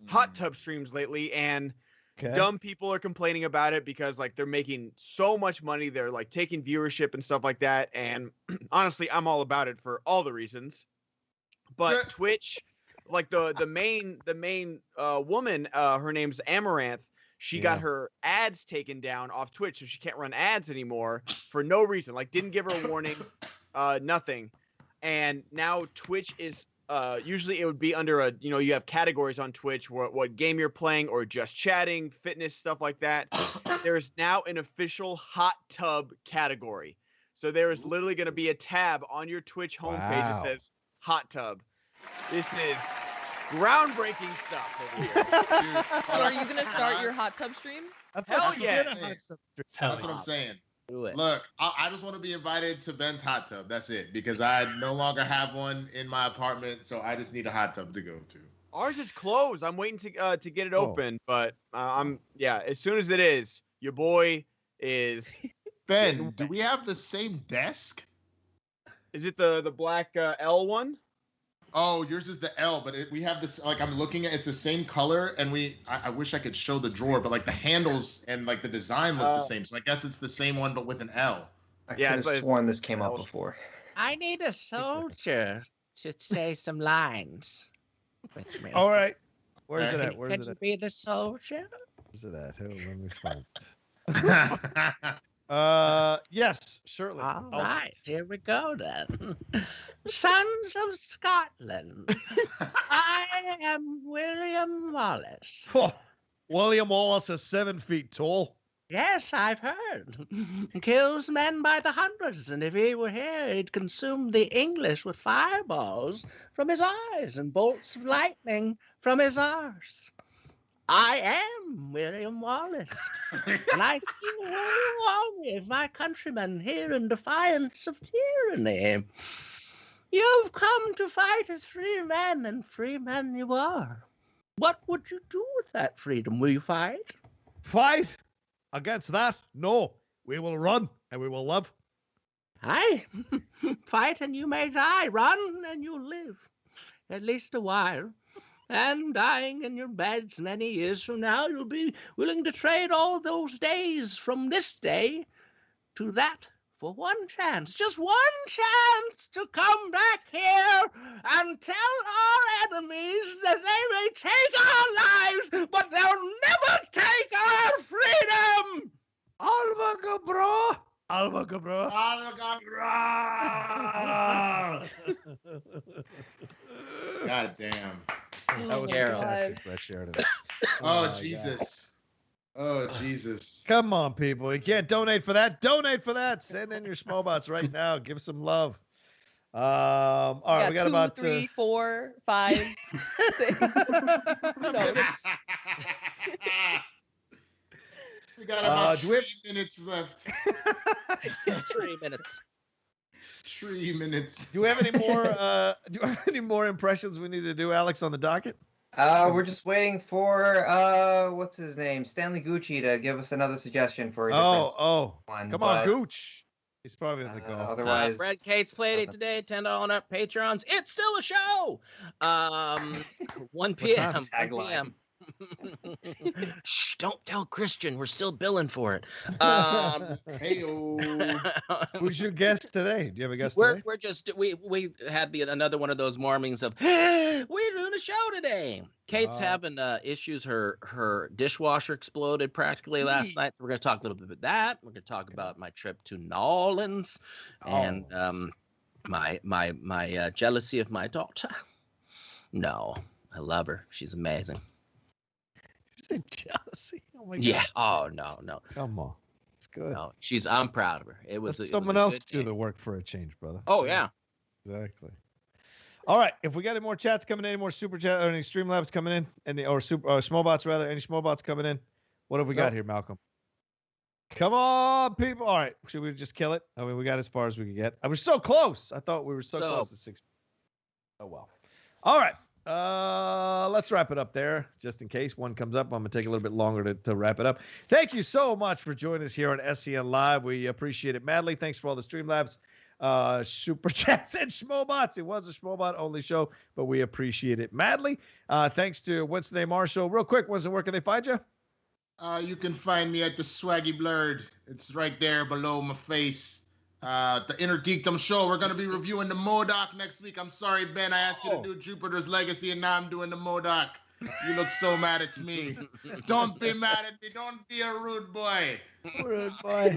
hot tub streams lately, and dumb people are complaining about it because like they're making so much money. They're like taking viewership and stuff like that. And honestly, I'm all about it for all the reasons. But Twitch, like the main woman, her name's Amaranth. She got her ads taken down off Twitch, so she can't run ads anymore for no reason. Like, didn't give her a warning, nothing. And now Twitch is usually it would be under a you have categories on Twitch, what game you're playing or just chatting, fitness, stuff like that. There is now an official hot tub category. So there is literally going to be a tab on your Twitch homepage that says hot tub. This is groundbreaking stuff over here. So are you going to start your hot tub stream? Hell yes. That's what I'm saying. Do it. Look, I just want to be invited to Ben's hot tub. That's it. Because I no longer have one in my apartment, so I just need a hot tub to go to. Ours is closed. I'm waiting to get it open, but as soon as it is, your boy is. Ben, do we have the same desk? Is it the black L one? Oh, yours is the L, but we have this, like, I'm looking at, it's the same color, and I wish I could show the drawer, but like the handles and like the design look the same. So I guess it's the same one, but with an L. I could have sworn this came up before. I need a soldier to say some lines with me. All right. Where's it at? Can you be the soldier? Where's it at? Hold on, let me find it. Yes, surely. All right, here we go then. Sons of Scotland, I am William Wallace. Oh, William Wallace is 7 feet tall. Yes, I've heard. Kills men by the hundreds, and if he were here, he'd consume the English with fireballs from his eyes and bolts of lightning from his arse. I am William Wallace, and I sing William Wallace, my countrymen, here in defiance of tyranny. You've come to fight as free men, and free men you are. What would you do with that freedom? Will you fight? Fight against that? No. We will run and we will love. Aye. Fight and you may die. Run and you'll live. At least a while. And dying in your beds many years from now, you'll be willing to trade all those days from this day to that for one chance, just one chance to come back here and tell our enemies that they may take our lives, but they'll never take our freedom! Alva Gabra! Alva Gabra! Alva Gabra! God damn. That was fantastic, Brett Sheridan. Oh, Jesus. Oh, Jesus. Come on, people. You can't donate for that. Donate for that. Send in your SCHMOEDOWNs right now. Give some love. All right, we got 2, about 3, 4, 5, 6. We got about 3 minutes left. 3 minutes. 3 minutes. Do we have any more? Do we have any more impressions we need to do, Alex, on the docket? We're just waiting for what's his name, Stanley Gucci, to give us another suggestion for a different one. Come on, Gooch. He's probably in the go. Otherwise, Brad Cates played it today. $10 and up Patrons. It's still a show. 1 p.m. 1 p.m. Shh! Don't tell Christian. We're still billing for it. Hey-o. Who's your guest today? Do you have a guest today? We're just we had another one of those mornings of we're doing a show today. Kate's having issues. Her dishwasher exploded practically last night. So we're gonna talk a little bit about that. We're gonna talk about my trip to New Orleans and my jealousy of my daughter. No, I love her. She's amazing. You say jealousy? Oh my God. Yeah. Oh no. Come on. It's good. No, I'm proud of her. It was someone else do the work for a change, brother. Oh yeah. Exactly. All right. If we got any more chats coming in, any more super chat or any Streamlabs coming in, or SCHMOEDOWNs rather, any SCHMOEDOWNs coming in, what have we got here, Malcolm? Come on, people. All right. Should we just kill it? I mean, we got as far as we could get. I was so close. I thought we were so close to 6. Oh well. All right. Let's wrap it up there, just in case one comes up. I'm gonna take a little bit longer to wrap it up. Thank you so much for joining us here on SCN Live. We appreciate it madly. Thanks for all the Streamlabs, super chats, and SCHMOBOTs. It was a SCHMOBOT only show, but we appreciate it madly. Thanks to Winston A. Marshall. Real quick, Winston, where can they find you? You can find me at the Swaggy Blurred. It's right there below my face. The Inner Geekdom Show. We're going to be reviewing the MODOK next week. I'm sorry, Ben. I asked you to do Jupiter's Legacy, and now I'm doing the MODOK. You look so mad at me. Don't be mad at me. Don't be a rude boy. Rude boy.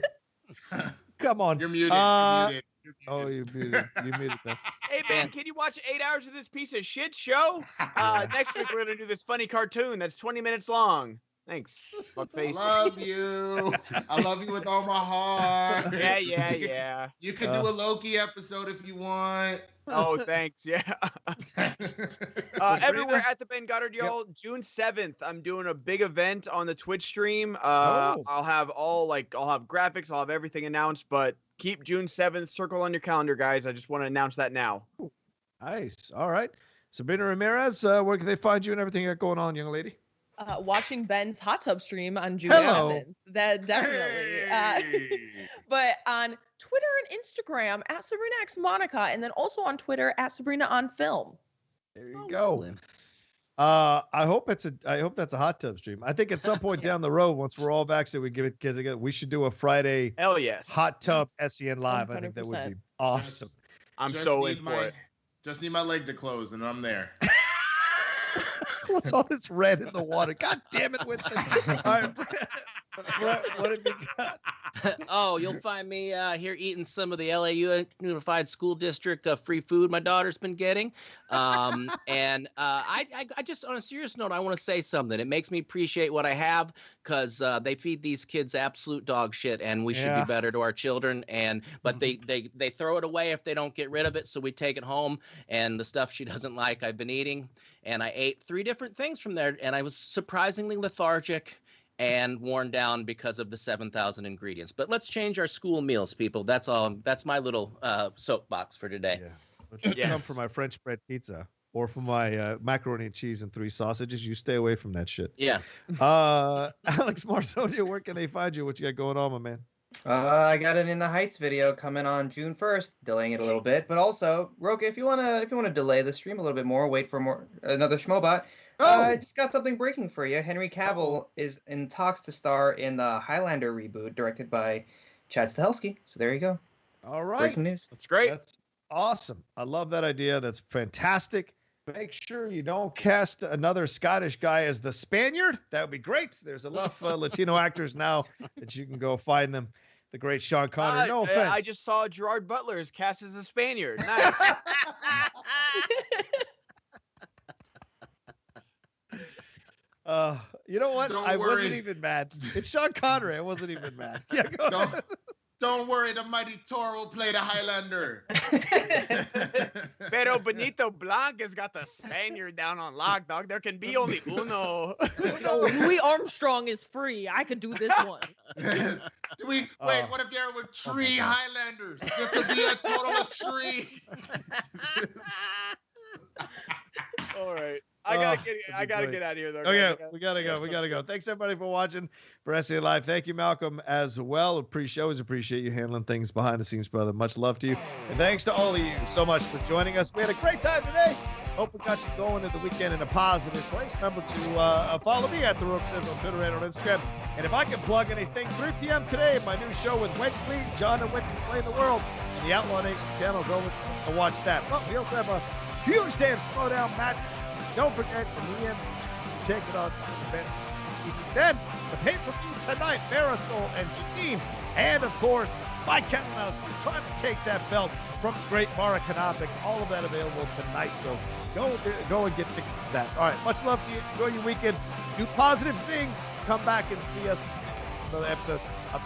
Come on. You're muted. You're muted. Oh, you muted. You muted them. Hey, Ben, can you watch 8 hours of this piece of shit show? Next week, we're going to do this funny cartoon that's 20 minutes long. Thanks. I love you. I love you with all my heart. Yeah. You can do a Loki episode if you want. Oh, thanks. Yeah. Everywhere at the Ben Goddard, y'all. June 7th, I'm doing a big event on the Twitch stream. I'll have graphics, I'll have everything announced, but keep June 7th circle on your calendar, guys. I just want to announce that now. Nice. All right. Sabrina Ramirez, where can they find you and everything you got going on, young lady? Watching Ben's hot tub stream on June 7th. That definitely. But on Twitter and Instagram at Sabrina X Monica, and then also on Twitter at Sabrina on Film. There you go. I hope that's a hot tub stream. I think at some point down the road, once we're all vaccinated, we give it because we should do a Friday. Hell yes. Hot tub SEN live. 100%. I think that would be awesome. I'm so in for it. Just need my leg to close, and I'm there. What's all this red in the water? God damn it, Winston. All right, What have you got? Oh, you'll find me here eating some of the LA Unified School District free food my daughter's been getting. And I just, on a serious note, I want to say something. It makes me appreciate what I have because they feed these kids absolute dog shit, and we should be better to our children. But they throw it away if they don't get rid of it, so we take it home. And the stuff she doesn't like, I've been eating. And I ate 3 different things from there, and I was surprisingly lethargic and worn down because of the 7,000 ingredients. But let's change our school meals, people. That's all. That's my little soapbox for today. Yeah. Come for my French bread pizza or for my macaroni and cheese and 3 sausages. You stay away from that shit. Yeah. Alex Marzoña, where can they find you? What you got going on, my man? I got an In the Heights video coming on June 1st, delaying it a little bit. But also, Rocha, if you wanna delay the stream a little bit more, wait for another Schmobot. I just got something breaking for you. Henry Cavill is in talks to star in the Highlander reboot directed by Chad Stahlski. So there you go. All right. Breaking news. That's great. That's awesome. I love that idea. That's fantastic. Make sure you don't cast another Scottish guy as the Spaniard. That would be great. There's enough Latino actors now that you can go find them. The great Sean Connery. No offense. I just saw Gerard Butler is cast as a Spaniard. Nice. You know what? Don't I worry. wasn't even mad. It's Sean Connery. I wasn't even mad. Yeah, go ahead. Don't worry, the mighty Thor will play the Highlander. Pero Benito Blanc has got the Spaniard down on lock, dog. There can be only uno. No, Louis Armstrong is free. I could do this one. Wait, what if there were 3 Highlanders? There could be a total of 3. All right. I gotta get out of here though. Okay, we gotta go. Thanks everybody for watching for SEN Live. Thank you, Malcolm, as well. Always appreciate you handling things behind the scenes, brother. Much love to you. And thanks to all of you so much for joining us. We had a great time today. Hope we got you going into the weekend in a positive place. Remember to follow me at The Rook Says on Twitter and on Instagram. And if I can plug anything, 3 p.m. today, my new show with Wendy, John and Wendy Explain the World, on the Outlaw Nation channel. Go and watch that. Well, we also have a huge day of SCHMOEDOWN match. Don't forget, in the end, take it on the bench. Then, the pay-per-view tonight, Marisol and Janine. And, of course, Mike Kalinowski trying to take that belt from the great Mara Kanopic. All of that available tonight. So go and get tickets to that. All right, much love to you. Enjoy your weekend. Do positive things. Come back and see us for another episode of